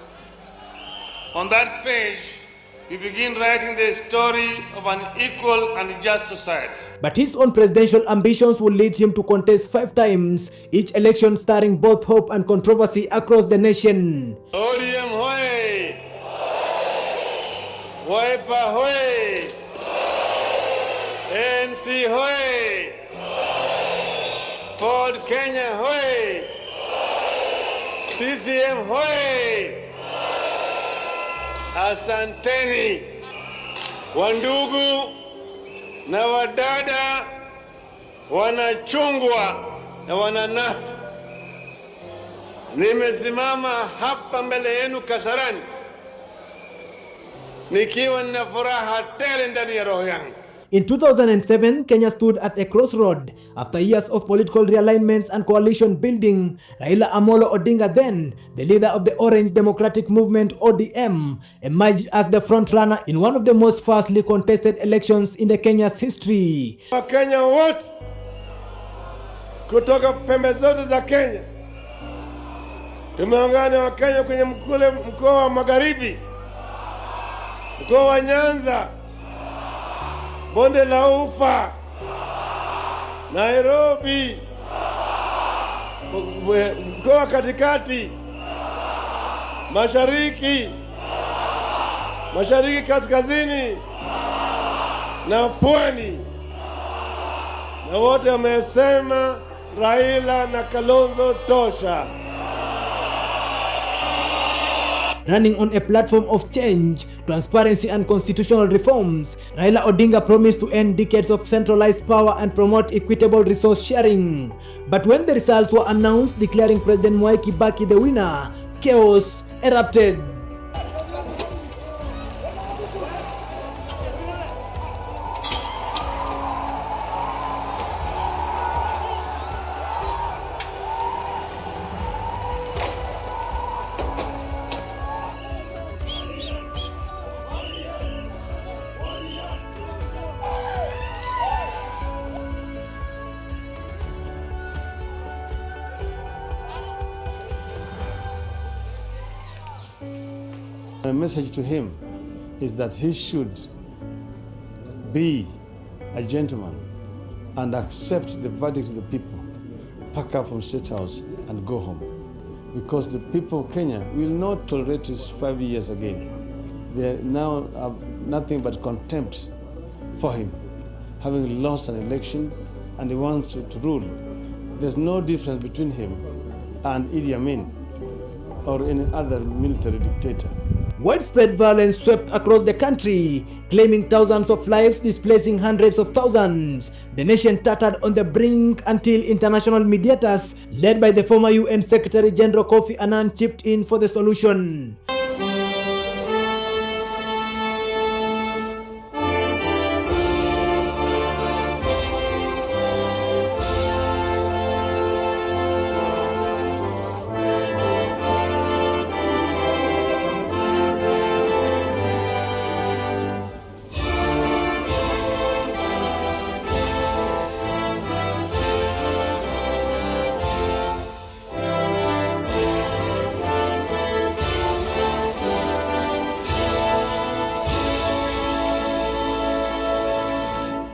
On that page, we begin writing the story of an equal and just society. But his own presidential ambitions would lead him to contest 5 times, each election stirring both hope and controversy across the nation. ODM hoy! Wiper hoy! ANC hoy! Ford Kenya hoy! CCM hoy! Asanteni wandugu na wadada, wanachungwa na wananasi. Nimesimama hapa mbele yenu Kasarani nikiwa nina furaha tele ndani ya roho yangu. In 2007, Kenya stood at a crossroad. After years of political realignments and coalition building, Raila Amolo Odinga, then the leader of the Orange Democratic Movement (ODM), emerged as the frontrunner in one of the most fiercely contested elections in the Kenya's history. Wakenya wote kutoka pembe zote za Kenya tumeungana, Wakenya kwenye mkoa wa Magharibi, mkoa wa Nyanza, Bonde la Ufa, Nairobi, mkoa katikati, Mashariki, Mashariki, kaskazini na pwani, na wote wamesema Raila na Kalonzo tosha. Running on a platform of change, transparency and constitutional reforms, Raila Odinga promised to end decades of centralized power and promote equitable resource sharing. But when the results were announced declaring President Mwai Kibaki the winner, chaos erupted. My message to him is that he should be a gentleman and accept the verdict of the people, pack up from State House and go home. Because the people of Kenya will not tolerate this 5 years again. They now have nothing but contempt for him, having lost an election and he wants to rule. There's no difference between him and Idi Amin or any other military dictator. Widespread violence swept across the country, claiming thousands of lives, displacing hundreds of thousands. The nation tattered on the brink until international mediators, led by the former UN Secretary General Kofi Annan, chipped in for the solution.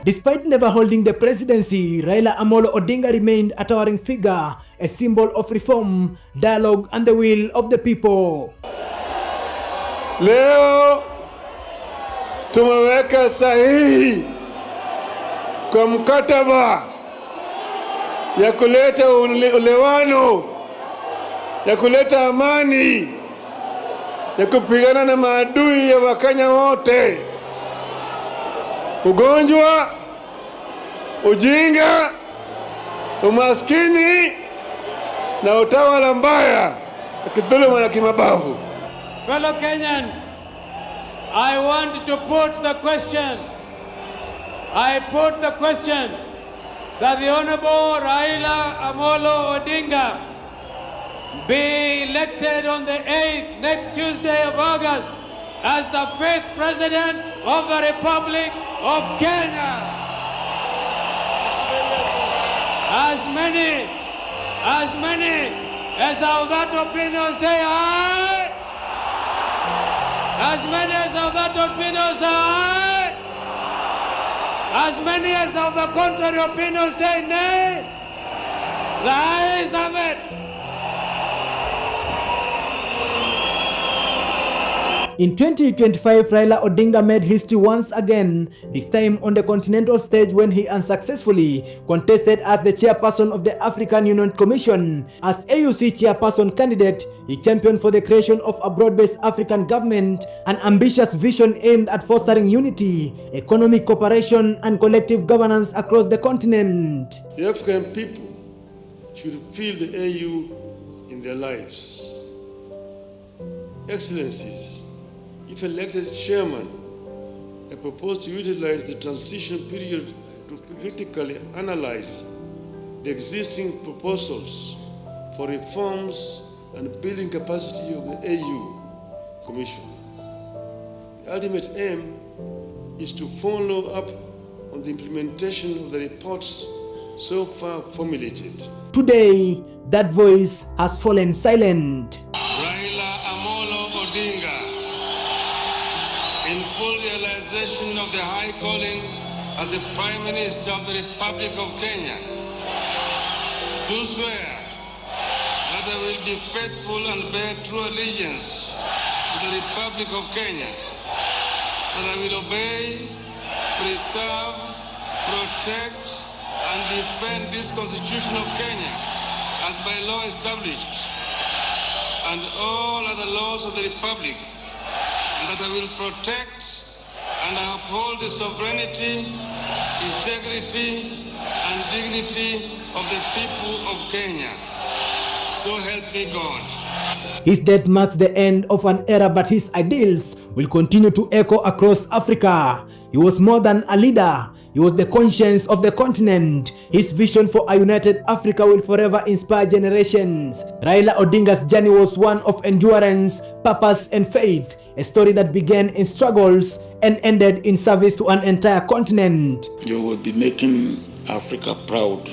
Despite never holding the presidency, Raila Amolo Odinga remained a towering figure, a symbol of reform, dialogue, and the will of the people. Leo tumeweka sahihi kwa mkataba ya kuleta ulewano, ya kuleta amani, ya kupigana na maadui ya Wakenya wote. Ugonjwa, ujinga, umaskini na utawala mbaya, kidhuluma na kimabavu. Fellow Kenyans, I want to put the question. I put the question that the Honorable Raila Amolo Odinga be elected on the 8th, next Tuesday of August, as the 5th President of the Republic of Kenya. As many as of that opinion say aye. As many as of that opinion say aye. As many as of the contrary opinion say nay. The ayes have it. In 2025, Raila Odinga made history once again, this time on the continental stage when he unsuccessfully contested as the chairperson of the African Union Commission. As AUC chairperson candidate, he championed for the creation of a broad-based African government, an ambitious vision aimed at fostering unity, economic cooperation, and collective governance across the continent. The African people should feel the AU in their lives. Excellencies, if elected chairman, I propose to utilize the transition period to critically analyze the existing proposals for reforms and building capacity of the AU Commission. The ultimate aim is to follow up on the implementation of the reports so far formulated. Today, that voice has fallen silent. Raila Amolo Odinga, in full realization of the high calling as the Prime Minister of the Republic of Kenya, do swear that I will be faithful and bear true allegiance to the Republic of Kenya that I will obey, preserve, protect, and defend this Constitution of Kenya as by law established, and all other laws of the Republic, and that I will protect and uphold the sovereignty, integrity, and dignity of the people of Kenya. So help me God. His death marks the end of an era, but his ideals will continue to echo across Africa. He was more than a leader. He was the conscience of the continent. His vision for a united Africa will forever inspire generations. Raila Odinga's journey was one of endurance, purpose, and faith. A story that began in struggles and ended in service to an entire continent. You will be making Africa proud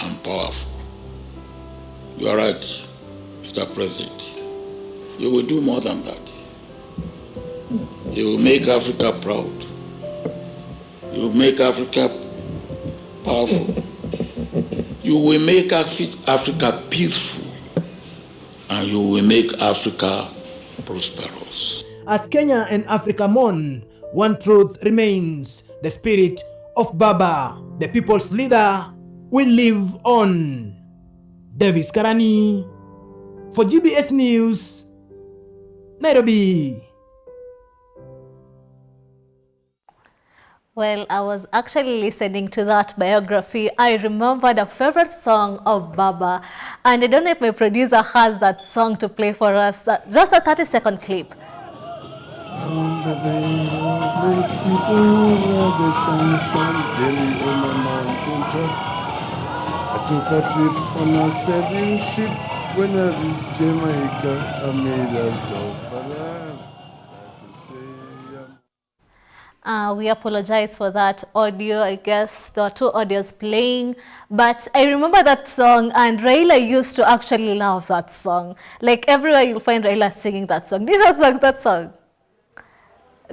and powerful. You are right, Mr. President. You will do more than that. You will make Africa proud. You will make Africa powerful. You will make Africa peaceful. And you will make Africa prosperous. As Kenya and Africa mourn, one truth remains: the spirit of Baba, the people's leader, will live on. Davis Kasarani for GBS News, Nairobi. Well, I was actually listening to that biography. I remembered a favorite song of Baba, and I don't know if my producer has that song to play for us. Just a 30-second clip. On the bay of Mexico, where the sun shone daily on a mountain top, I took a trip on a sailing ship. When I reached Jamaica, I made a stop. But I'm sad to say We apologize for that audio. I guess there are two audios playing, but I remember that song, and Raila used to actually love that song. Like everywhere you'll find Raila singing that song. Do you know that song?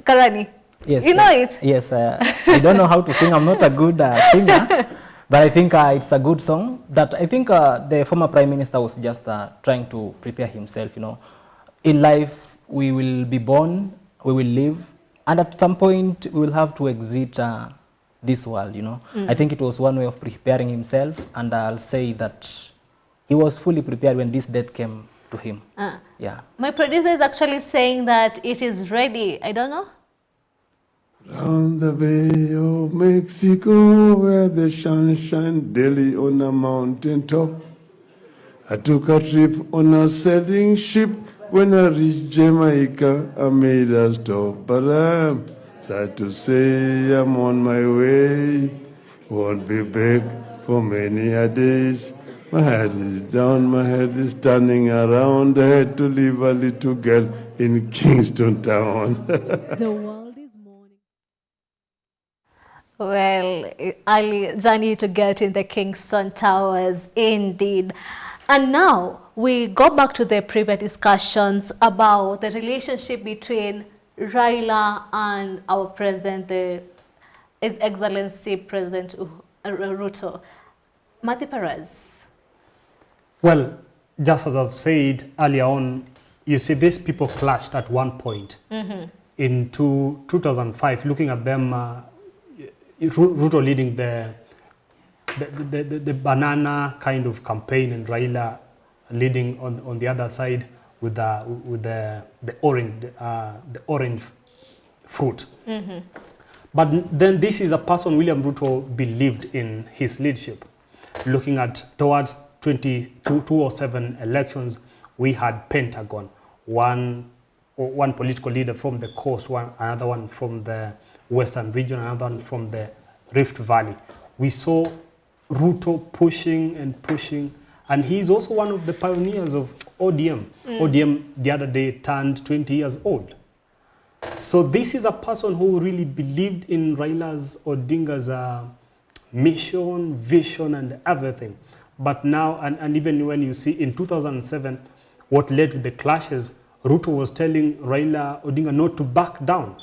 Karani? Yes. You know it? Yes. I don't know how to sing. I'm not a good singer, but I think it's a good song that I think the former Prime Minister was just trying to prepare himself. You know, in life we will be born, we will live, and at some point we will have to exit this world. You know, I think it was one way of preparing himself, and I'll say that he was fully prepared when this death came to him. Yeah. My producer is actually saying that it is ready. I don't know. round the bay of Mexico, where the sun shines daily on a mountain top, I took a trip on a sailing ship. When I reached Jamaica, I made a stop. But I'm sad to say I'm on my way. Won't be back for many a days. My head is down, my head is turning around. I had to leave a little girl in Kingston town. The world is mourning. Well, early journey to get in the Kingston Towers, indeed. And now we go back to the previous discussions about the relationship between Raila and our president, His Excellency President Ruto. Matthew Perez. Well, just as I've said earlier on, you see these people clashed at one point. In 2005, looking at them, Ruto leading the banana kind of campaign, and Raila leading on the other side with the orange fruit. But then this is a person William Ruto believed in his leadership. Looking at towards 2007 elections, we had Pentagon, one political leader from the coast, another one from the western region, another one from the Rift Valley. We saw Ruto pushing and pushing, and he's also one of the pioneers of ODM. ODM the other day turned 20 years old. So this is a person who really believed in Raila's, Odinga's mission, vision, and everything. But now, and even when you see in 2007, what led to the clashes, Ruto was telling Raila Odinga not to back down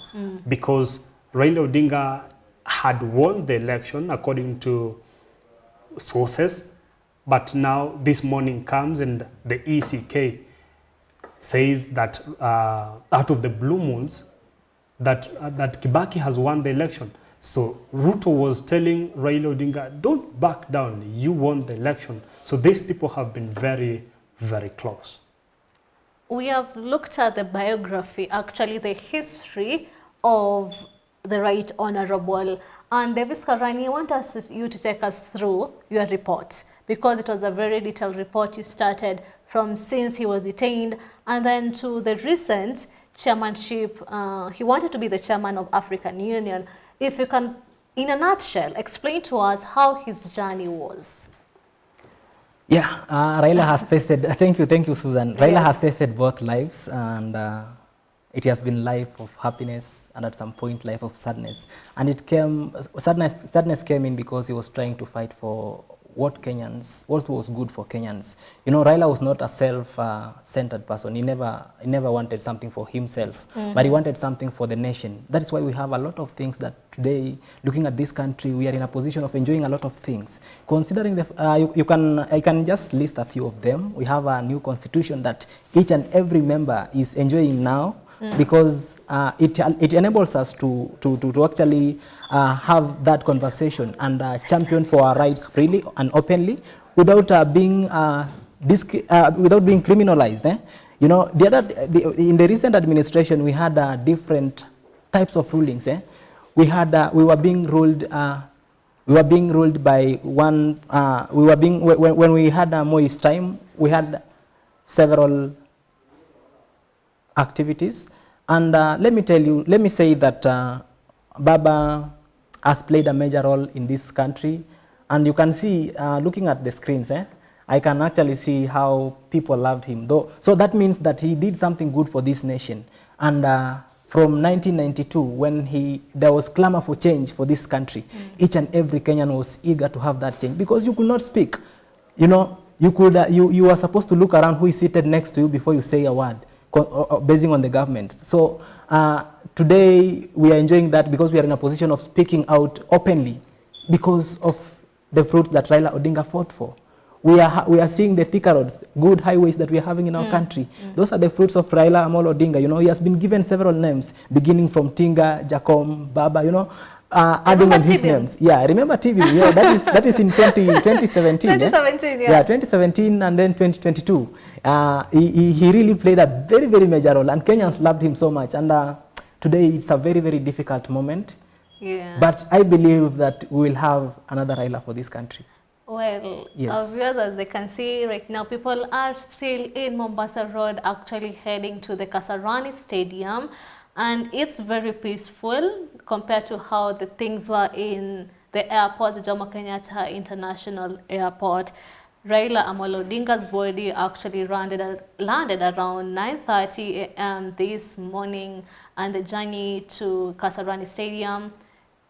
because Raila Odinga had won the election according to sources. But now this morning comes and the ECK says that out of the blue moons, that Kibaki has won the election. So Ruto was telling Raila Odinga, don't back down, you won the election. So these people have been very, very close. We have looked at the biography, actually the history of the Right Honorable. And Davis Kasarani, I want you to take us through your report, because it was a very detailed report. You started from since he was detained and then to the recent chairmanship. He wanted to be the chairman of African Union. If you can, in a nutshell, explain to us how his journey was. Yeah, Raila has tasted, thank you, Susan. Raila has tasted both lives, and it has been life of happiness and at some point life of sadness. And it came, sadness came in because he was trying to fight for what was good for Kenyans. You know, Raila was not a self-centered person. He never wanted something for himself, but he wanted something for the nation. That's why we have a lot of things that today, looking at this country, we are in a position of enjoying a lot of things. Considering the, I can just list a few of them. We have a new constitution that each and every member is enjoying now, because it enables us to actually have that conversation and champion for our rights freely and openly without being criminalized. You know, in the recent administration, we had different types of rulings. We were being ruled by one. When we had Moi's time, we had several activities, and let me say that Baba has played a major role in this country, and you can see, looking at the screens, I can actually see how people loved him. So that means that he did something good for this nation. And from 1992, when there was clamor for change for this country, each and every Kenyan was eager to have that change, because you could not speak. You know, you were supposed to look around who is seated next to you before you say a word, basing on the government. So today we are enjoying that because we are in a position of speaking out openly because of the fruits that Raila Odinga fought for. We are seeing the thicker roads, good highways that we are having in our country. Those are the fruits of Raila Amolo Odinga. You know, he has been given several names, beginning from Tinga, Jacom, Baba, you know, adding on his names. Yeah, remember TV. Yeah, that is in 2017. 2017, yeah, 2017 and then 2022. He really played a very, very major role, and Kenyans loved him so much. And today it's a very, very difficult moment. Yeah. But I believe that we will have another Raila for this country. Well, yes. Our viewers, as they can see right now, people are still in Mombasa Road, actually heading to the Kasarani Stadium, and it's very peaceful compared to how the things were in the airport, the Jomo Kenyatta International Airport. Raila Amolo Odinga's body actually landed around 9:30 a.m. this morning, and the journey to Kasarani Stadium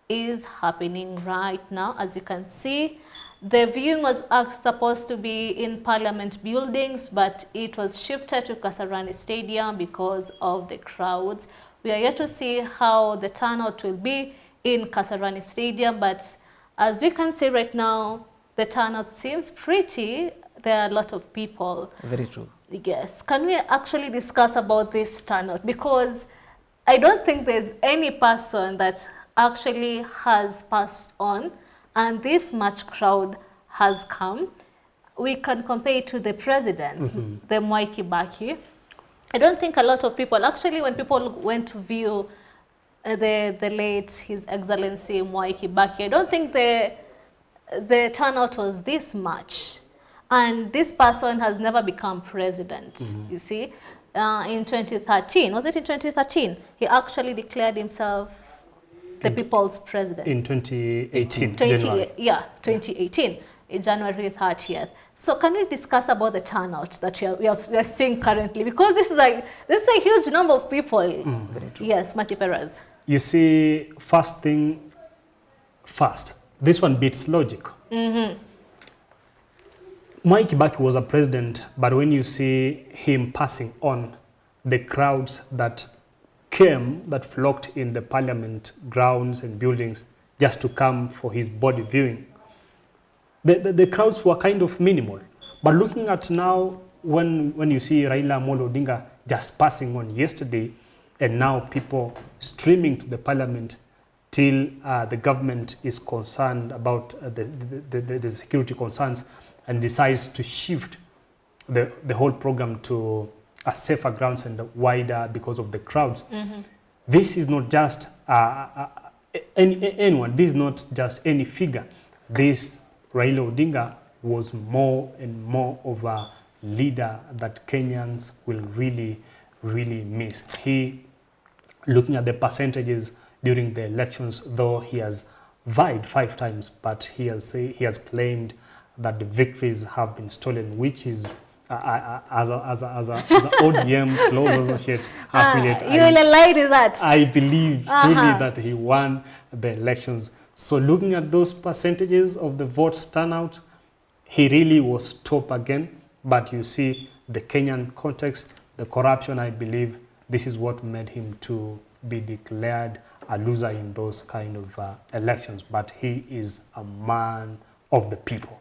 is happening right now. As you can see, the viewing was supposed to be in Parliament buildings, but it was shifted to Kasarani Stadium because of the crowds. We are yet to see how the turnout will be in Kasarani Stadium, but as we can see right now, the turnout seems pretty. There are a lot of people. Very true. Yes. Can we actually discuss about this turnout? Because I don't think there's any person that actually has passed on and this much crowd has come. We can compare it to the president, the Mwai Kibaki. I don't think a lot of people, actually when people went to view the late His Excellency Mwai Kibaki, I don't think the turnout was this much. And this person has never become president, you see. In 2013, was it in 2013? He actually declared himself the people's president. In 2018, January. Yeah, 2018, January 30th. So can we discuss about the turnout that we are seeing currently? Because this is a huge number of people. Very true. Yes, Mati Perez. You see, first thing first, this one beats logic. Mwai Kibaki was a president, but when you see him passing on, the crowds that came, that flocked in the parliament grounds and buildings just to come for his body viewing, the crowds were kind of minimal. But looking at now, when you see Raila Amolo Odinga just passing on yesterday, and now people streaming to the parliament till the government is concerned about the security concerns and decides to shift the whole program to a safer grounds and wider because of the crowds. This is not just anyone. This is not just any figure. This Raila Odinga was more and more of a leader that Kenyans will really, really miss. He, looking at the percentages during the elections, though he has vied 5 times, but he has claimed that the victories have been stolen, which is as a ODM close associate affiliate. You will align with that. I believe truly that he won the elections. So looking at those percentages of the votes turnout, he really was top again. But you see the Kenyan context, the corruption, I believe this is what made him to be declared a loser in those kind of elections. But he is a man of the people.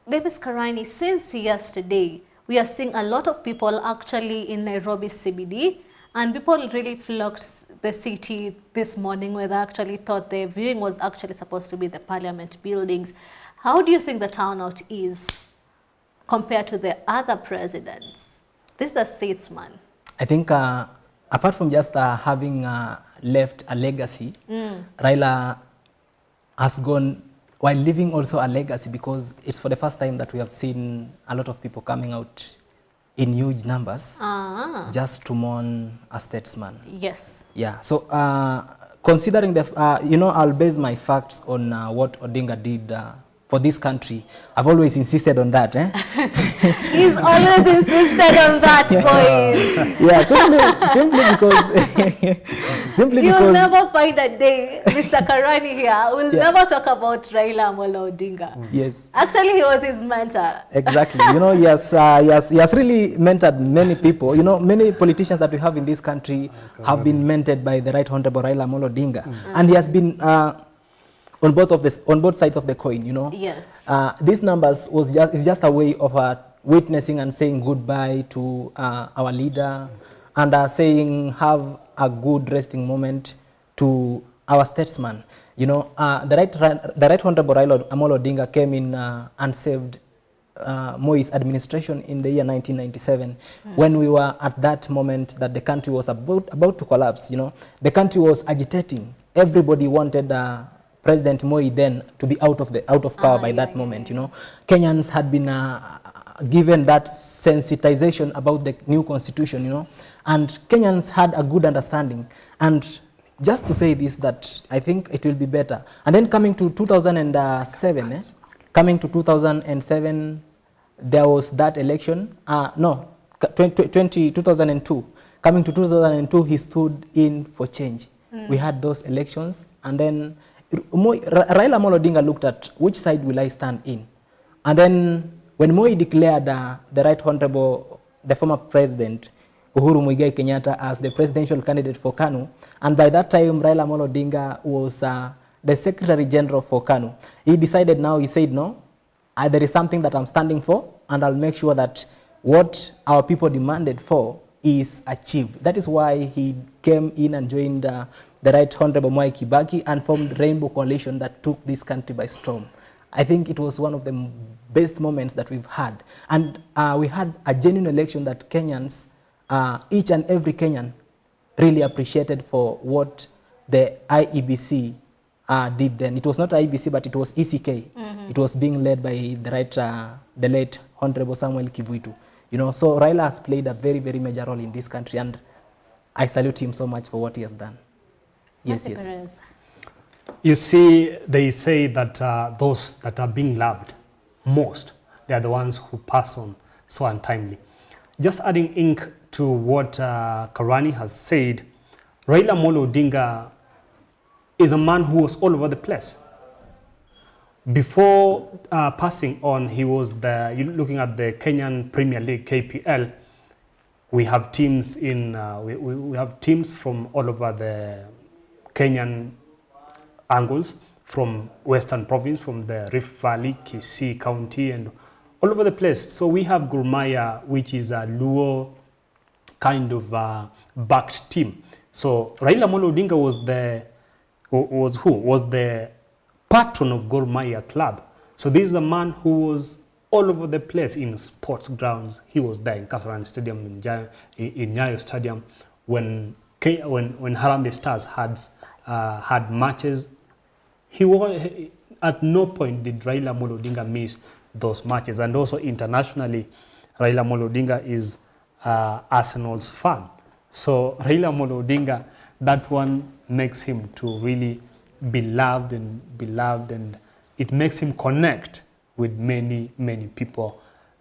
David Kasarani, since yesterday, we are seeing a lot of people actually in Nairobi CBD, and people really flocked the city this morning where they actually thought the viewing was actually supposed to be the parliament buildings. How do you think the turnout is compared to the other presidents? This is a statesman. I think apart from just having left a legacy, Raila has gone while leaving also a legacy, because it's for the first time that we have seen a lot of people coming out in huge numbers just to mourn a statesman. Yes. Yeah. So considering the, I'll base my facts on what Odinga did for this country. I've always insisted on that. He's always insisted on that point. Yeah, simply because You'll never find a day Mr. Kasarani here will never talk about Raila Amolo Odinga. Yes. Actually, he was his mentor. Exactly. He has really mentored many people. Many politicians that we have in this country have been mentored by the Right Honorable Raila Amolo Odinga, and he has been on both sides of the coin. Yes. These numbers is just a way of witnessing and saying goodbye to our leader, and saying have a good resting moment to our statesman. The right Honorable Raila Amolo Odinga came in and saved Moi's administration in the year 1997, when we were at that moment that the country was about to collapse. The country was agitating. Everybody wanted President Moi then to be out of power by that moment. Kenyans had been given that sensitization about the new constitution, and Kenyans had a good understanding. And just to say this, that I think it will be better. And then coming to 2007, there was that election. 2002. Coming to 2002, he stood in for change. We had those elections, and then Raila Amolo Odinga looked at which side will I stand in. And then when Moi declared the Right Honorable, the former president, Uhuru Muigai Kenyatta, as the presidential candidate for KANU, and by that time Raila Amolo Odinga was the Secretary General for KANU, he decided now, he said, no, there is something that I'm standing for, and I'll make sure that what our people demanded for is achieved. That is why he came in and joined the Right Honorable Mwai Kibaki and formed the Rainbow Coalition that took this country by storm. I think it was one of the best moments that we've had. And we had a genuine election that Kenyans, each and every Kenyan, really appreciated for what the IEBC did then. It was not IEBC, but it was ECK. It was being led by the late Honorable Samuel Kivuitu. So Raila has played a very, very major role in this country, and I salute him so much for what he has done. Yes. You see, they say that those that are being loved most, they are the ones who pass on so untimely. Just adding ink to what Kasarani has said, Raila Amolo Odinga is a man who was all over the place. Before passing on, he was looking at the Kenyan Premier League, KPL. We have teams we have teams from all over the Kenyan angles, from Western Province, from the Rift Valley, Kisii County, and all over the place. So we have Gor Mahia, which is a Luo kind of backed team. So Raila Amolo Odinga was the patron of Gor Mahia club. So this is a man who was all over the place in sports grounds. He was there in Kasarani Stadium, in Nyayo Stadium, when Harambee Stars had matches. At no point did Raila Amolo Odinga miss those matches. And also internationally, Raila Amolo Odinga is Arsenal's fan. So Raila Amolo Odinga, that one makes him to really be loved, and it makes him connect with many, many people,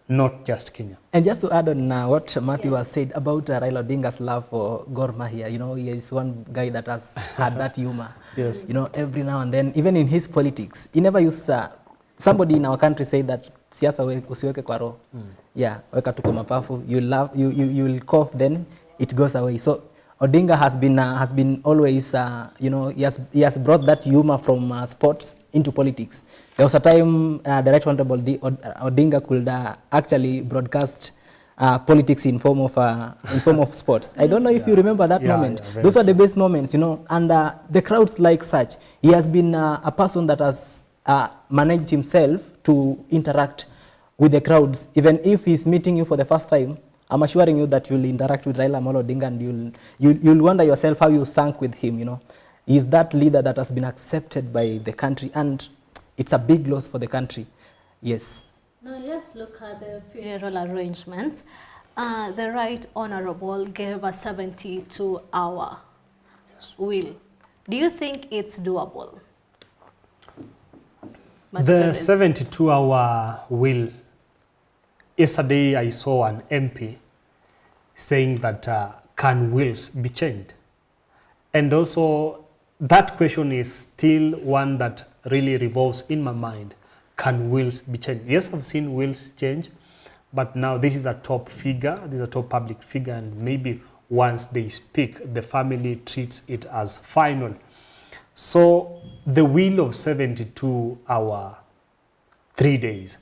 not just Kenya. And just to add on what Matthew has said about Raila Odinga's love for Gor Mahia, you know, he is one guy that has had that humor. Yes. You know, every now and then, even in his politics, he never used somebody in our country said that siasa usiweke kwa roho. Yeah, weka tu kwa mapafu, you will cough, then it goes away. So Odinga has been always, you know, he has brought that humor from sports into politics. There was a time the Right Honorable Odinga could actually broadcast politics in form of sports. I don't know if you remember that moment. Those are the best moments, you know, and the crowds like such. He has been a person that has managed himself to interact with the crowds. Even if he's meeting you for the first time, I'm assuring you that you'll interact with Raila Amolo Odinga, and you'll wonder yourself how you sank with him, you know. He's that leader that has been accepted by the country, and it's a big loss for the country. Yes. Now let's look at the funeral arrangements. The Right Honorable gave a 72-hour will. Do you think it's doable? The 72-hour will. Yesterday I saw an MP saying that can wills be changed? And also that question is still one that really revolves in my mind. Can wills be changed? Yes, I've seen wills change, but now this is a top figure, this is a top public figure, and maybe once they speak, the family treats it as final. So the will of 72-hour, 3 days,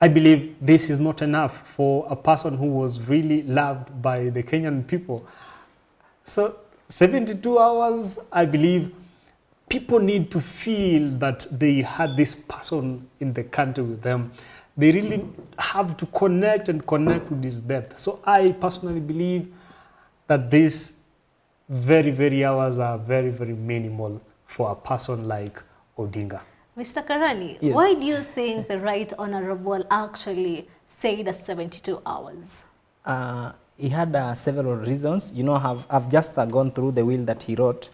I believe this is not enough for a person who was really loved by the Kenyan people. So 72 hours, I believe people need to feel that they had this person in the country with them. They really have to connect with his death. So I personally believe that these very hours are very minimal for a person like Odinga. Mr. Karani, yes. Why do you think the Right Honorable actually said the 72 hours? He had several reasons. You know, I've just gone through the will that he wrote.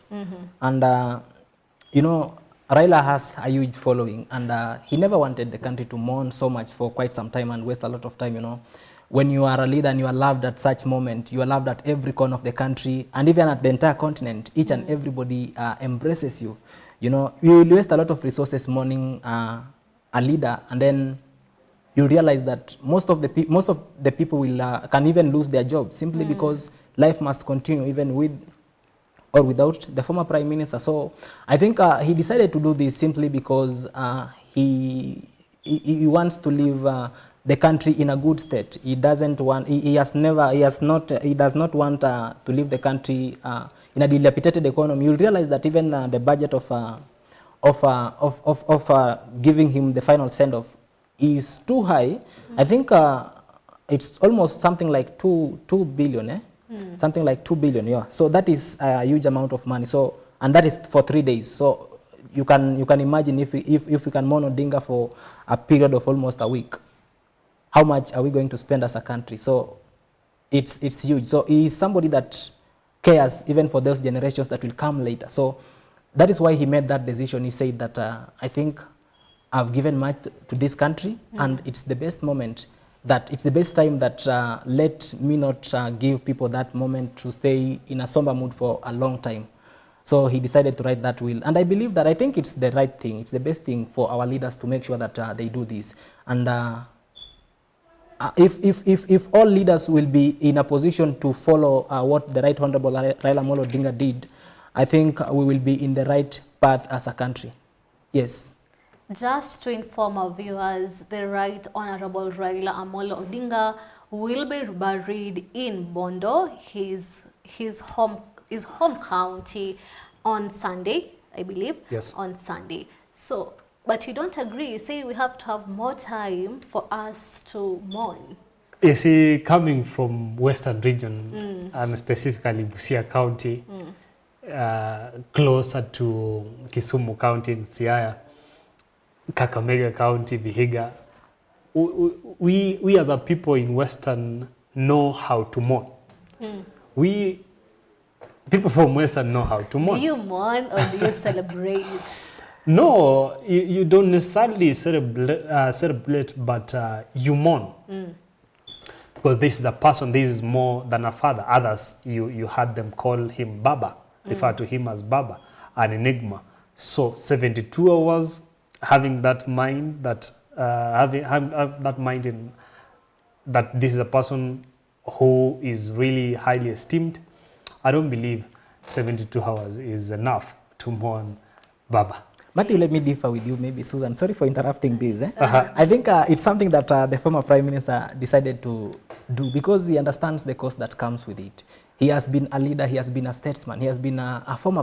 And, you know, Raila has a huge following, and he never wanted the country to mourn so much for quite some time and waste a lot of time, you know. When you are a leader and you are loved at such moment, you are loved at every corner of the country, and even at the entire continent, each and everybody embraces you. You know, you will waste a lot of resources mourning a leader, and then you realize that most of the people will can even lose their jobs simply because life must continue even with or without the former prime minister. So I think he decided to do this simply because he wants to leave the country in a good state. He doesn't want. He does not want to leave the country in a dilapidated economy. You'll realize that even the budget of giving him the final send-off is too high. I think it's almost something like 2 billion, something like 2 billion, yeah. So that is a huge amount of money. So, and that is for 3 days. So you can imagine if we can mourn Odinga for a period of almost a week, how much are we going to spend as a country? So it's huge. So he is somebody that cares even for those generations that will come later. So that is why he made that decision. He said that I think I've given much to this country, and it's the best moment, that it's the best time that let me not give people that moment to stay in a somber mood for a long time. So he decided to write that will. And I believe that I think it's the right thing. It's the best thing for our leaders to make sure that they do this. And if all leaders will be in a position to follow what the Right Honorable Raila Amolo Odinga did, I think we will be in the right path as a country. Yes. Just to inform our viewers, the Right Honorable Raila Amolo Odinga will be buried in Bondo, his home county, on Sunday, I believe. Yes. On Sunday. So, but you don't agree. You say we have to have more time for us to mourn. You see, coming from Western region, and specifically Busia County, closer to Kisumu County in Siaya, Kakamega County, Vihiga, we as a people in Western know how to mourn. People from Western know how to mourn. Do you mourn or do you celebrate? No, you don't necessarily celebrate, but you mourn. Because this is a person, this is more than a father. Others, you had them call him Baba, refer to him as Baba, an enigma. So 72 hours, having that mind, that have that mind in that this is a person who is really highly esteemed. I don't believe 72 hours is enough to mourn Baba. Matthew, let me differ with you, maybe, Susan. Sorry for interrupting this. I think it's something that the former Prime Minister decided to do because he understands the cost that comes with it. He has been a leader, he has been a statesman, he has been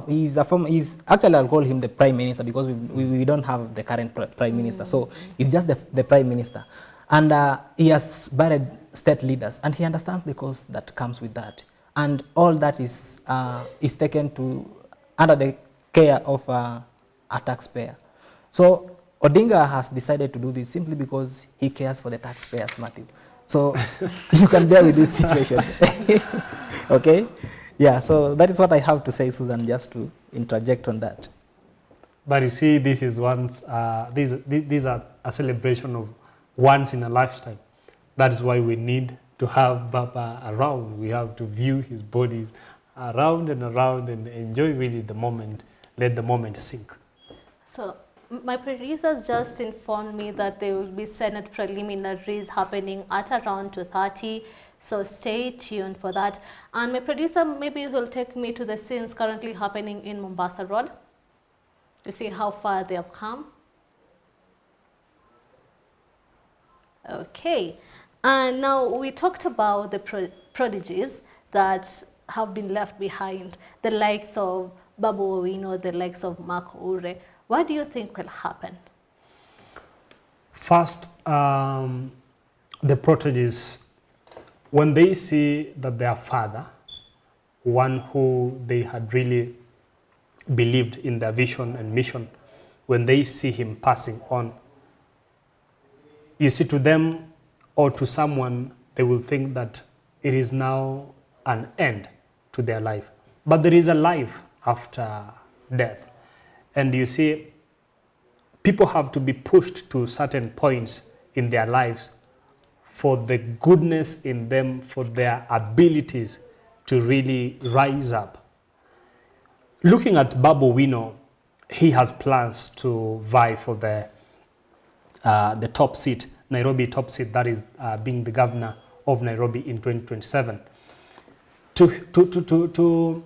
he's actually I'll call him the Prime Minister because we don't have the current Prime Minister. So he's just the Prime Minister. And he has buried state leaders and he understands the cost that comes with that. And all that is taken under the care of a taxpayer. So Odinga has decided to do this simply because he cares for the taxpayers, Matthew. So you can bear with this situation. Okay? Yeah, so that is what I have to say, Susan, just to interject on that. But you see, this is these are a celebration of once in a lifetime. That is why we need to have Baba around. We have to view his bodies around and enjoy really the moment, let the moment sink. So my producers just informed me that there will be Senate preliminaries happening at around 2:30. So stay tuned for that. And my producer maybe will take me to the scenes currently happening in Mombasa Road to see how far they have come. Okay. And now we talked about the prodigies that have been left behind, the likes of Babu Owino, the likes of Mark Ure. What do you think will happen? First, the prodigies, when they see that their father, one who they had really believed in their vision and mission, when they see him passing on, you see, to them or to someone, they will think that it is now an end to their life. But there is a life after death. And you see, people have to be pushed to certain points in their lives for the goodness in them, for their abilities to really rise up. Looking at Babu Owino, he has plans to vie for the top seat, Nairobi top seat, that is being the governor of Nairobi in 2027. To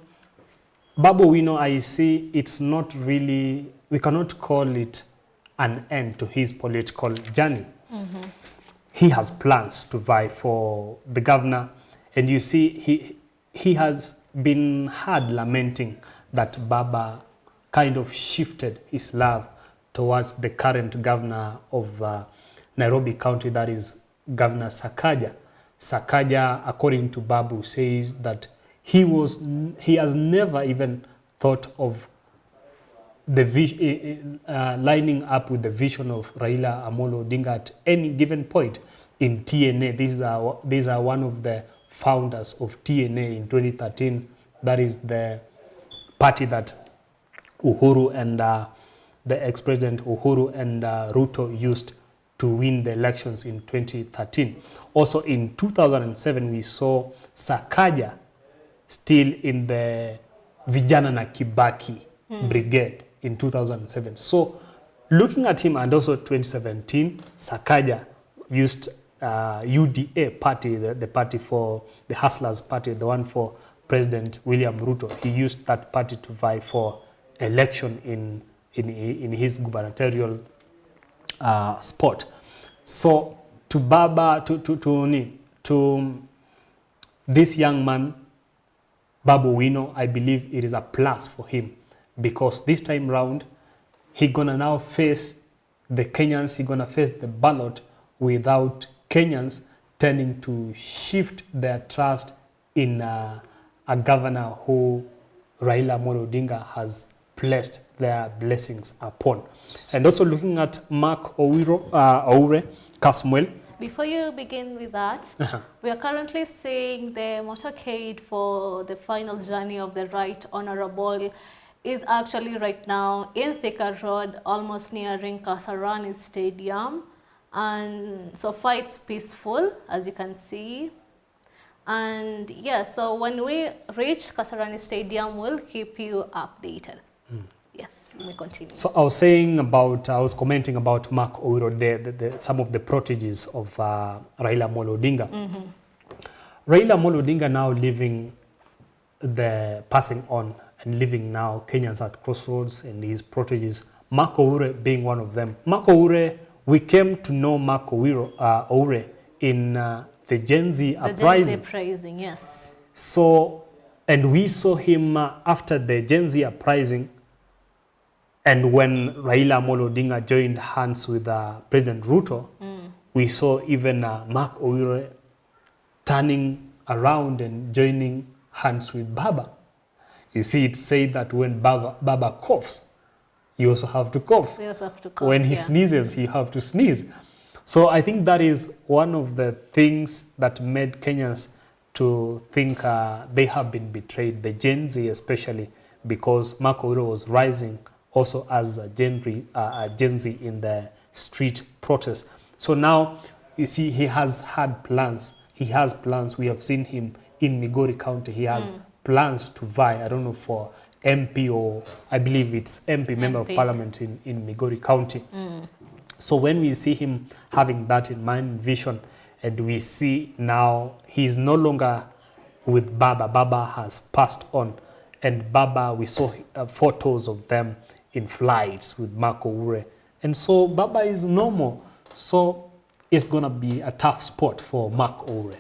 Babu Owino, I see it's not really, we cannot call it an end to his political journey. He has plans to vie for the governor, and you see he has been heard lamenting that Baba kind of shifted his love towards the current governor of Nairobi County, that is Governor Sakaja. Sakaja, according to Babu, says that he has never even thought of the lining up with the vision of Raila Amolo Odinga at any given point in TNA. These are one of the founders of TNA in 2013. That is the party that Uhuru and the ex-president Uhuru and Ruto used to win the elections in 2013. Also in 2007, we saw Sakaja still in the Vijana na Kibaki brigade in 2007. So looking at him, and also 2017, Sakaja used UDA party, the party for the Hustlers party, the one for President William Ruto. He used that party to vie for election in his gubernatorial spot. So to Baba, to to this young man, Babu Wino, I believe it is a plus for him because this time round, he's gonna now face the Kenyans, he's gonna face the ballot without Kenyans tending to shift their trust in a governor who Raila Amolo Odinga has placed their blessings upon. And also looking at Mark Oure Kasmuel. Before you begin with that, we are currently seeing the motorcade for the final journey of the Right Honorable is actually right now in Thika Road, almost nearing Kasarani Stadium. And so far it's peaceful, as you can see. And yeah, so when we reach Kasarani Stadium, we'll keep you updated. Yes, let me continue. So I was commenting about Mark Oiro, some of the proteges of Raila Amolo Odinga. Raila Amolo Odinga now passing on and leaving now Kenyans at crossroads and his proteges, Mark Oure being one of them. Mark Oure, we came to know Mark Oure in the Gen Z uprising. Gen Z uprising, yes. So, and we saw him after the Gen Z uprising. And when Raila Amolo Odinga joined hands with President Ruto, we saw even Mark Oure turning around and joining hands with Baba. You see, it said that when Baba coughs, you also have to cough. You also have to cough, when he sneezes, you have to sneeze. So I think that is one of the things that made Kenyans to think they have been betrayed, the Gen Z especially, because Mark Oure was rising also as a Gen Z in the street protest. So now, you see, he has had plans. He has plans. We have seen him in Migori County. He has plans to vie, I don't know, for MP or I believe it's MP, Member of Parliament in Migori County. So when we see him having that in mind, vision, and we see now he's no longer with Baba. Baba has passed on. And Baba, we saw photos of them in flights with Mark Oure. And so Baba is normal. So it's going to be a tough spot for Mark Oure.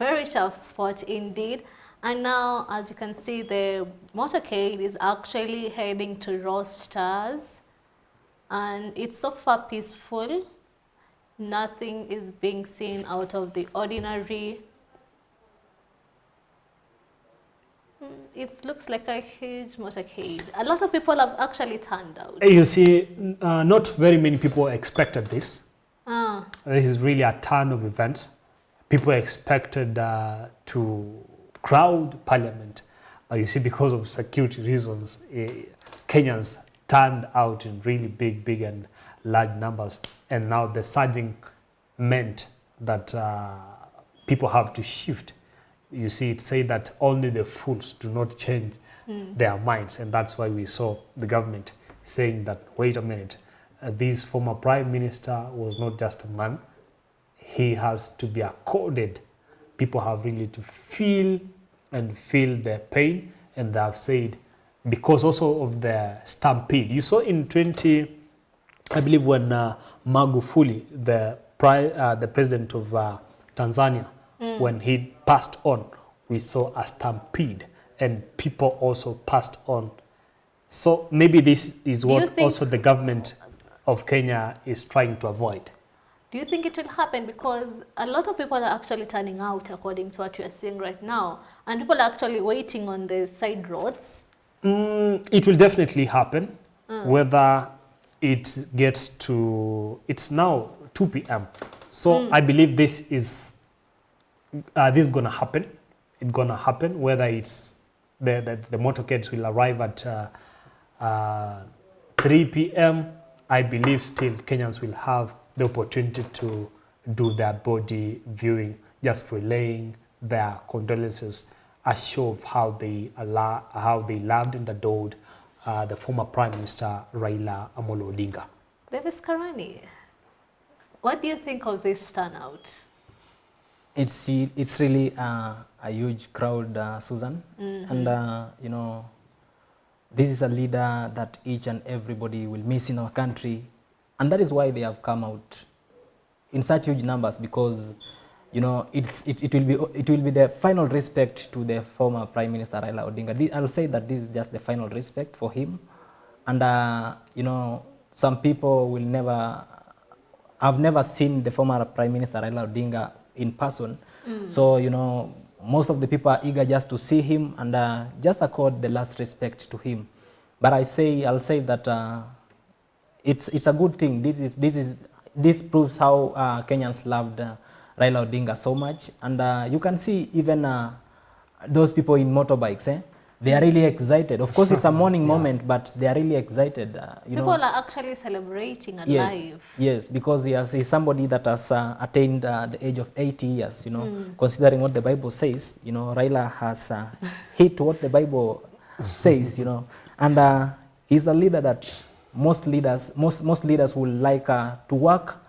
Very tough spot indeed. And now, as you can see, the motorcade is actually heading to Rosters. And it's so far peaceful. Nothing is being seen out of the ordinary. It looks like a huge motorcade. A lot of people have actually turned out. You see, not very many people expected this. This is really a ton of events. People expected to crowd Parliament. You see, because of security reasons, Kenyans turned out in really big and large numbers. And now the surging meant that people have to shift. You see, it said that only the fools do not change their minds. And that's why we saw the government saying that, wait a minute, this former prime minister was not just a man. He has to be accorded. People have really to feel their pain. And they have said, because also of the stampede. You saw in I believe when Magufuli, the president of Tanzania, when he passed on, we saw a stampede and people also passed on. So maybe this is what also the government of Kenya is trying to avoid. Do you think it will happen? Because a lot of people are actually turning out according to what you are seeing right now. And people are actually waiting on the side roads. It will definitely happen. Whether it gets to, it's now 2 p.m. So I believe this is going to happen. It's going to happen, whether it's the motorcades will arrive at 3 p.m. I believe still Kenyans will have the opportunity to do their body viewing, just relaying their condolences, a show of how they loved and adored the former Prime Minister Raila Amolo Odinga. Davis Karani, what do you think of this turnout? It's really a huge crowd, Susan. And, you know, this is a leader that each and everybody will miss in our country. And that is why they have come out in such huge numbers, because you know, it will be the final respect to the former Prime Minister Raila Odinga. I'll say that this is just the final respect for him. And, you know, some people will never, I've never seen the former Prime Minister Raila Odinga in person. So, you know, most of the people are eager just to see him and just accord the last respect to him. But I'll say that it's a good thing. This proves how Kenyans loved Raila Odinga so much. And you can see even those people in motorbikes, they are really excited. Of course, it's a mourning moment, but they are really excited. People are actually celebrating alive. Yes, because he's somebody that has attained the age of 80 years, you know, considering what the Bible says. You know, Raila has hit what the Bible says, you know, and he's a leader that most leaders would like to work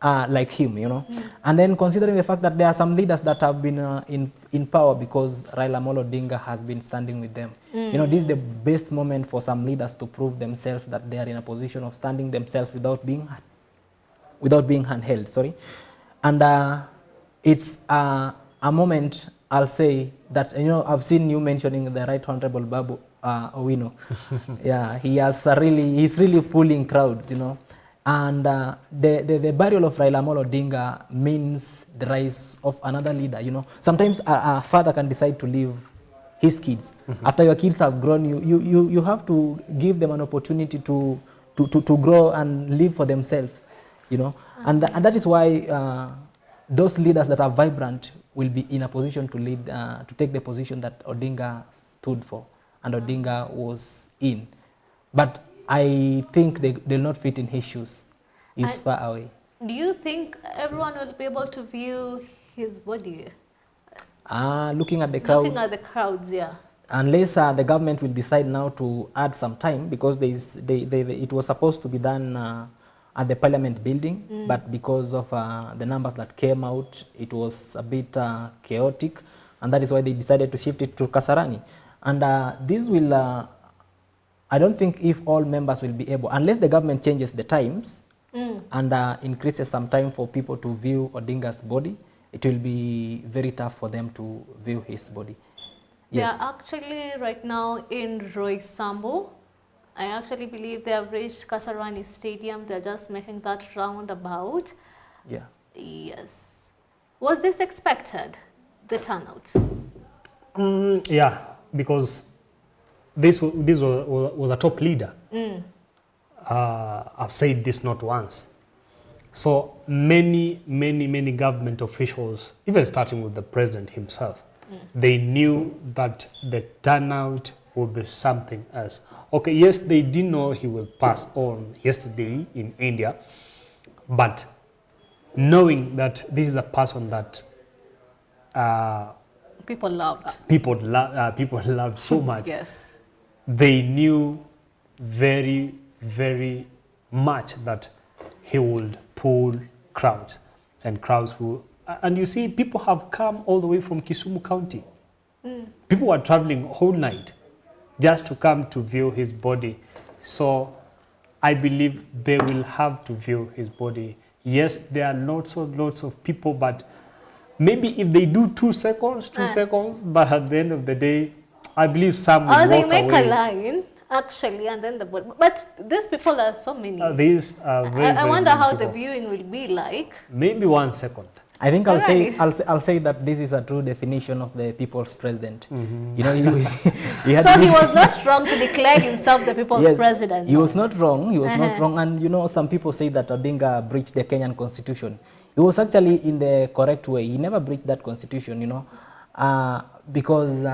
like him, you know. And then considering the fact that there are some leaders that have been in power because Raila Amolo Odinga has been standing with them. You know, this is the best moment for some leaders to prove themselves that they are in a position of standing themselves without being handheld, sorry. And it's a moment, I'll say, that, you know, I've seen you mentioning the Right Honorable Babu Owino. Yeah, he's really pulling crowds, you know. And the burial of Raila Amolo Odinga means the rise of another leader, you know. Sometimes a father can decide to leave his kids. After your kids have grown, you have to give them an opportunity to grow and live for themselves, you know. And that is why those leaders that are vibrant will be in a position to lead, to take the position that Odinga stood for and Odinga was in. But I think they'll not fit in his shoes. He's far away. Do you think everyone will be able to view his body? Looking at the crowds. Looking at the crowds, yeah. Unless the government will decide now to add some time, because it was supposed to be done at the Parliament building, but because of the numbers that came out, it was a bit chaotic, and that is why they decided to shift it to Kasarani. And this will, I don't think if all members will be able, unless the government changes the times and increases some time for people to view Odinga's body, it will be very tough for them to view his body. Yes. They are actually right now in Roysambu. I actually believe they have reached Kasarani Stadium. They're just making that roundabout. Yeah. Yes. Was this expected, the turnout? Yeah, because this was a top leader. I've said this not once. So many government officials, even starting with the president himself, they knew that the turnout would be something else. Okay, yes, they didn't know he will pass on yesterday in India, but knowing that this is a person that people loved. People loved so much. Yes. They knew very much that he would pull crowds, and crowds will. And you see, people have come all the way from Kisumu County. People were traveling whole night just to come to view his body. So I believe they will have to view his body. Yes, there are lots of people, but maybe if they do 2 seconds, but at the end of the day, I believe some will walk away. Or they make a line, actually, and then the body. But these people are so many. These are I wonder how people. the viewing will be like. Maybe 1 second. I think I'll say that this is a true definition of the people's president. You know, he was not wrong to declare himself the people's president. He was not wrong. He was not wrong. And you know, some people say that Odinga breached the Kenyan constitution. He was actually in the correct way. He never breached that constitution. You know, because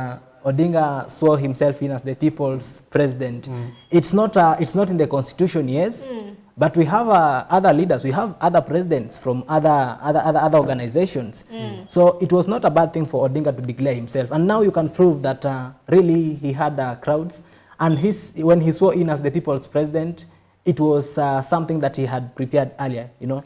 Odinga saw himself in as the people's president. It's not in the constitution, yes. But we have other leaders, we have other presidents from other organizations. So it was not a bad thing for Odinga to declare himself. And now you can prove that really he had crowds. And when he swore in as the people's president, it was something that he had prepared earlier, you know.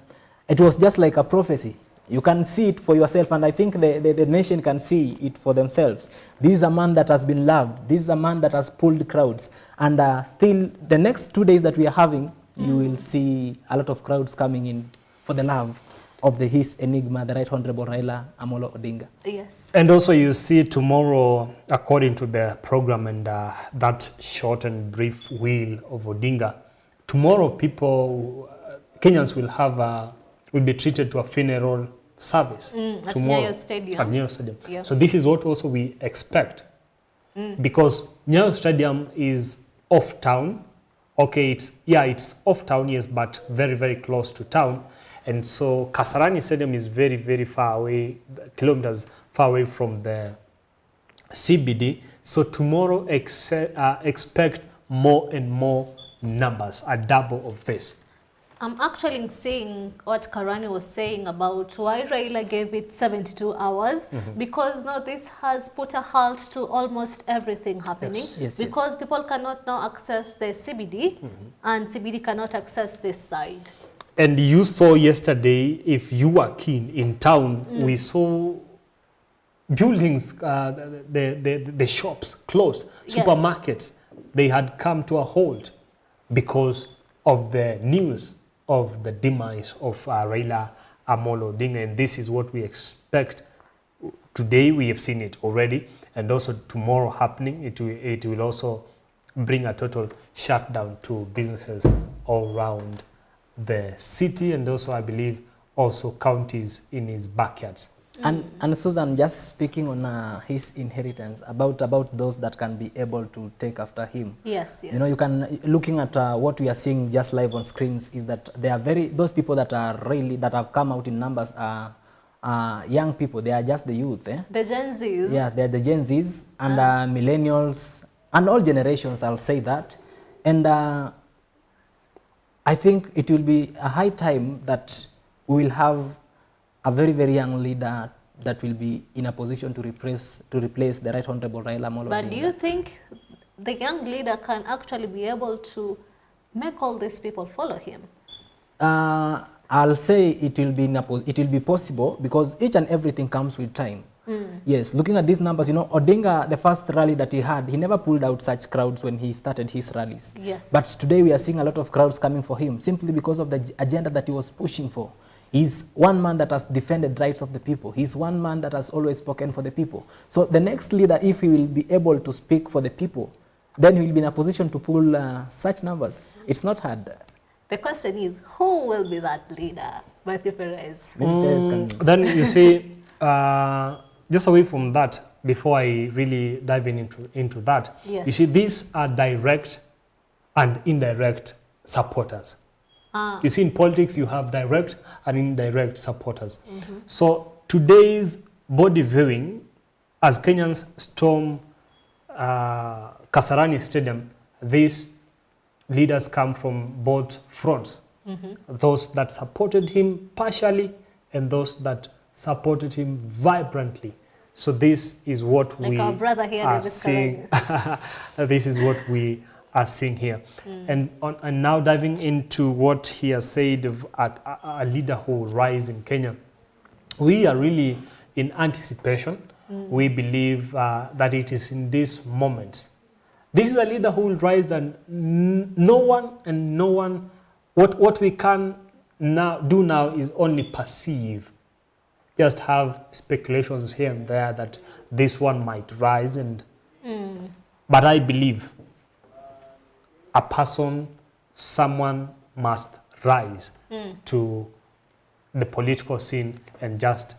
It was just like a prophecy. You can see it for yourself, and I think the nation can see it for themselves. This is a man that has been loved. This is a man that has pulled crowds. And still, the next 2 days that we are having, you will see a lot of crowds coming in for the love. of his enigma, the Right Honorable Raila Amolo Odinga. Yes. And also you see tomorrow, according to the program and that short and brief will of Odinga, tomorrow people, Kenyans will be treated to a funeral service At tomorrow. Nyayo Stadium. At Nyayo Stadium. Yeah. So this is what also we expect. Because Nyayo Stadium is off town. Okay, it's off town, yes, but very, very close to town. And so Kasarani Stadium is very, very far away, kilometers far away from the CBD. So tomorrow expect more and more numbers, a double of this. I'm actually seeing what Karani was saying about why Raila gave it 72 hours, because now this has put a halt to almost everything happening. Yes, because people cannot now access the CBD, and CBD cannot access this side. And you saw yesterday, if you were keen in town, we saw buildings, the shops closed, supermarkets, they had come to a halt because of the news of the demise of Raila Amolo Odinga. And this is what we expect. Today we have seen it already, and also tomorrow happening. It will also bring a total shutdown to businesses all around the city, and also I believe also counties in his backyards. And Susan, just speaking on his inheritance, about those that can be able to take after him. Yes, yes. You know, you can, looking at what we are seeing just live on screens, is that they are those people that are really, that have come out in numbers are young people. They are just the youth. The Gen Zs. Yeah, they are the Gen Zs and millennials and all generations, I'll say that. And I think it will be a high time that we will have a very, very young leader that will be in a position to replace the Right Honorable Raila Amolo Odinga. But do you think the young leader can actually be able to make all these people follow him? I'll say it will be possible, because each and everything comes with time. Yes, looking at these numbers, you know, Odinga, the first rally that he had, he never pulled out such crowds when he started his rallies. Yes. But today we are seeing a lot of crowds coming for him simply because of the agenda that he was pushing for. He's one man that has defended rights of the people. He's one man that has always spoken for the people. So the next leader, if he will be able to speak for the people, then he will be in a position to pull such numbers. It's not hard. The question is, who will be that leader? Matthew Perez. Then you see, just away from that, before I really dive into that, yes. You see, these are direct and indirect supporters. You see, in politics, you have direct and indirect supporters. So today's body viewing, as Kenyans storm Kasarani Stadium, these leaders come from both fronts. Those that supported him partially and those that supported him vibrantly. So this is what we our brother here, are seeing. This is what we are seeing here. And now diving into what he has said of a leader who will rise in Kenya, we are really in anticipation. We believe that it is in this moment. This is a leader who will rise, and no one, what we can do now is only perceive, just have speculations here and there that this one might rise, but I believe a person, someone must rise to the political scene, and just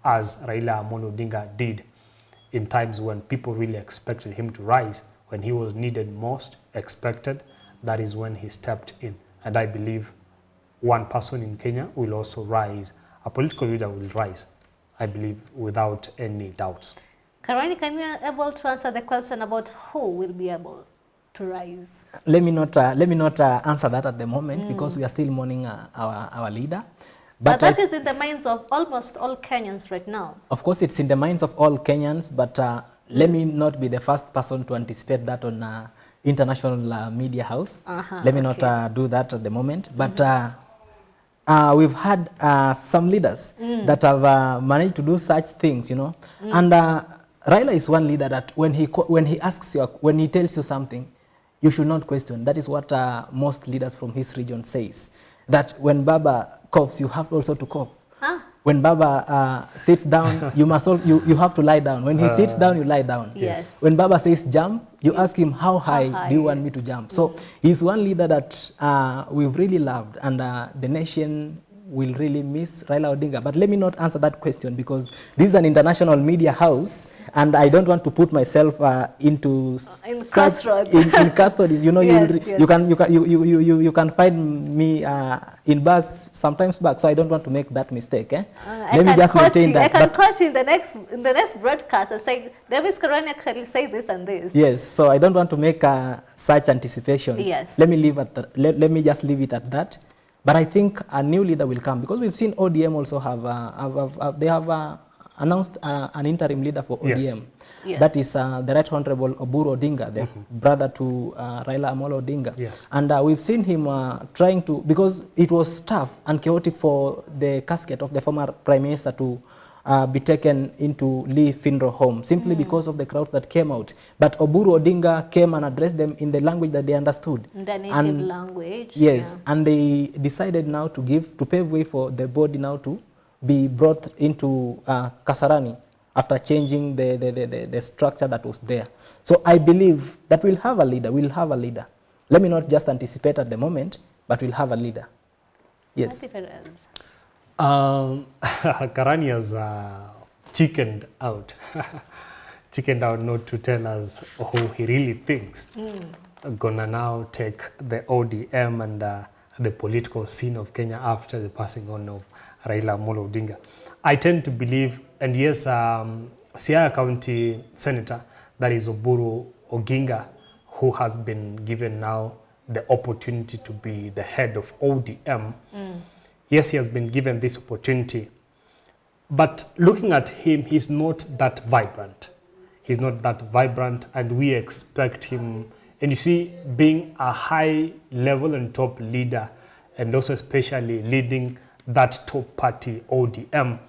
as Raila Amolo Odinga did in times when people really expected him to rise, when he was needed most, expected, that is when he stepped in. And I believe one person in Kenya will also rise, a political leader will rise, I believe, without any doubts. Karani, can you be able to answer the question about who will be able to rise? Let me not answer that at the moment, because we are still mourning our leader. But that is in the minds of almost all Kenyans right now. Of course, it's in the minds of all Kenyans, but let me not be the first person to anticipate that on international media house. Let me not do that at the moment. But we've had some leaders that have managed to do such things, you know. And Raila is one leader that when he asks you, when he tells you something, you should not question. That is what most leaders from his region says. That when Baba coughs, you have also to cough. When Baba sits down, you have to lie down. When he sits down, you lie down. Yes. When Baba says jump, you ask him, how high do you want me to jump? So he's one leader that we've really loved, and the nation will really miss Raila Odinga. But let me not answer that question, because this is an international media house, and I don't want to put myself into in crossroads. in custody. You know, Yes, you can find me in bus sometimes back. So I don't want to make that mistake. Let me just maintain that. I can coach you in the next broadcast and say, Davis Kasarani actually say this and this. Yes. So I don't want to make such anticipations. Yes. Let me leave at let me just leave it at that. But I think a new leader will come, because we've seen ODM also have announced an interim leader for ODM. Yes. That is the Right Honorable Oburu Odinga, the brother to Raila Amolo Odinga. Yes. And we've seen him trying to, because it was tough and chaotic for the casket of the former Prime Minister to be taken into Lee Funeral Home, simply because of the crowd that came out. But Oburu Odinga came and addressed them in the language that they understood. The native language. Yes, and they decided now to pave way for the body now to be brought into Kasarani after changing the structure that was there. So I believe that we'll have a leader. Let me not just anticipate at the moment, but we'll have a leader. Yes. Karani has chickened out. Chickened out not to tell us who he really thinks gonna now take the ODM and the political scene of Kenya after the passing on of Raila Amolo Odinga. I tend to believe, and yes, Siaya County Senator, that is Oburu Oginga, who has been given now the opportunity to be the head of ODM. Yes, he has been given this opportunity, but looking at him, he's not that vibrant. He's not that vibrant, and we expect him, and you see, being a high level and top leader, and also especially leading that top party, ODM,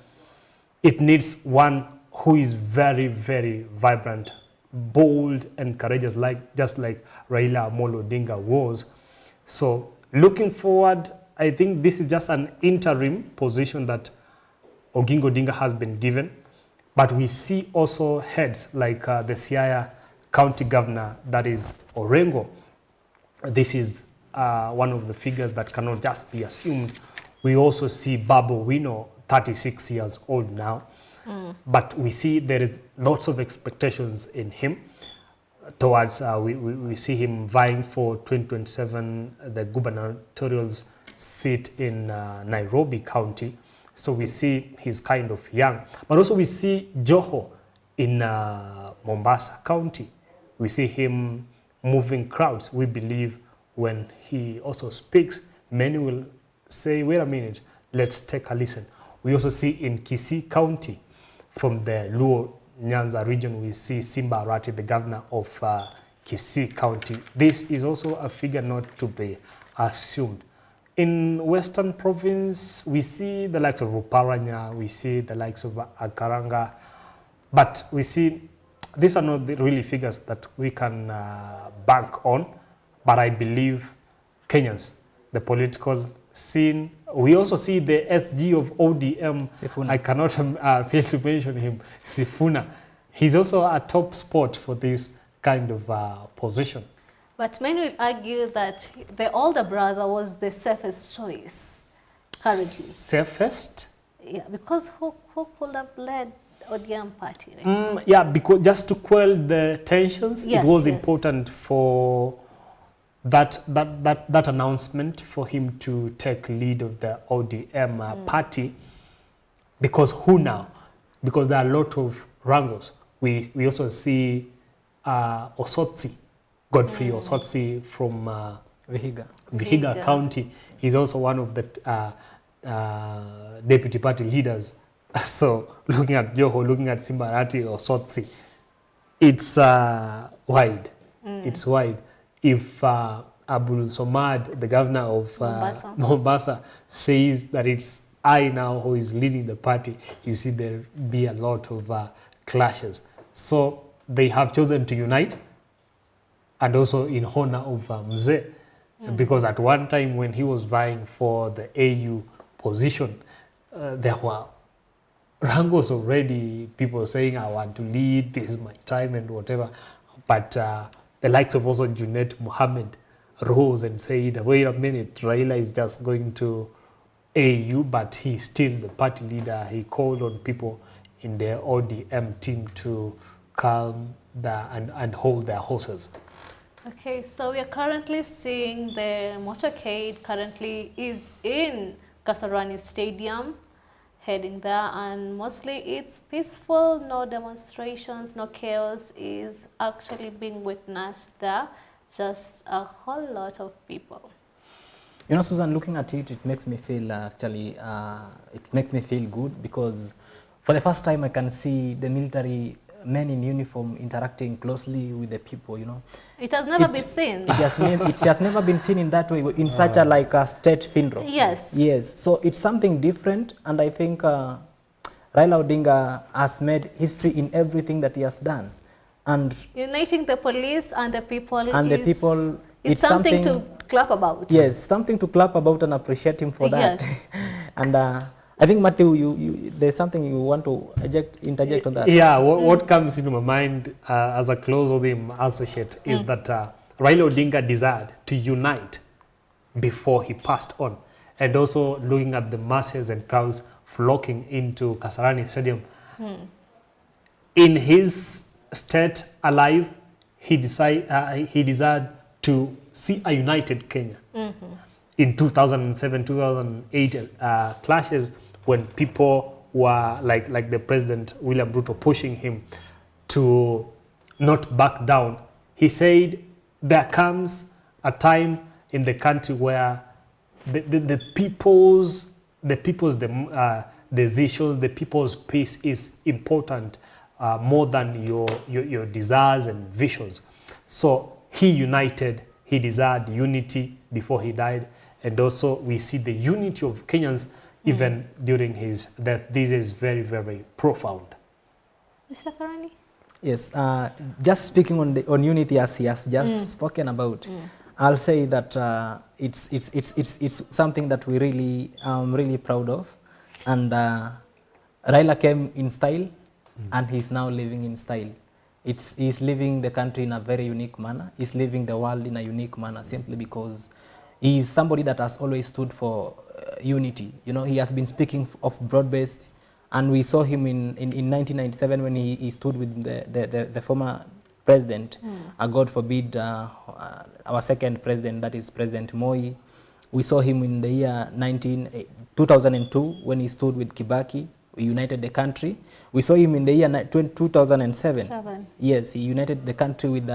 it needs one who is very, very vibrant, bold and courageous, just like Raila Amolo Odinga was. So looking forward, I think this is just an interim position that Oginga Odinga has been given, but we see also heads like the Siaya County Governor, that is Orengo. This is one of the figures that cannot just be assumed. We also see Babu Wino, 36 years old now, but we see there is lots of expectations in him. Towards, we see him vying for 2027, the gubernatorial seat in Nairobi County. So we see he's kind of young. But also we see Joho in Mombasa County. We see him moving crowds. We believe when he also speaks, many will say, wait a minute, let's take a listen. We also see in Kisii County, from the Luo Nyanza region, we see Simba Arati, the governor of Kisii County. This is also a figure not to be assumed. In Western Province, we see the likes of Ruparanya, we see the likes of Akaranga, but we see these are not the really figures that we can bank on, but I believe Kenyans, the political scene, we also see the SG of ODM, Sifuna. I cannot fail to mention him, Sifuna. He's also a top spot for this kind of position. But many will argue that the older brother was the safest choice currently. Safest? Yeah, because who could have led ODM party? Right? Yeah, because just to quell the tensions, it was important for that announcement for him to take lead of the ODM party. Because who now? Because there are a lot of wrangles. We also see Osotsi. Godfrey Osotsi from Vihiga County. He's also one of the deputy party leaders. So looking at Joho, looking at Simba Arati or Osotsi, it's wide. It's wide. If Abdul Somad, the governor of Mombasa, says that it's I now who is leading the party, you see there'll be a lot of clashes. So they have chosen to unite, and also in honor of Mzee, because at one time when he was vying for the AU position, there were wrangles already, people saying, I want to lead, this is my time and whatever. But the likes of also Junet Mohammed rose and said, wait a minute, Raila is just going to AU, but he's still the party leader. He called on people in the ODM team to calm and hold their horses. Okay, so we are currently seeing the motorcade currently is in Kasarani Stadium, heading there, and mostly it's peaceful, no demonstrations, no chaos is actually being witnessed there, just a whole lot of people. You know, Susan, looking at it, it makes me feel it makes me feel good, because for the first time I can see the military men in uniform interacting closely with the people, you know. It has never been seen. It has never been seen in that way, in such a state funeral. Yes. Yes, so it's something different, and I think Raila Odinga has made history in everything that he has done. And uniting the police and the people, it's something to clap about. Yes, something to clap about and appreciate him for that. Yes. And I think, Matthew, there's something you want to interject on that. Yeah, what comes into my mind as a close of him associate is that Raila Odinga desired to unite before he passed on. And also looking at the masses and crowds flocking into Kasarani Stadium. In his state alive, he desired to see a united Kenya. In 2007, 2008 clashes, when people were like the President William Ruto pushing him to not back down, he said there comes a time in the country where the people's decisions, the people's peace is important more than your desires and visions. So he united, he desired unity before he died, and also we see the unity of Kenyans even during his death. This is very, very profound. Mr. Karani? Yes, just speaking on unity as he has just spoken about, I'll say that it's something that we really proud of, and Raila came in style, and he's now living in style. He's living the country in a very unique manner. He's living the world in a unique manner, simply because he's somebody that has always stood for unity. You know, he has been speaking of broad-based, and we saw him in 1997 when he stood with the former president, God forbid, our second president, that is President Moi. We saw him in the year 2002 when he stood with Kibaki. We united the country. We saw him in the year 2007. Yes, he united the country with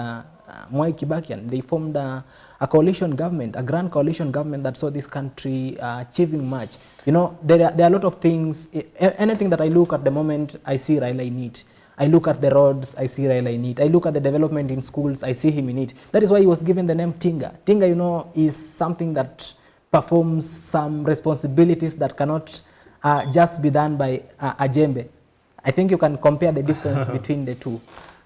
Moi Kibaki, and they formed a coalition government, a grand coalition government that saw this country achieving much. You know, there are a lot of things. Anything that I look at the moment, I see Raila in it. I look at the roads, I see Raila in it. I look at the development in schools, I see him in it. That is why he was given the name Tinga. Tinga, you know, is something that performs some responsibilities that cannot just be done by a djembe. I think you can compare the difference between the two.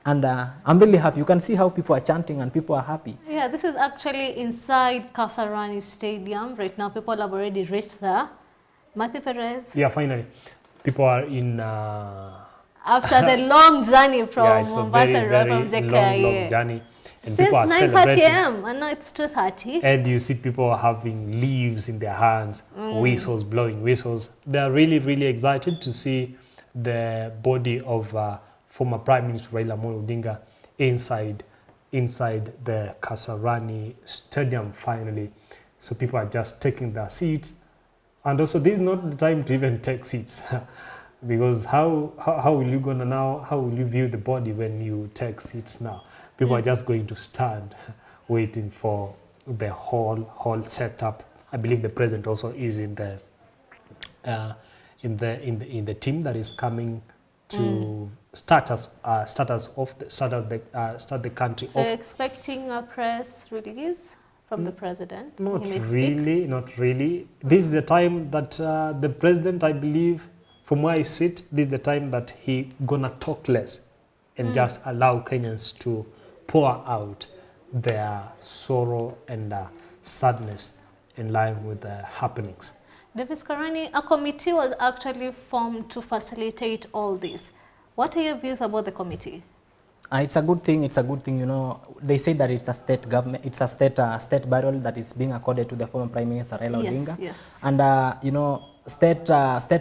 And I'm really happy. You can see how people are chanting and people are happy. Yeah, this is actually inside Kasarani Stadium. Right now, people have already reached there. Matthew Perez. Yeah, finally. People are in... After the long journey from Mombasa, from Jkia. Long journey. And since 9:30 a.m. and now it's 2:30. And you see people having leaves in their hands, whistles, blowing whistles. They are really, really excited to see the body of former Prime Minister Raila Odinga inside the Kasarani Stadium finally. So people are just taking their seats. And also this is not the time to even take seats. Because how will you gonna now, how will you view the body when you take seats now? People are just going to stand waiting for the whole setup. I believe the president also is in the team that is coming to start the country So off. you're expecting a press release from the president? Not really. This is the time that the president, I believe, from where I sit, this is the time that he gonna talk less and just allow Kenyans to pour out their sorrow and sadness in line with the happenings. Davis Karani, a committee was actually formed to facilitate all this. What are your views about the committee? It's a good thing. It's a good thing. You know, they say that it's a state government. It's a state burial that is being accorded to the former Prime Minister Raila Odinga. Yes. And you know, state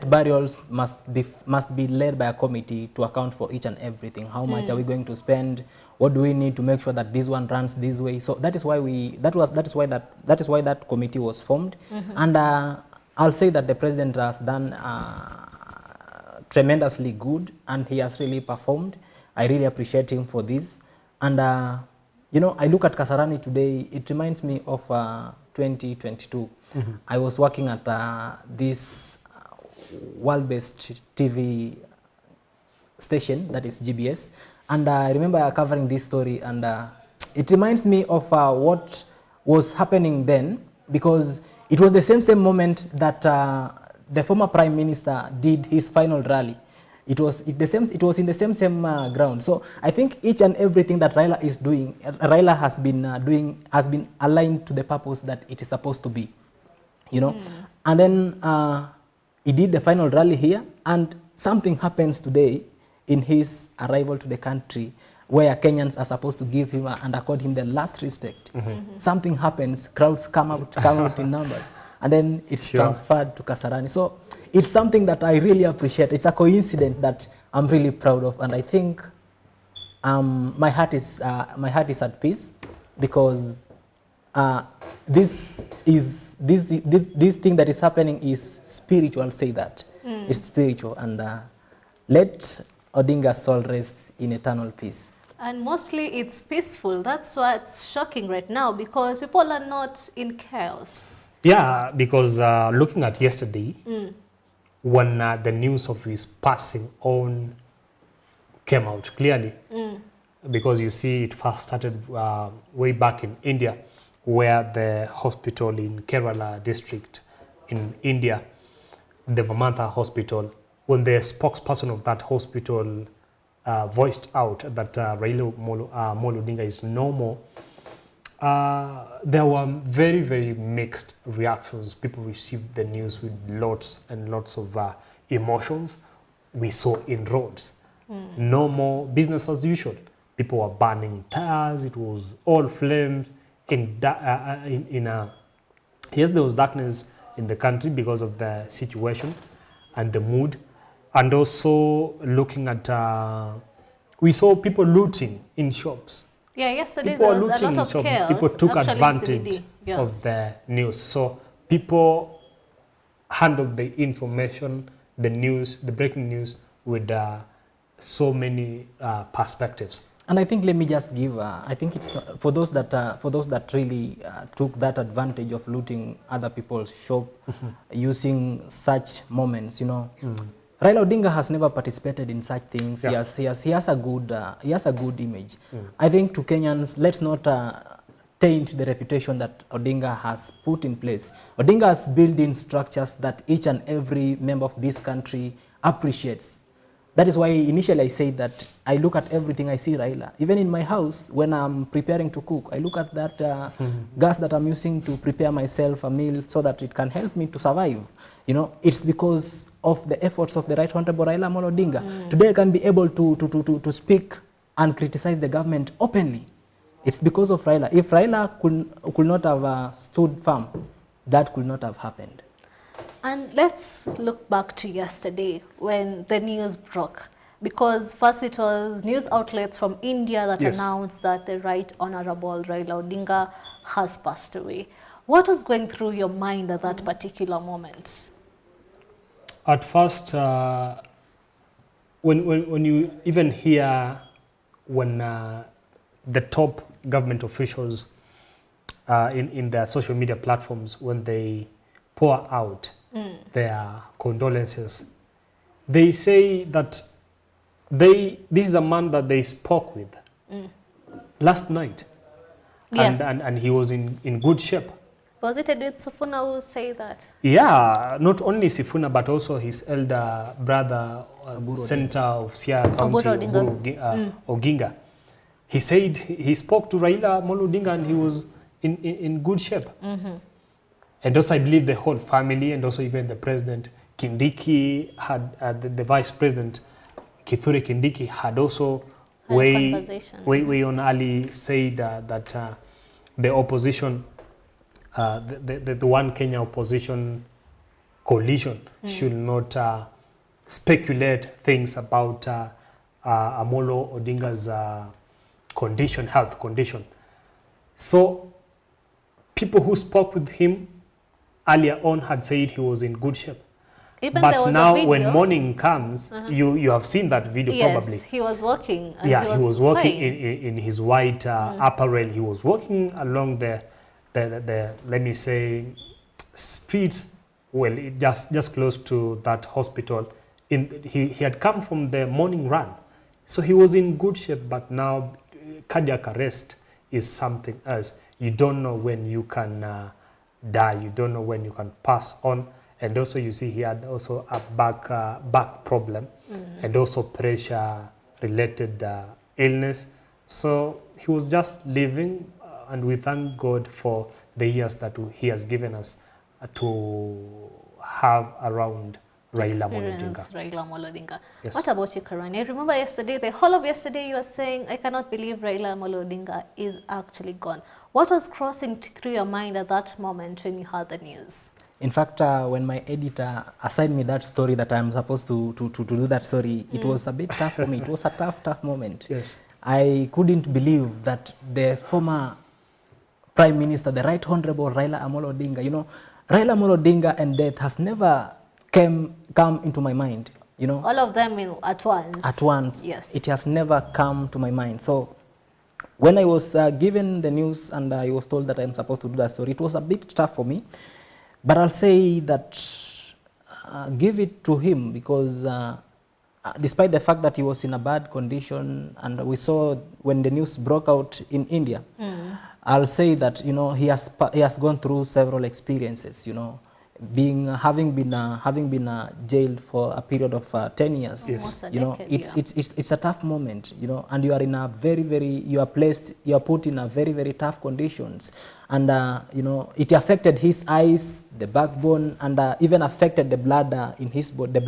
burials must be led by a committee to account for each and everything. How much are we going to spend? What do we need to make sure that this one runs this way? So that is why that committee was formed. And I'll say that the president has done tremendously good, and he has really performed. I really appreciate him for this. And, you know, I look at Kasarani today, it reminds me of 2022. I was working at this world-based TV station, that is GBS. And I remember covering this story, and it reminds me of what was happening then, because it was the same moment that the former Prime Minister did his final rally. It was in the same ground. So I think each and everything that Raila is doing, Raila has been aligned to the purpose that it is supposed to be, you know. And then he did the final rally here, and something happens today in his arrival to the country, where Kenyans are supposed to give him and accord him the last respect. Something happens, crowds come out in numbers, and then it's transferred to Kasarani. So it's something that I really appreciate. It's a coincidence that I'm really proud of, and I think my heart is at peace, because this thing that is happening is spiritual. I'll say that it's spiritual, and let Odinga's soul rest in eternal peace. And mostly it's peaceful. That's what's shocking right now, because people are not in chaos. Yeah, because looking at yesterday, when the news of his passing on came out clearly, because you see it first started way back in India, where the hospital in Kerala district in India, the Vamantha hospital, when the spokesperson of that hospital voiced out that Raila Odinga is no more, there were very, very mixed reactions. People received the news with lots and lots of emotions. We saw in roads, no more business as usual. People were burning tires. It was all flames. Yes, there was darkness in the country because of the situation and the mood. And also looking at, we saw people looting in shops. Yeah, yesterday there was a lot of chaos. People took advantage of the news. So people handled the information, the news, the breaking news with so many perspectives. And I think, let me just give, I think it's for those that really took that advantage of looting other people's shop, using such moments, you know. Raila Odinga has never participated in such things. He has a good image. I think to Kenyans, let's not taint the reputation that Odinga has put in place. Odinga has built in structures that each and every member of this country appreciates. That is why initially I said that I look at everything, I see Raila. Even in my house, when I'm preparing to cook, I look at that gas that I'm using to prepare myself a meal so that it can help me to survive. You know, it's because of the efforts of the Right Honorable Raila Odinga. Today I can be able to speak and criticize the government openly. It's because of Raila. If Raila could not have stood firm, that could not have happened. And let's look back to yesterday when the news broke. Because first it was news outlets from India that announced that the Right Honorable Raila Odinga has passed away. What was going through your mind at that particular moment? At first, when you even hear when the top government officials in their social media platforms, when they pour out their condolences, they say that this is a man that they spoke with last night, and he was in good shape. Was it Edwin Sifuna who say that? Yeah, not only Sifuna, but also his elder brother, Senator of Siaya County, Odinga. He said he spoke to Raila Odinga and he was in good shape. And also I believe the whole family and also even the president Kindiki had, the vice president Kithure Kindiki had also way on early said that the opposition, the One Kenya opposition coalition should not speculate things about Amolo Odinga's health condition. So people who spoke with him earlier on had said he was in good shape. Even but now when morning comes, you have seen that video probably. Yes, he was walking. And he was walking in his white apparel. He was walking along the let me say, streets, well, just close to that hospital. He had come from the morning run. So he was in good shape, but now cardiac arrest is something else. You don't know when you can die. You don't know when you can pass on. And also you see he had also a back problem and also pressure-related illness. So he was just living, and we thank God for the years that he has given us to have around Raila Odinga. Yes. What about you, Kasarani? I remember yesterday, the whole of yesterday, you were saying, I cannot believe Raila Odinga is actually gone. What was crossing through your mind at that moment when you heard the news? In fact, when my editor assigned me that story that I'm supposed to do that story, it was a bit tough for me. It was a tough moment. Yes. I couldn't believe that the former Prime Minister, the Right Honorable Raila Odinga, you know, Raila Odinga and death has never come into my mind, you know. All of them at once? At once. Yes. It has never come to my mind. So when I was given the news and I was told that I'm supposed to do that story, it was a bit tough for me. But I'll say that give it to him, because despite the fact that he was in a bad condition, and we saw when the news broke out in India, I'll say that, you know, he has gone through several experiences, you know, having been jailed for a period of 10 years. Yes. You know, it's a tough moment, you know, and you are in a you are put in a very tough conditions, and you know, it affected his eyes, the backbone, and even affected the blood in his body, the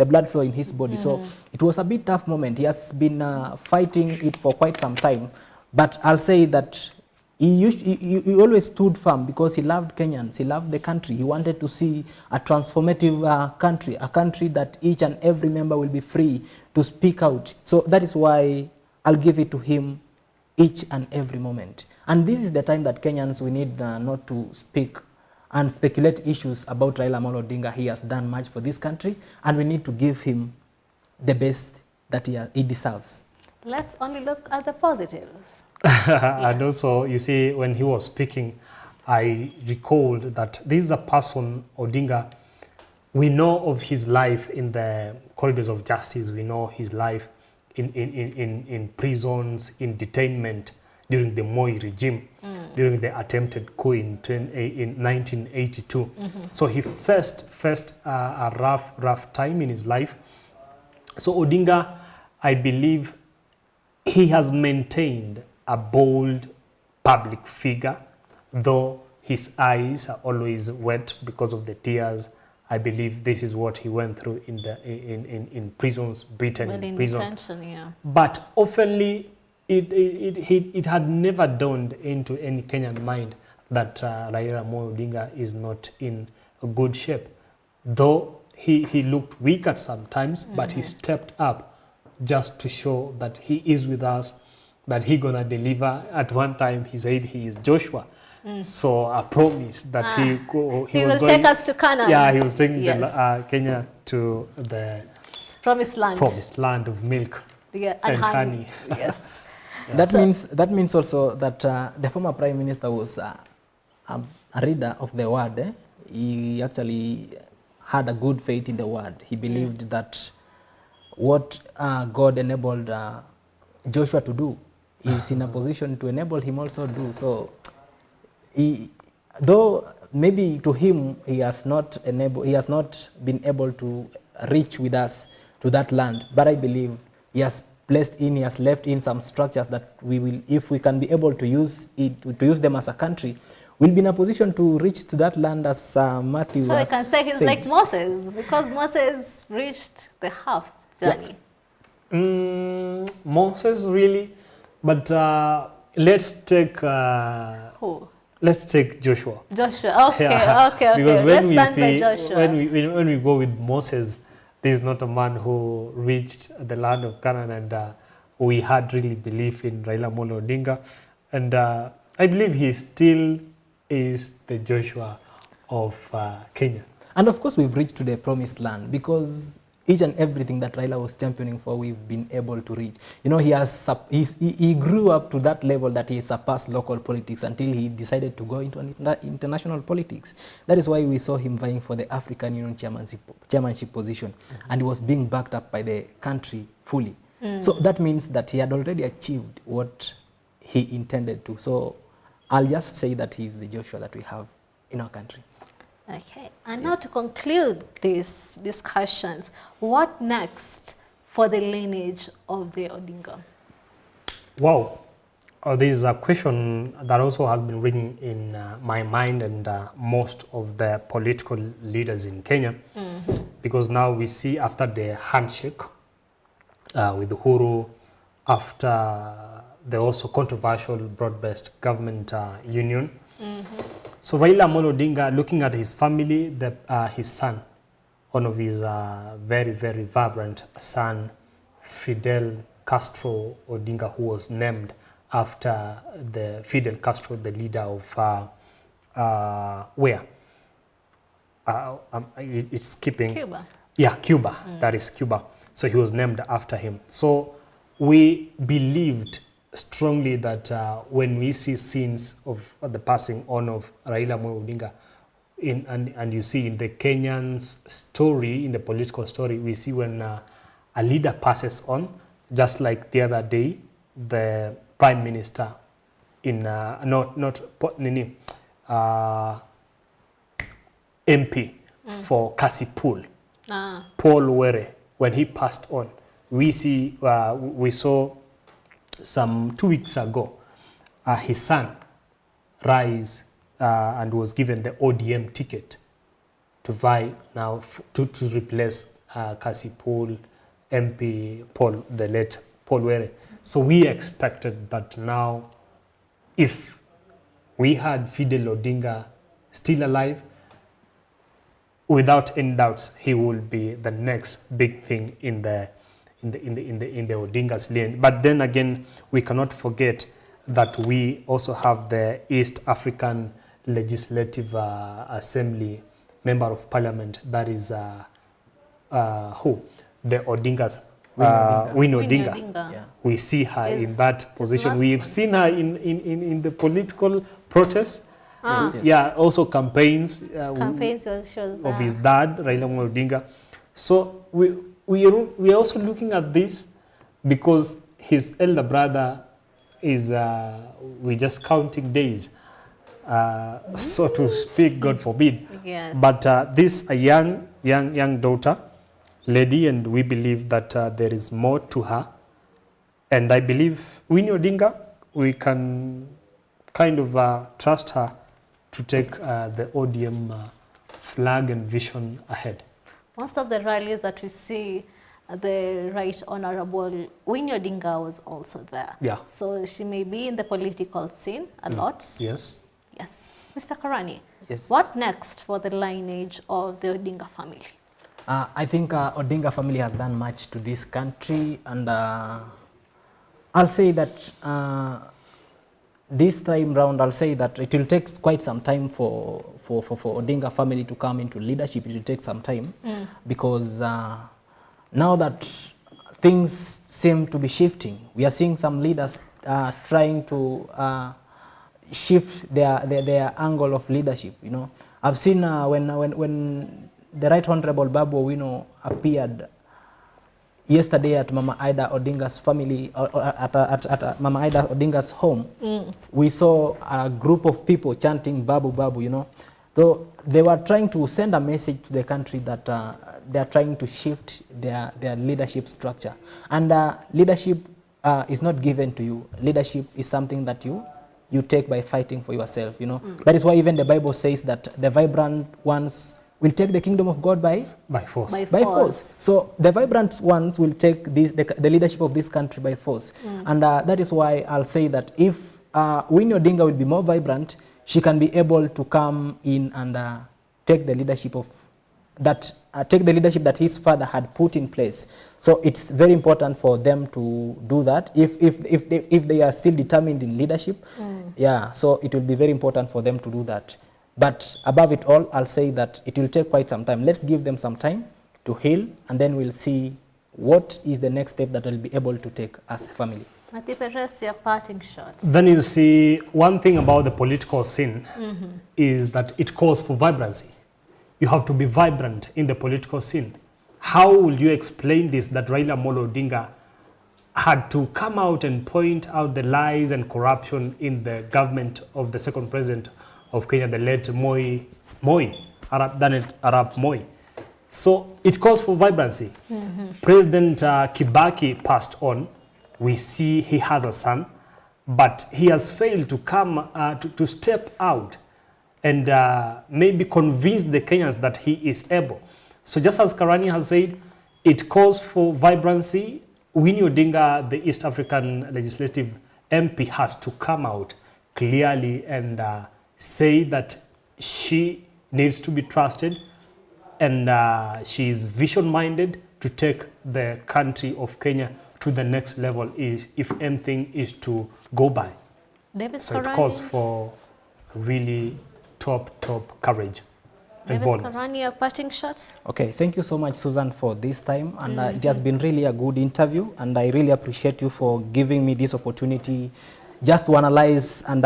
blood flow in his body. So it was a bit tough moment. He has been fighting it for quite some time, but I'll say that he always stood firm because he loved Kenyans, he loved the country. He wanted to see a transformative country, a country that each and every member will be free to speak out. So that is why I'll give it to him each and every moment. And this is the time that Kenyans, we need not to speak and speculate issues about Raila Odinga. He has done much for this country, and we need to give him the best that he deserves. Let's only look at the positives. And also, you see, when he was speaking, I recalled that this is a person, Odinga, we know of his life in the corridors of justice. We know his life in prisons, in detainment during the Moi regime, during the attempted coup in 1982. So he faced a rough time in his life. So Odinga, I believe, he has maintained a bold public figure, though his eyes are always wet because of the tears. I believe this is what he went through in prisons, Britain, in prison. Detention, yeah. But oftenly, it had never dawned into any Kenyan mind that Raila Odinga is not in a good shape. Though he looked weak at some times, but he stepped up just to show that he is with us, that he gonna deliver. At one time, he said he is Joshua. So a promise that he was will going, take us to Canaan. Yeah, he was taking Kenya to the promised land of milk and honey. Yes. That means also that the former Prime Minister was a reader of the word. He actually had a good faith in the word. He believed that what God enabled Joshua to do, is in a position to enable him also do. So, though maybe to him he has not been able to reach with us to that land, but I believe he has left in some structures that we will, if we can be able to use them as a country, will be in a position to reach to that land as Matthew So we can say he's said. like Moses, because Moses reached the half journey. Moses, really, but let's take Who? let's take Joshua. Joshua. Okay, Yeah. okay, okay. Because when Let's stand by we see Joshua. when we go with Moses, this is not a man who reached the land of Canaan, and we had really belief in Raila Amolo Odinga, and I believe he still is the Joshua of Kenya. And of course, we've reached to the promised land because each and everything that Raila was championing for, we've been able to reach. You know, he grew up to that level that he surpassed local politics until he decided to go into international politics. That is why we saw him vying for the African Union chairmanship position, and he was being backed up by the country fully. So that means that he had already achieved what he intended to. So I'll just say that he's the Joshua that we have in our country. Okay, and now to conclude these discussions, what next for the lineage of the Odinga? Wow, this is a question that also has been written in my mind and most of the political leaders in Kenya, because now we see after the handshake with Uhuru, after the also controversial broad-based government union. So Raila Amolo Odinga, looking at his family, his son, one of his very, very vibrant son, Fidel Castro Odinga, who was named after the Fidel Castro, the leader of it's skipping. Cuba. Yeah, Cuba. That is Cuba. So he was named after him. So we believed strongly that when we see scenes of the passing on of Raila Amolo Odinga, and you see in the Kenyan's story, in the political story, we see when a leader passes on, just like the other day, the Prime Minister in MP for Kasipul, Paul Were, when he passed on, we saw some 2 weeks ago, his son rise and was given the ODM ticket to vie now to replace Kasipul MP Paul, the late Paul Were. So we expected that now, if we had Fidel Odinga still alive, without any doubts, he will be the next big thing in the Odinga's lane. But then again, we cannot forget that we also have the East African Legislative Assembly Member of Parliament, that is who? The Odingas, Winnie Odinga. Yeah. We see her in that position. We've seen her in the political protests. Yeah, also campaigns of his dad, Raila Amolo Odinga. So we are also looking at this because his elder brother is, we're just counting days, so to speak, God forbid. Yes. But this a young daughter, lady, and we believe that there is more to her. And I believe Winnie Odinga, we can kind of trust her to take the ODM flag and vision ahead. Most of the rallies that we see, the Right Honorable Winnie Odinga was also there. Yeah. So she may be in the political scene a lot. Yes. Yes. Mr. Kasarani, Yes. what next for the lineage of the Odinga family? I think Odinga family has done much to this country, and I'll say that this time round, I'll say that it will take quite some time for Odinga family to come into leadership. It will take some time because now that things seem to be shifting, we are seeing some leaders trying to shift their angle of leadership. You know, I've seen when the Right Honorable Babu Owino appeared yesterday at Mama Ida Odinga's family, at Mama Ida Odinga's home, we saw a group of people chanting Babu Babu, you know. So they were trying to send a message to the country that they are trying to shift their leadership structure. And leadership is not given to you. Leadership is something that you you take by fighting for yourself, you know. That is why even the Bible says that the vibrant ones will take the kingdom of God by force. By force. So the vibrant ones will take the leadership of this country by force. And that is why I'll say that if Winnie Odinga will be more vibrant, she can be able to come in and take the leadership of that, take the leadership that his father had put in place. So it's very important for them to do that. If they are still determined in leadership, yeah, so it will be very important for them to do that. But above it all, I'll say that it will take quite some time. Let's give them some time to heal, and then we'll see what is the next step that they'll be able to take as a family. Matiperes, your parting shots. Then you see, one thing about the political scene is that it calls for vibrancy. You have to be vibrant in the political scene. How will you explain this, that Raila Amolo Odinga had to come out and point out the lies and corruption in the government of the second president of Kenya, the late Arap Moi. So it calls for vibrancy. President Kibaki passed on. We see he has a son, but he has failed to come to step out and maybe convince the Kenyans that he is able. So just as Kasarani has said, it calls for vibrancy. Winnie Odinga, the East African Legislative MP, has to come out clearly and say that she needs to be trusted and she is vision-minded to take the country of Kenya to the next level if anything is to go by. So it calls for really top courage. Davis Kasarani, your parting shots. Okay, thank you so much, Susan, for this time. And it has been really a good interview. And I really appreciate you for giving me this opportunity just to analyze and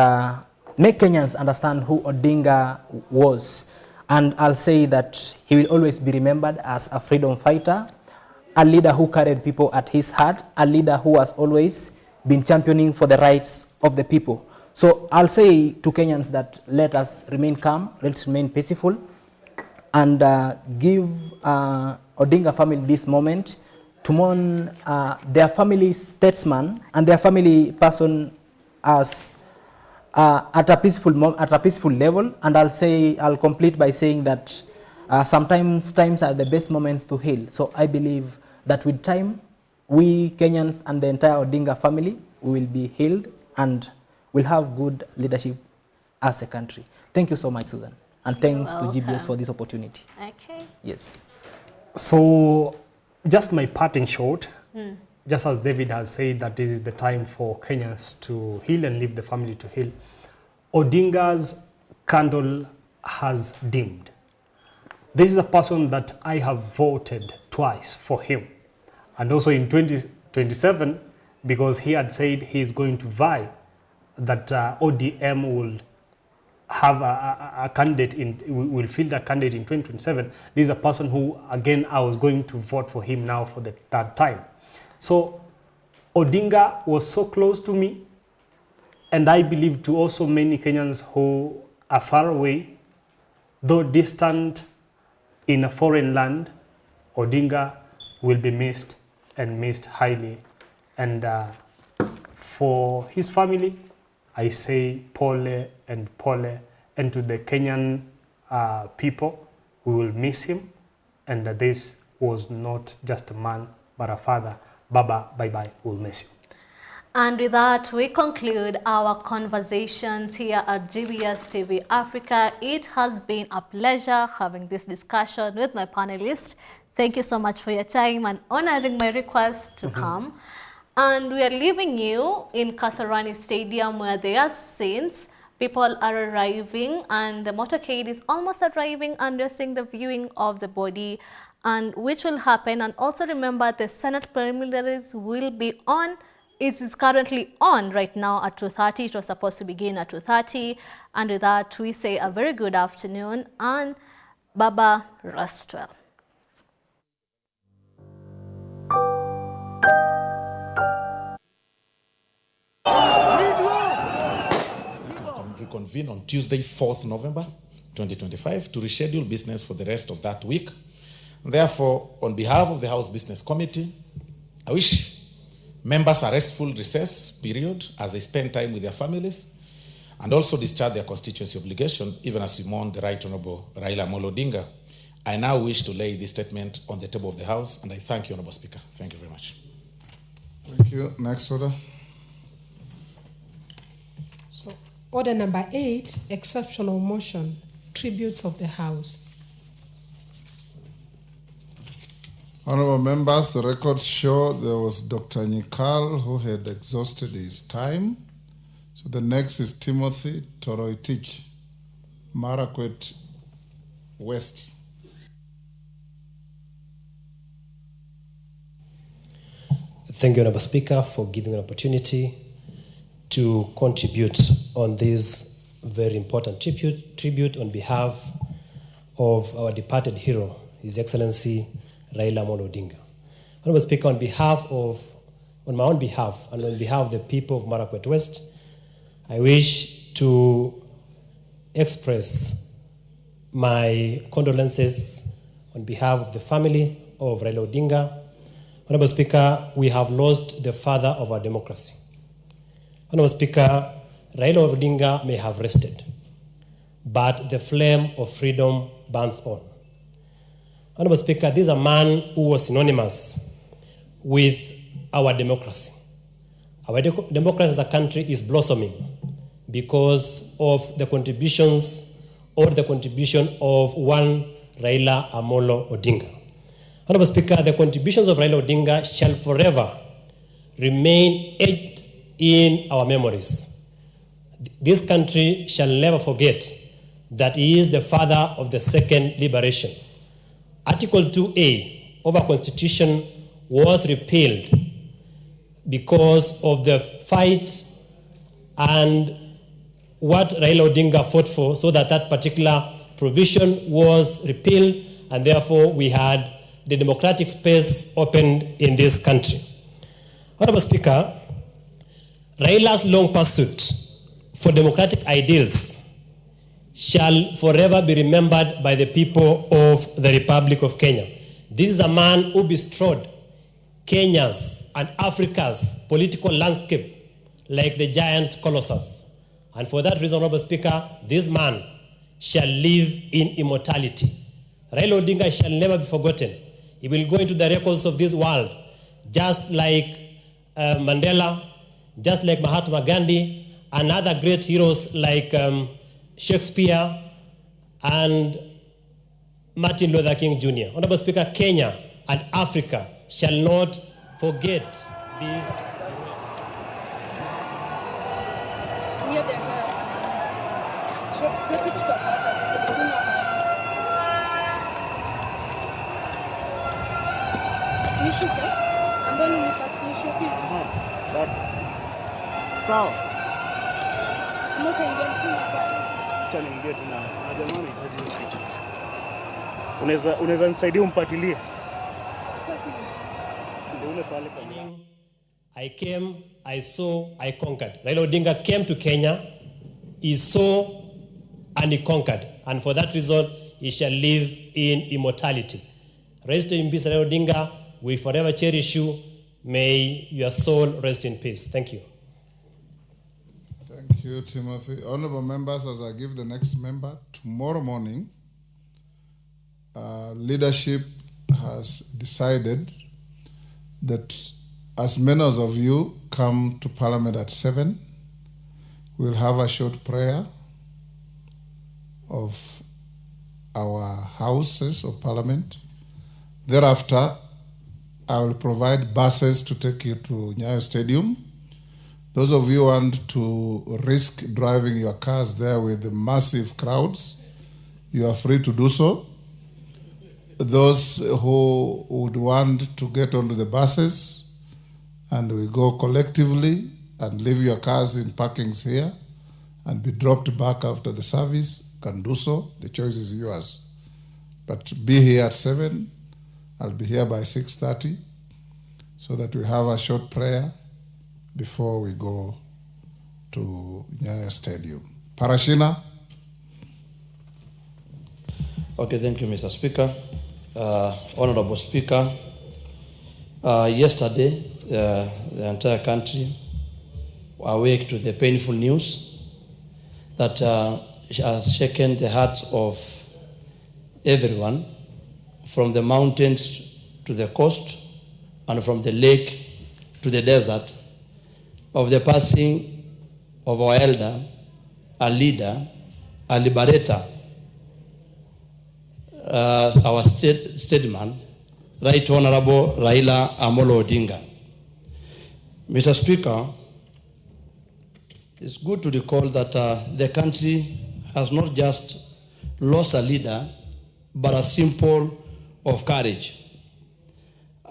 make Kenyans understand who Odinga was. And I'll say that he will always be remembered as a freedom fighter, a leader who carried people at his heart, a leader who has always been championing for the rights of the people. So I'll say to Kenyans that let us remain calm, let's remain peaceful, and give Odinga family this moment to mourn their family statesman and their family person as at a peaceful level. And I'll complete by saying that sometimes times are the best moments to heal. So I believe that with time, we Kenyans and the entire Odinga family will be healed and will have good leadership as a country. Thank you so much, Susan. And thanks to GBS for this opportunity. Okay. Yes. So just my parting shot, just as David has said that this is the time for Kenyans to heal and leave the family to heal, Odinga's candle has dimmed. This is a person that I have voted twice for him. And also in 2027, because he had said he is going to vie that ODM will have a candidate will field a candidate in 2027. This is a person who, again, I was going to vote for him now for the third time. So Odinga was so close to me, and I believe to also many Kenyans who are far away, though distant in a foreign land, Odinga will be missed and missed highly. And for his family, I say pole and pole, and to the Kenyan people, we will miss him. And this was not just a man, but a father. Baba, bye-bye, we'll miss you. And with that, we conclude our conversations here at GBS TV Africa. It has been a pleasure having this discussion with my panelists. Thank you so much for your time and honoring my request to come. And we are leaving you in Kasarani Stadium, where there are scenes. People are arriving and the motorcade is almost arriving, and we're seeing the viewing of the body, and which will happen. And also remember, the Senate preliminaries will be on. It is currently on right now at 2:30. It was supposed to begin at 2:30. And with that, we say a very good afternoon and Baba rest well. Reconvene on Tuesday, 4th November 2025 to reschedule business for the rest of that week. Therefore, on behalf of the House Business Committee, I wish members a restful recess period as they spend time with their families. and also discharge their constituency obligations, even as we mourn the Right Honorable Raila Amolo Odinga, I now wish to lay this statement on the table of the House, and I thank you, Honorable Speaker. Thank you very much. Thank you. Next order. So, order number 8, exceptional motion, tributes of the House. Honorable members, the records show there was Dr. Nyikal who had exhausted his time. So the next is Timothy Toroitich, Marakwet West. Thank you, Honorable Speaker, for giving an opportunity to contribute on this very important tribute on behalf of our departed hero, His Excellency Raila Amolo Odinga. Honorable Speaker, on my own behalf and on behalf of the people of Marakwet West, I wish to express my condolences on behalf of the family of Raila Odinga. Honorable Speaker, we have lost the father of our democracy. Honorable Speaker, Raila Odinga may have rested, but the flame of freedom burns on. Honorable Speaker, this is a man who was synonymous with our democracy. Our democracy as a country is blossoming because of the contributions or the contribution of one Raila Amolo Odinga. Honorable Speaker, the contributions of Raila Odinga shall forever remain etched in our memories. This country shall never forget that he is the father of the second liberation. Article 2A of our Constitution was repealed because of the fight and what Raila Odinga fought for, so that that particular provision was repealed, and therefore we had the democratic space opened in this country. Honorable Speaker, Raila's long pursuit for democratic ideals shall forever be remembered by the people of the Republic of Kenya. This is a man who bestrode Kenya's and Africa's political landscape like the giant colossus. And for that reason, Honorable Speaker, this man shall live in immortality. Raila Odinga shall never be forgotten. He will go into the records of this world, just like Mandela, just like Mahatma Gandhi, and other great heroes like Shakespeare and Martin Luther King Jr. Honorable Speaker, Kenya and Africa shall not forget these. Sawa. Acha niingie tena. Na jamaa anahitaji kitu. Unaweza nisaidia umpatilie? Sasa ndio ule pale kwa I came, I saw, I conquered. Raila Odinga came to Kenya, he saw and he conquered. And for that reason, he shall live in immortality. Rest in peace, Raila Odinga. We forever cherish you. May your soul rest in peace. Thank you. Thank you, Timothy. Honorable members, as I give the next member, tomorrow morning, leadership has decided that as many of you come to Parliament at 7, we'll have a short prayer of our houses of Parliament. Thereafter, I will provide buses to take you to Nyayo Stadium. Those of you who want to risk driving your cars there with the massive crowds, you are free to do so. Those who would want to get onto the buses and we go collectively and leave your cars in parkings here and be dropped back after the service can do so. The choice is yours. But be here at 7. I'll be here by 6:30 so that we have a short prayer before we go to Nyayo Stadium. Parashina. Okay, thank you, Mr. Speaker. Honorable Speaker, yesterday, the entire country awake to the painful news that has shaken the hearts of everyone, from the mountains to the coast, and from the lake to the desert, of the passing of our elder, a leader, a liberator, our statesman, Right Honorable Raila Amolo Odinga. Mr. Speaker, it's good to recall that the country has not just lost a leader, but a symbol of courage.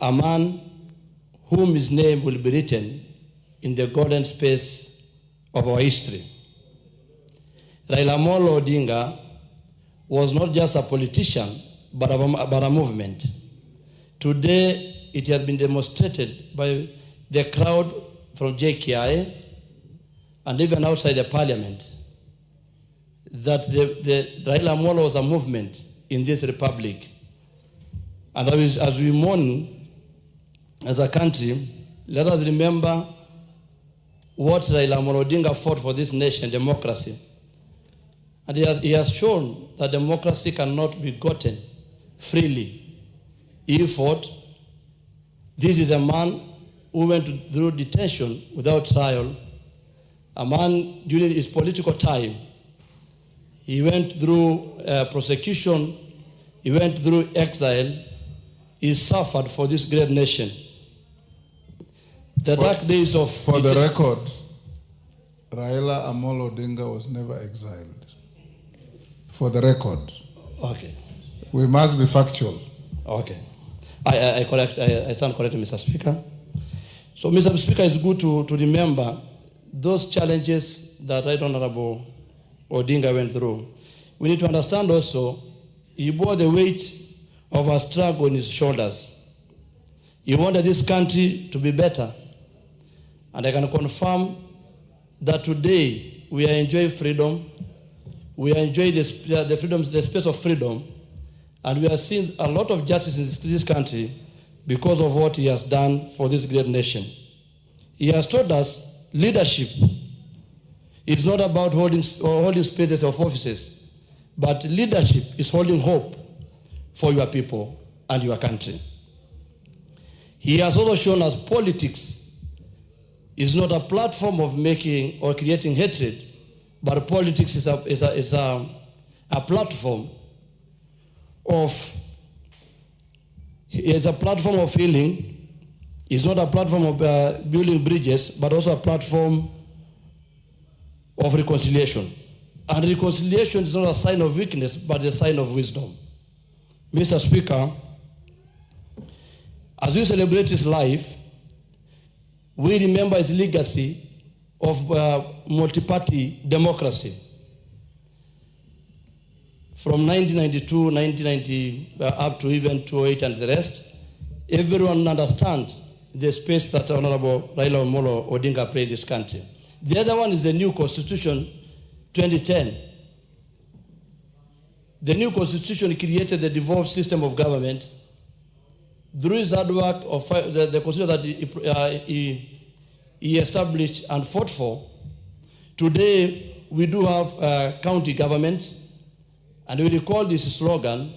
A man whom his name will be written in the golden space of our history. Raila Amolo Odinga was not just a politician, but a movement. Today, it has been demonstrated by the crowd from Jkia and even outside the parliament that the Raila Amolo was a movement in this republic. And as we mourn as a country, let us remember what Raila Amolo Odinga fought for this nation, democracy. And he has shown that democracy cannot be gotten freely. He fought. This is a man who went through detention without trial. A man during his political time, he went through prosecution, he went through exile, he suffered for this great nation. The dark days of... For the record, Raila Amolo Odinga was never exiled. For the record. Okay. We must be factual. Okay. I stand corrected, Mr. Speaker. So, Mr. Speaker, it's good to remember those challenges that Right Honorable Odinga went through. We need to understand also, he bore the weight of our struggle on his shoulders. He wanted this country to be better. And I can confirm that today we are enjoying freedom. We are enjoying the freedom, the space of freedom. And we are seeing a lot of justice in this country because of what he has done for this great nation. He has taught us leadership. It's not about holding spaces of offices, but leadership is holding hope for your people and your country. He has also shown us politics is not a platform of making or creating hatred, but politics is a platform of, it's a platform of healing. It's not a platform of building bridges, but also a platform of reconciliation. And reconciliation is not a sign of weakness, but a sign of wisdom. Mr. Speaker, as we celebrate his life, we remember his legacy of multi-party democracy. From 1992, 1990, up to even 2008 and the rest, everyone understands the space that Honorable Raila Amolo Odinga played in this country. The other one is the new Constitution 2010. The new Constitution created the devolved system of government. Through his hard work of the Constitution that he established and fought for, today we do have county governments, and we recall this slogan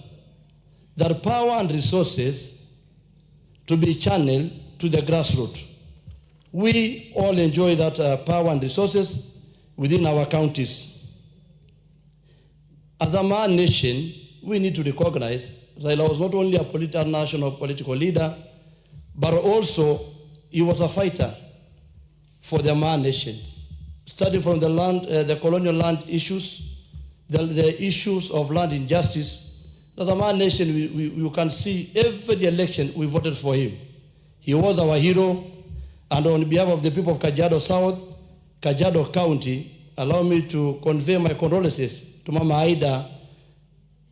that power and resources to be channeled to the grassroots. We all enjoy that power and resources within our counties. As a man nation, we need to recognize Raila was not only a national political leader, but also he was a fighter for the man nation. Starting from the land, the colonial land issues, the issues of land injustice. As a man nation, we can see every election we voted for him. He was our hero, and on behalf of the people of Kajiado South, Kajiado County, allow me to convey my condolences to Mama Aida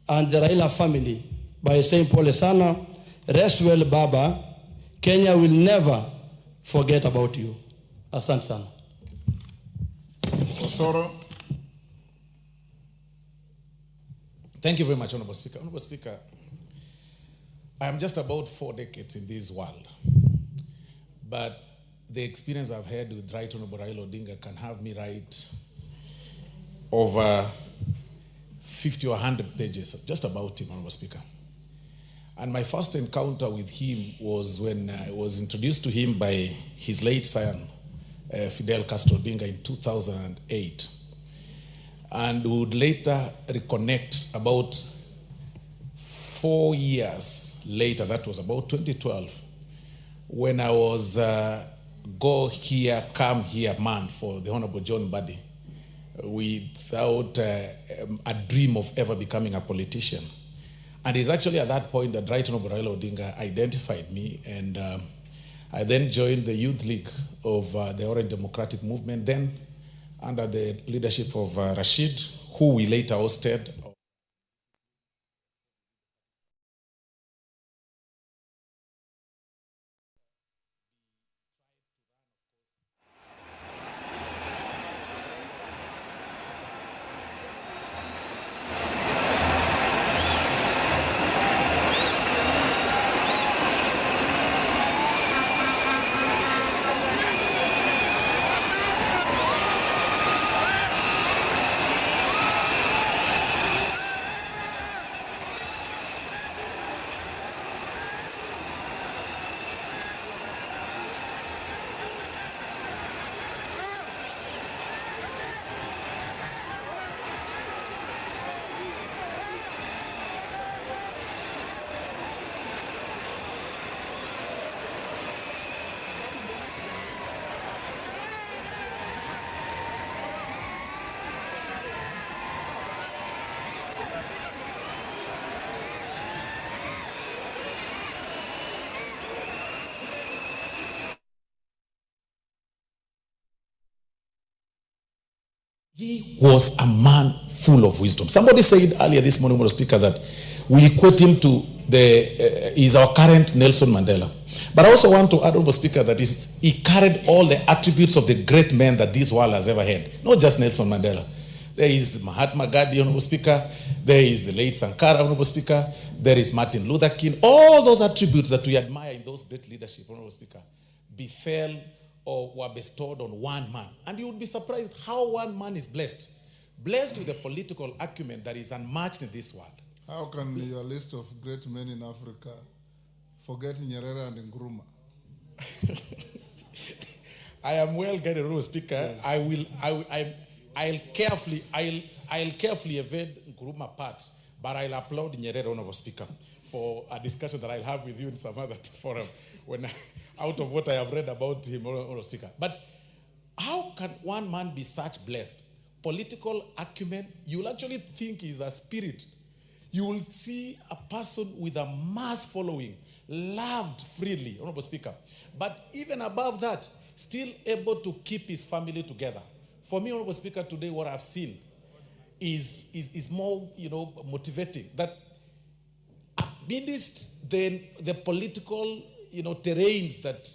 and the Raila family by saying, Pole sana, rest well, Baba. Kenya will never forget about you. Asante sana. Osoro. Thank you very much, Honorable Speaker. Honorable Speaker, I am just about 4 decades in this world, but the experience I've had with Right Honorable Raila Odinga can have me write over 50 or 100 pages just about him, Honorable Speaker. And my first encounter with him was when I was introduced to him by his late son, Fidel Castro Odinga, in 2008. And we would later reconnect about 4 years later, that was about 2012, when I was go here, come here man for the Honorable John Mbadi, without a dream of ever becoming a politician. And it's actually at that point that Rt.Hon Raila Odinga identified me, and I then joined the Youth League of the Orange Democratic Movement, then under the leadership of Rashid, who we later hosted. He was a man full of wisdom. Somebody said earlier this morning, Mr. Speaker, that we equate him to he's our current Nelson Mandela. But I also want to add, Mr. Speaker, that he carried all the attributes of the great men that this world has ever had. Not just Nelson Mandela. There is Mahatma Gandhi, Honorable Speaker. There is the late Sankara, Honorable Speaker. There is Martin Luther King. All those attributes that we admire in those great leadership, Honorable Speaker, befell or were bestowed on one man. And you would be surprised how one man is blessed. Blessed with a political acumen that is unmatched in this world. How can your list of great men in Africa forget Nyerere and Nkrumah? I am well guided, Honorable Speaker. Yes. I'll carefully evade Nkrumah part, but I'll applaud Nyerere, Honorable Speaker, for a discussion that I'll have with you in some other forum when out of what I have read about him, Honorable Speaker. But how can one man be such blessed? Political acumen, you'll actually think he's a spirit. You will see a person with a mass following, loved freely, Honorable Speaker. But even above that, still able to keep his family together. For me, Honorable Speaker, today what I've seen is more, motivating. That amidst the political, terrains that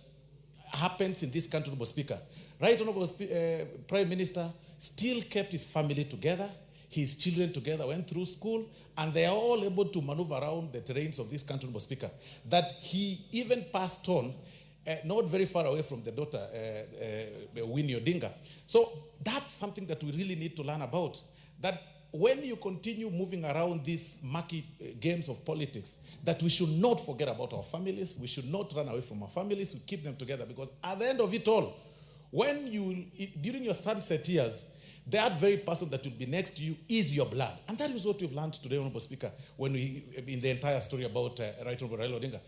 happens in this country, Honorable Speaker, Right Honorable Prime Minister still kept his family together, his children together, went through school, and they are all able to maneuver around the terrains of this country, Honorable Speaker. That he even passed on, not very far away from the daughter, Winnie Odinga. So that's something that we really need to learn about. That when you continue moving around these murky games of politics, that we should not forget about our families. We should not run away from our families. We keep them together, because at the end of it all, when during your sunset years, that very person that will be next to you is your blood. And that is what we've learned today, Honorable Speaker, in the entire story about Rt.Hon Raila Odinga.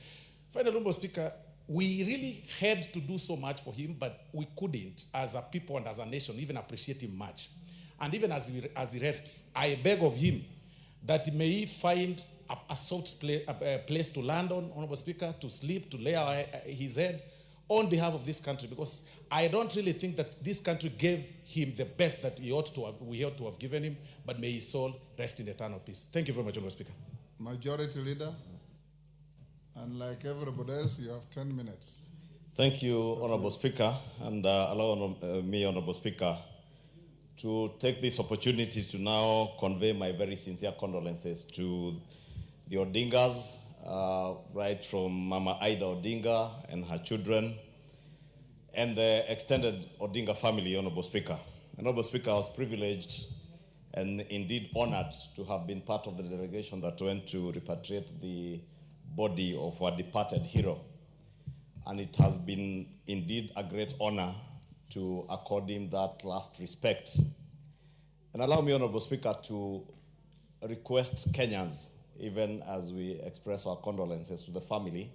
Finally, Honorable Speaker, we really had to do so much for him, but we couldn't, as a people and as a nation, even appreciate him much. And even as he rests, I beg of him that may he find a soft place to land on, Honorable Speaker, to sleep, to lay his head on behalf of this country, because I don't really think that this country gave him the best that we ought to have given him, but may his soul rest in eternal peace. Thank you very much, Honorable Speaker. Majority Leader, and like everybody else, you have 10 minutes. Thank you, Honorable Speaker, and allow me, Honorable Speaker, to take this opportunity to now convey my very sincere condolences to the Odingas, right from Mama Ida Odinga and her children, and the extended Odinga family, Honorable Speaker. Honorable Speaker, I was privileged and indeed honored to have been part of the delegation that went to repatriate the body of our departed hero. And it has been indeed a great honor to accord him that last respect. And allow me, Honorable Speaker, to request Kenyans, even as we express our condolences to the family,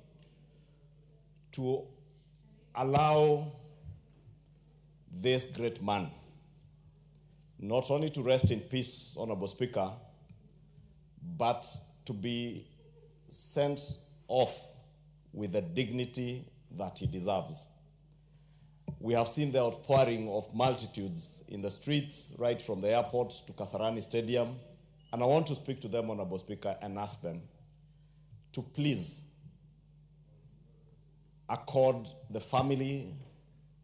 to allow this great man not only to rest in peace, Honorable Speaker, but to be sent off with the dignity that he deserves. We have seen the outpouring of multitudes in the streets, right from the airport to Kasarani Stadium, and I want to speak to them, Honorable Speaker, and ask them to please accord the family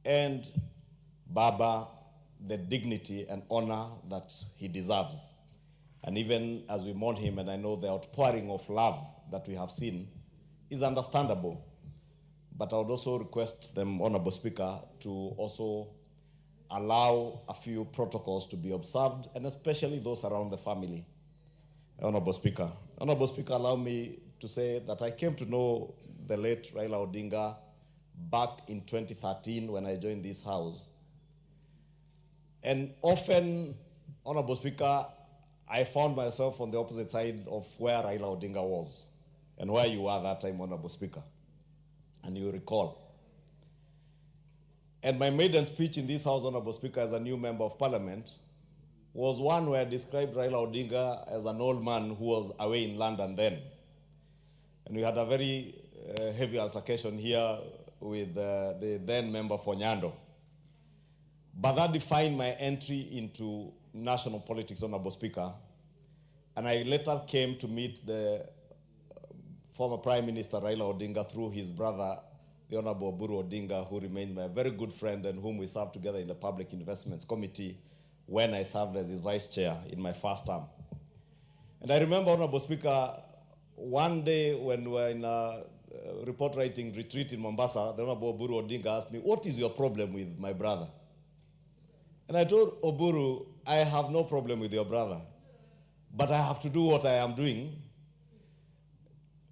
and Baba the dignity and honor that he deserves. And even as we mourn him, and I know the outpouring of love that we have seen is understandable, but I would also request them, Honorable Speaker, to also allow a few protocols to be observed, and especially those around the family. Honorable Speaker, allow me to say that I came to know the late Raila Odinga back in 2013 when I joined this House. And often, Honorable Speaker, I found myself on the opposite side of where Raila Odinga was and where you were that time, Honorable Speaker, and you recall. And my maiden speech in this House, Honorable Speaker, as a new member of Parliament, was one where I described Raila Odinga as an old man who was away in London then. And we had a very heavy altercation here with the then member for Nyando. But that defined my entry into national politics, Honorable Speaker. And I later came to meet the former Prime Minister Raila Odinga through his brother, the Honorable Oburu Odinga, who remains my very good friend and whom we served together in the Public Investments Committee when I served as his vice chair in my first term. And I remember, Honorable Speaker, one day when we were in a report writing retreat in Mombasa, the Honorable Oburu Odinga asked me, "What is your problem with my brother?" And I told Oburu, "I have no problem with your brother, but I have to do what I am doing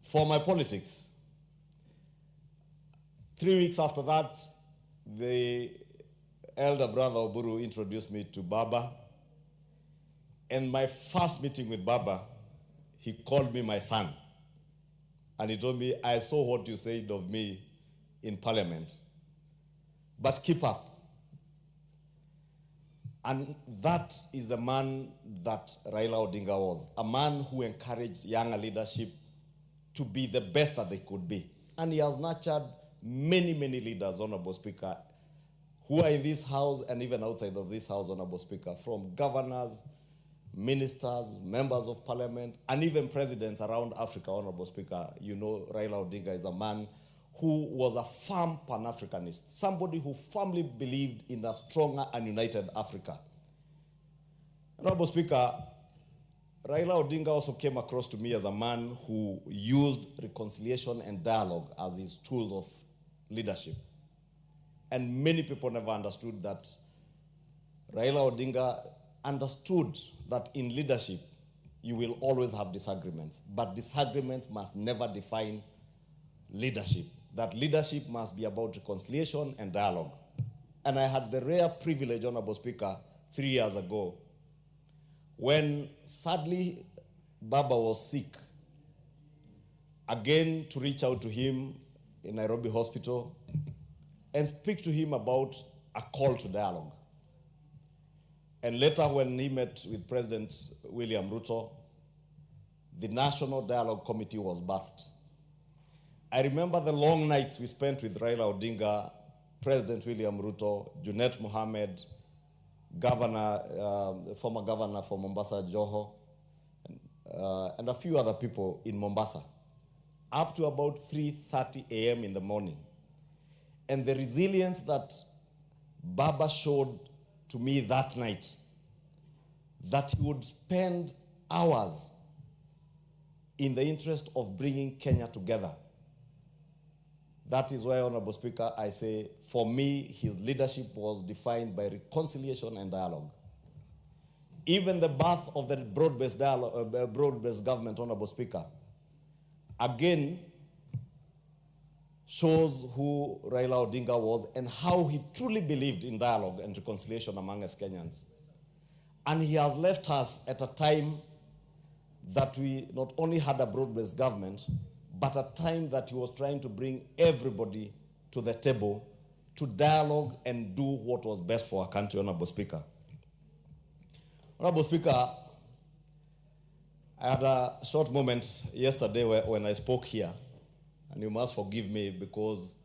for my politics." 3 weeks after that, the elder brother Oburu introduced me to Baba. And my first meeting with Baba, he called me my son. And he told me, "I saw what you said of me in Parliament, but keep up." And that is a man that Raila Odinga was, a man who encouraged younger leadership to be the best that they could be. And he has nurtured many, many leaders, Honorable Speaker, who are in this House and even outside of this House, Honorable Speaker, from governors, ministers, members of Parliament, and even presidents around Africa, Honorable Speaker. You know Raila Odinga is a man who was a firm Pan-Africanist, somebody who firmly believed in a stronger and united Africa. Honorable Speaker, Raila Odinga also came across to me as a man who used reconciliation and dialogue as his tools of leadership. And many people never understood that Raila Odinga understood that in leadership, you will always have disagreements, but disagreements must never define leadership. That leadership must be about reconciliation and dialogue. And I had the rare privilege, Honorable Speaker, 3 years ago, when sadly Baba was sick, again to reach out to him in Nairobi Hospital and speak to him about a call to dialogue. And later when he met with President William Ruto, the National Dialogue Committee was birthed. I remember the long nights we spent with Raila Odinga, President William Ruto, Junet Mohammed, former governor for Mombasa, Joho, and a few other people in Mombasa, up to about 3:30 a.m. in the morning. And the resilience that Baba showed to me that night, that he would spend hours in the interest of bringing Kenya together. That is why, Honorable Speaker, I say, for me, his leadership was defined by reconciliation and dialogue. even the birth of the broad-based broad-based government, Honorable Speaker, again shows who Raila Odinga was and how he truly believed in dialogue and reconciliation among us Kenyans. And he has left us at a time that we not only had a broad-based government, but a time that he was trying to bring everybody to the table to dialogue and do what was best for our country, Honorable Speaker. Honorable Speaker, I had a short moment yesterday when I spoke here, and you must forgive me because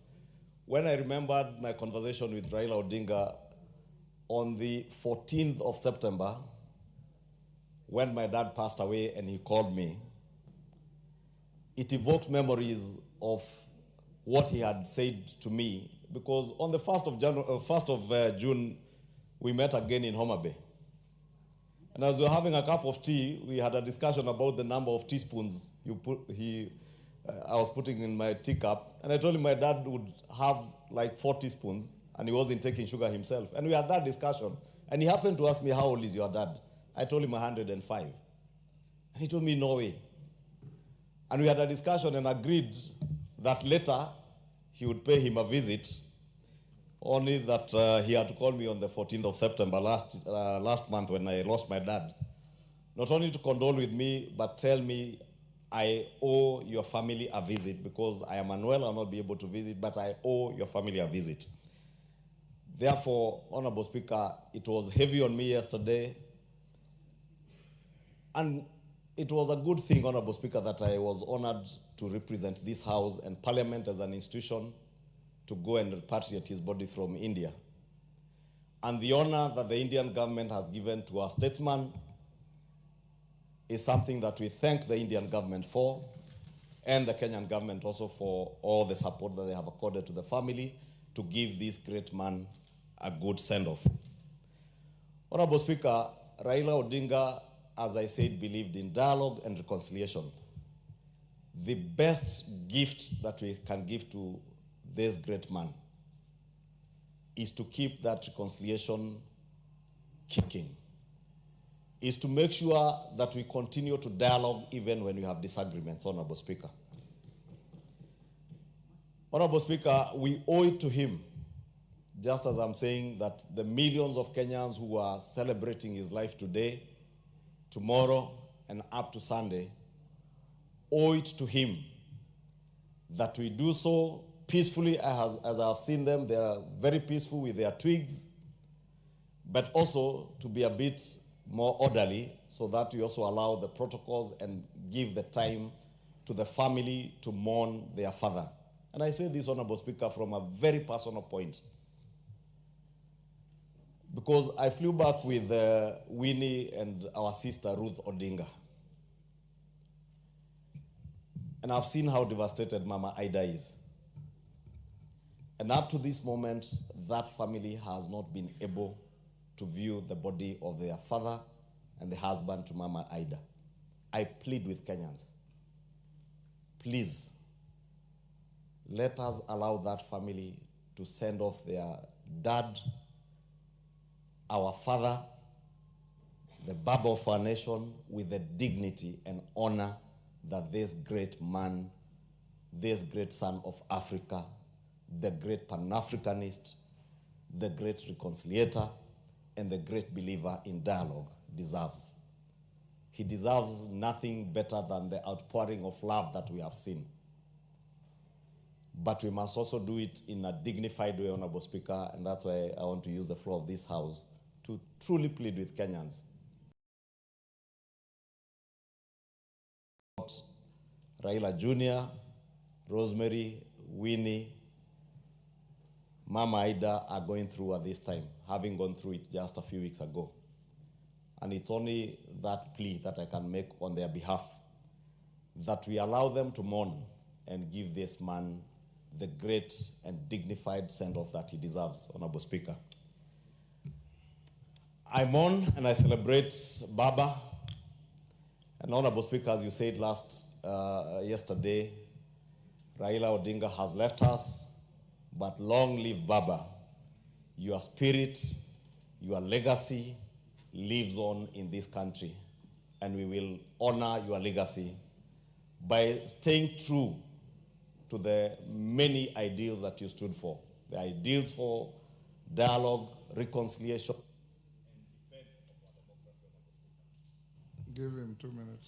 when I remembered my conversation with Raila Odinga on the 14th of September, when my dad passed away and he called me, it evoked memories of what he had said to me, because on the 1st of June, we met again in Homa Bay. And as we were having a cup of tea, we had a discussion about the number of teaspoons I was putting in my teacup. And I told him my dad would have like 4 teaspoons, and he wasn't taking sugar himself. And we had that discussion. And he happened to ask me, how old is your dad? I told him 105. And he told me, no way. And we had a discussion and agreed that later he would pay him a visit, only that he had to call me on the 14th of September last month when I lost my dad. Not only to condole with me, but tell me I owe your family a visit because I am unwell, I'll not be able to visit, but I owe your family a visit. Therefore, Honorable Speaker, it was heavy on me yesterday. And it was a good thing, Honorable Speaker, that I was honored to represent this House and Parliament as an institution to go and repatriate his body from India. And the honor that the Indian government has given to our statesman is something that we thank the Indian government for, and the Kenyan government also for all the support that they have accorded to the family to give this great man a good send-off. Honorable Speaker, Raila Odinga, as I said, believed in dialogue and reconciliation. The best gift that we can give to this great man is to keep that reconciliation kicking, is to make sure that we continue to dialogue even when we have disagreements, Honorable Speaker. Honorable Speaker, we owe it to him, just as I'm saying that the millions of Kenyans who are celebrating his life today, tomorrow, and up to Sunday, owe it to him that we do so peacefully. As I have seen them, they are very peaceful with their twigs, but also to be a bit more orderly so that we also allow the protocols and give the time to the family to mourn their father. And I say this, Honorable Speaker, from a very personal point, because I flew back with Winnie and our sister Ruth Odinga. And I've seen how devastated Mama Ida is. And up to this moment, that family has not been able to view the body of their father and the husband to Mama Ida. I plead with Kenyans, please, let us allow that family to send off their dad, our father, the Baba of our nation, with the dignity and honor that this great man, this great son of Africa, the great Pan-Africanist, the great reconciliator, and the great believer in dialogue deserves. He deserves nothing better than the outpouring of love that we have seen. But we must also do it in a dignified way, Honorable Speaker, and that's why I want to use the floor of this House to truly plead with Kenyans. Raila Jr., Rosemary, Winnie, Mama Ida are going through at this time, having gone through it just a few weeks ago. And it's only that plea that I can make on their behalf, that we allow them to mourn and give this man the great and dignified send-off that he deserves, Honorable Speaker. I mourn and I celebrate Baba. And Honorable Speaker, as you said yesterday, Raila Odinga has left us, but long live Baba. Your spirit, your legacy, lives on in this country, and we will honor your legacy by staying true to the many ideals that you stood for, the ideals for dialogue, reconciliation. Give him 2 minutes.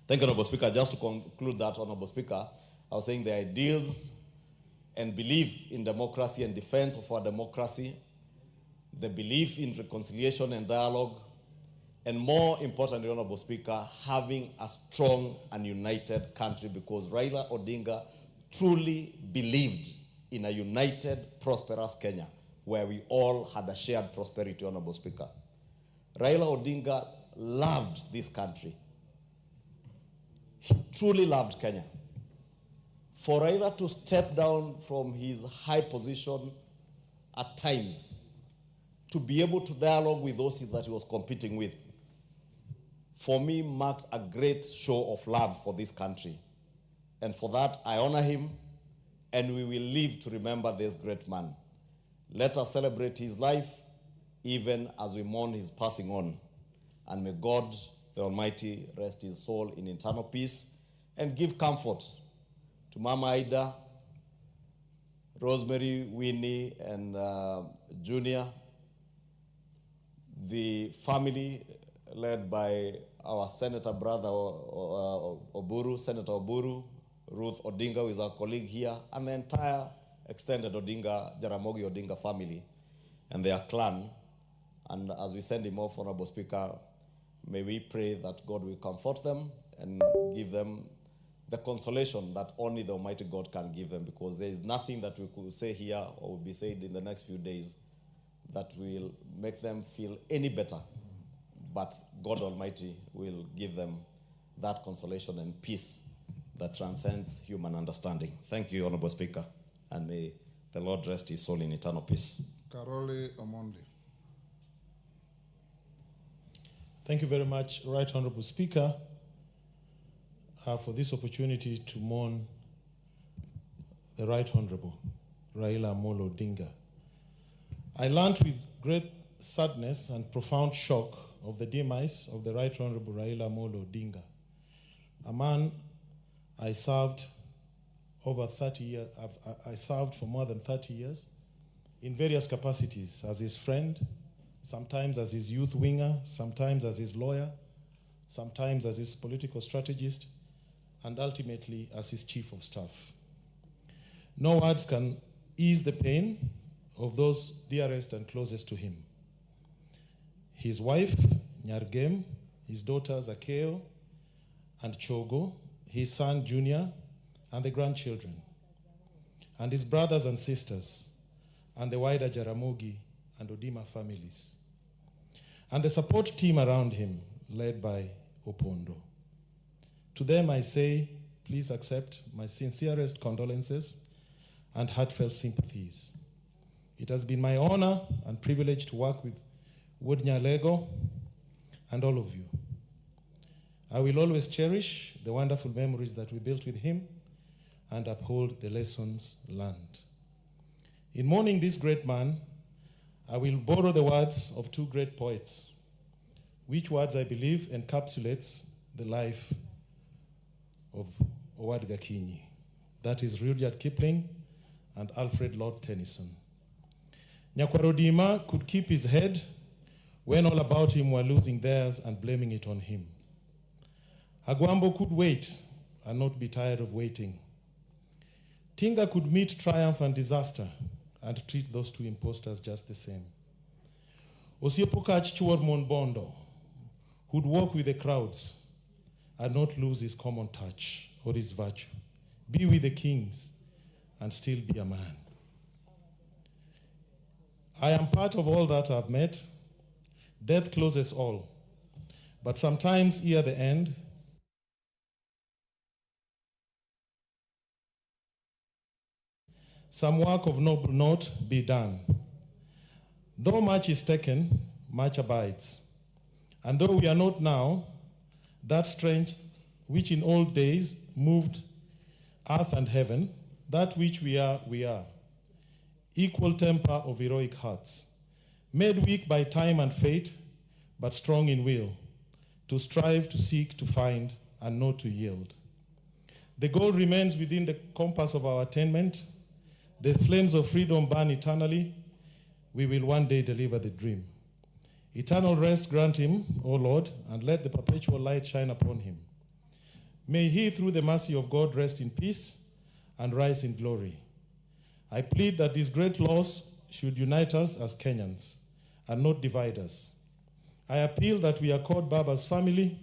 Thank you, Honorable Speaker. Just to conclude that, Honorable Speaker, I was saying the ideals and belief in democracy and defense of our democracy, the belief in reconciliation and dialogue, and more importantly, Honorable Speaker, having a strong and united country, because Raila Odinga truly believed in a united, prosperous Kenya, where we all had a shared prosperity, Honorable Speaker. Raila Odinga loved this country. He truly loved Kenya. For Raila to step down from his high position at times, to be able to dialogue with those that he was competing with, for me marked a great show of love for this country. And for that, I honor him, and we will live to remember this great man. Let us celebrate his life, even as we mourn his passing on. And may God, the Almighty, rest his soul in eternal peace and give comfort to Mama Ida, Rosemary, Winnie, and Junior, the family led by our Senator brother Oburu, Senator Oburu, Ruth Odinga, who is our colleague here, and the entire extended Odinga, Jaramogi Odinga family and their clan. And as we send him off, Honorable Speaker, may we pray that God will comfort them and give them the consolation that only the Almighty God can give them, because there is nothing that we could say here or will be said in the next few days that will make them feel any better. But God Almighty will give them that consolation and peace that transcends human understanding. Thank you, Honorable Speaker, and may the Lord rest his soul in eternal peace. Karoli Omondi. Thank you very much, Right Honorable Speaker, for this opportunity to mourn the Right Honorable Raila Amolo Odinga. I learned with great sadness and profound shock of the demise of the Right Honorable Raila Amolo Odinga, a man I served over 30 years. I served for more than 30 years in various capacities, as his friend, sometimes as his youth winger, sometimes as his lawyer, sometimes as his political strategist, and ultimately as his chief of staff. No words can ease the pain of those dearest and closest to him. His wife, Nyargem, his daughters, Akeo and Chogo, his son, Junior, and the grandchildren, and his brothers and sisters, and the wider Jaramogi and Odima families, and the support team around him, led by Opondo. To them I say, please accept my sincerest condolences and heartfelt sympathies. It has been my honor and privilege to work with Wodnyalego and all of you. I will always cherish the wonderful memories that we built with him and uphold the lessons learned. In mourning this great man, I will borrow the words of two great poets, which words I believe encapsulates the life of Howard Gakinyi. That is Rudyard Kipling and Alfred Lord Tennyson. Nyakwarodima could keep his head when all about him were losing theirs and blaming it on him. Agwambo could wait and not be tired of waiting. Tinga could meet triumph and disaster and treat those two imposters just the same. Osiepokach Chuor Monbondo would walk with the crowds and not lose his common touch or his virtue, be with the kings and still be a man. I am part of all that I've met. Death closes all, but sometimes ere the end, some work of noble note be done. Though much is taken, much abides. And though we are not now, that strength which in old days moved earth and heaven, that which we are, equal temper of heroic hearts, made weak by time and fate, but strong in will, to strive, to seek, to find, and not to yield. The goal remains within the compass of our attainment. The flames of freedom burn eternally. We will one day deliver the dream. Eternal rest grant him, O Lord, and let the perpetual light shine upon him. May he, through the mercy of God, rest in peace and rise in glory. I plead that this great loss should unite us as Kenyans and not divide us. I appeal that we accord Baba's family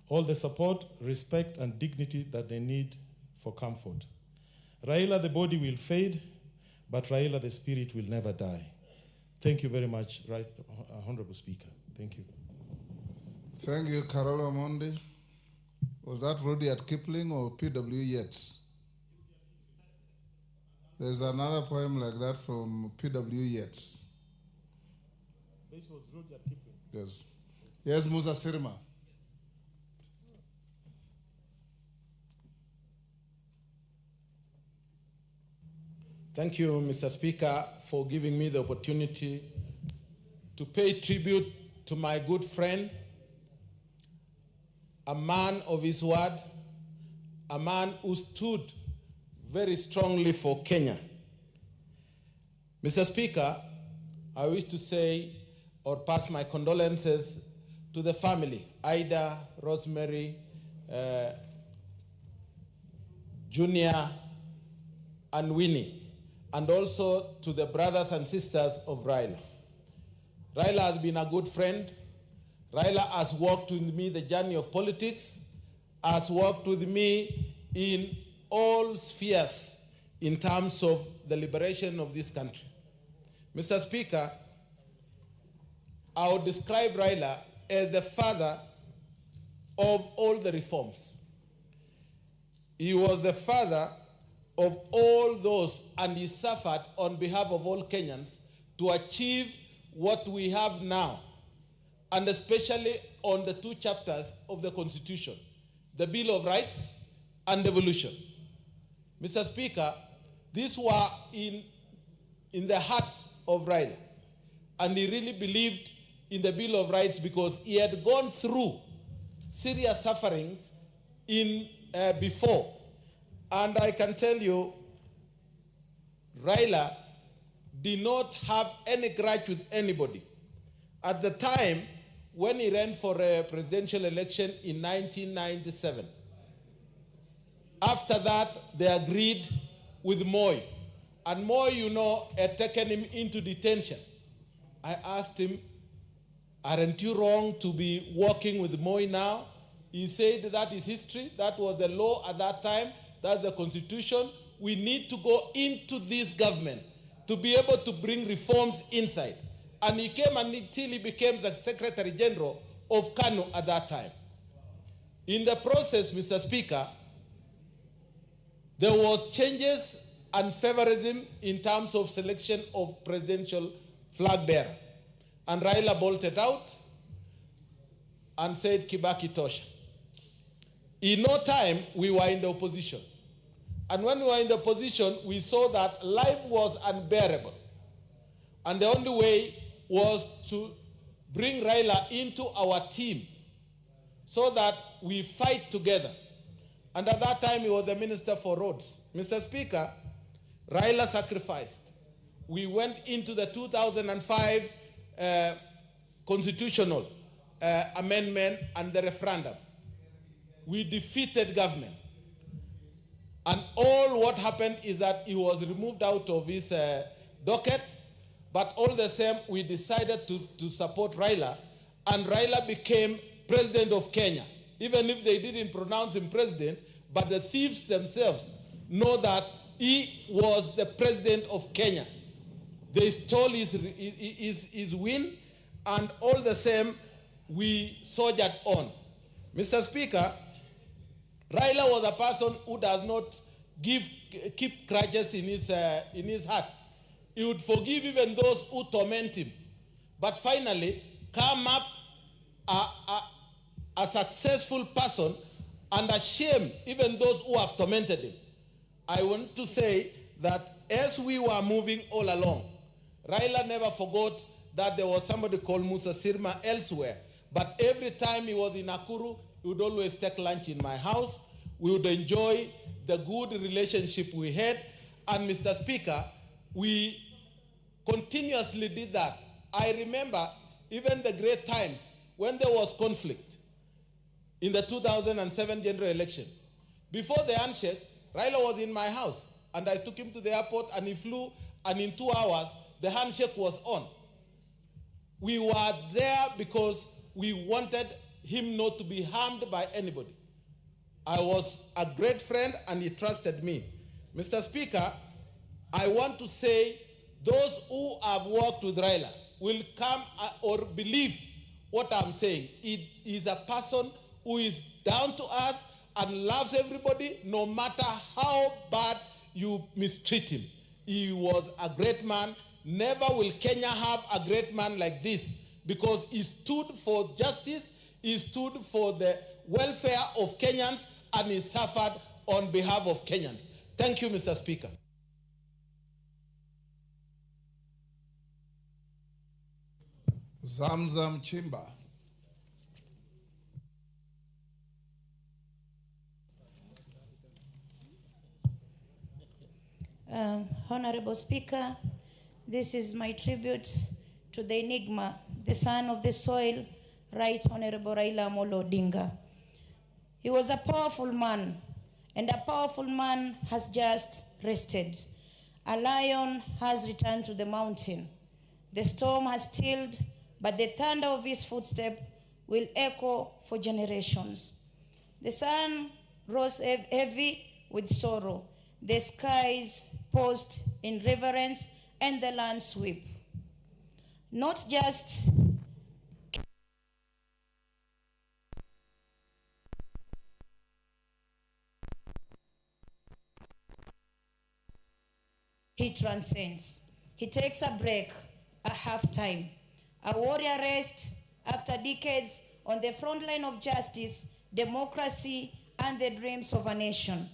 all the support, respect, and dignity that they need for comfort. Raila, the body will fade, but Raila, the spirit will never die. Thank you very much, Right Honorable Speaker. Thank you. Thank you, Carola Mondi. Was that Rudyard Kipling or P.W. Yeats? There's another poem like that from P.W. Yeats. This was Rudyard Kipling. Yes. Yes, Musa Sirma. Thank you, Mr. Speaker, for giving me the opportunity to pay tribute to my good friend, a man of his word, a man who stood very strongly for Kenya. Mr. Speaker, I wish to say or pass my condolences to the family, Ida, Rosemary, Junior, and Winnie, and also to the brothers and sisters of Raila. Raila has been a good friend. Raila has walked with me the journey of politics, has worked with me in all spheres in terms of the liberation of this country. Mr. Speaker, I would describe Raila as the father of all the reforms. He was the father of all those, and he suffered on behalf of all Kenyans to achieve what we have now, and especially on the two chapters of the Constitution, the Bill of Rights and Devolution. Mr. Speaker, these were in the heart of Raila, and he really believed in the Bill of Rights because he had gone through serious sufferings before. And I can tell you, Raila did not have any grudge with anybody. At the time, when he ran for a presidential election in 1997, after that, they agreed with Moi. And Moi, you know, had taken him into detention. I asked him, aren't you wrong to be working with Moi now? He said that is history. That was the law at that time. That's the Constitution. We need to go into this government to be able to bring reforms inside. And he came until he became the Secretary General of KANU at that time. In the process, Mr. Speaker, there was changes and favorism in terms of selection of presidential flag bearer. And Raila bolted out and said, Kibaki Tosha. In no time, we were in the opposition. And when we were in the opposition, we saw that life was unbearable. And the only way was to bring Raila into our team so that we fight together. And at that time, he was the Minister for Roads. Mr. Speaker, Raila sacrificed. We went into the 2005 constitutional amendment and the referendum. We defeated government. And all what happened is that he was removed out of his docket, but all the same, we decided to support Raila, and Raila became president of Kenya, even if they didn't pronounce him president, but the thieves themselves know that he was the president of Kenya. They stole his win, and all the same, we soldiered on. Mr. Speaker, Raila was a person who does not keep grudges in his heart. He would forgive even those who torment him, but finally come up a successful person and shame even those who have tormented him. I want to say that as we were moving all along, Raila never forgot that there was somebody called Musa Sirma elsewhere, But every time he was in Nakuru, he would always take lunch in my house. We would enjoy the good relationship we had. And Mr. Speaker, we continuously did that. I remember even the great times when there was conflict in the 2007 general election. Before the handshake, Raila was in my house, and I took him to the airport, and he flew, and in 2 hours, the handshake was on. We were there because we wanted him not to be harmed by anybody. I was a great friend, and he trusted me. Mr. Speaker, I want to say those who have worked with Raila will come or believe what I'm saying. He is a person who is down to earth and loves everybody, no matter how bad you mistreat him. He was a great man. Never will Kenya have a great man like this, because he stood for justice, he stood for the welfare of Kenyans, and he suffered on behalf of Kenyans. Thank you, Mr. Speaker. Zamzam Chimba. Honorable Speaker, this is my tribute to the enigma, the son of the soil, Right Honorable Raila Amolo Odinga. He was a powerful man, and a powerful man has just rested. A lion has returned to the mountain. The storm has stilled, but the thunder of his footstep will echo for generations. The sun rose heavy with sorrow. The skies paused in reverence, and the land sweep. Not just he transcends. He takes a break, a half-time. A warrior rests after decades on the front line of justice, democracy, and the dreams of a nation.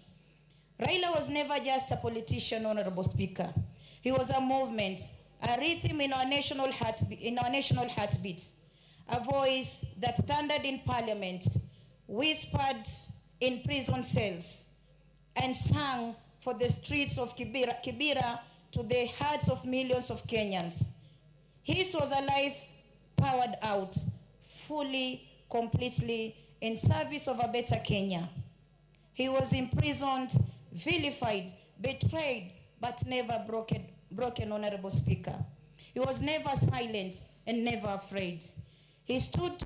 Raila was never just a politician, Honorable Speaker. He was a movement, a rhythm in our national heartbeat, a voice that thundered in parliament, whispered in prison cells, and sang for the streets of Kibera to the hearts of millions of Kenyans. His was a life powered out, fully, completely, in service of a better Kenya. He was imprisoned, vilified, betrayed, but never broken, Honorable Speaker. He was never silent and never afraid. He stood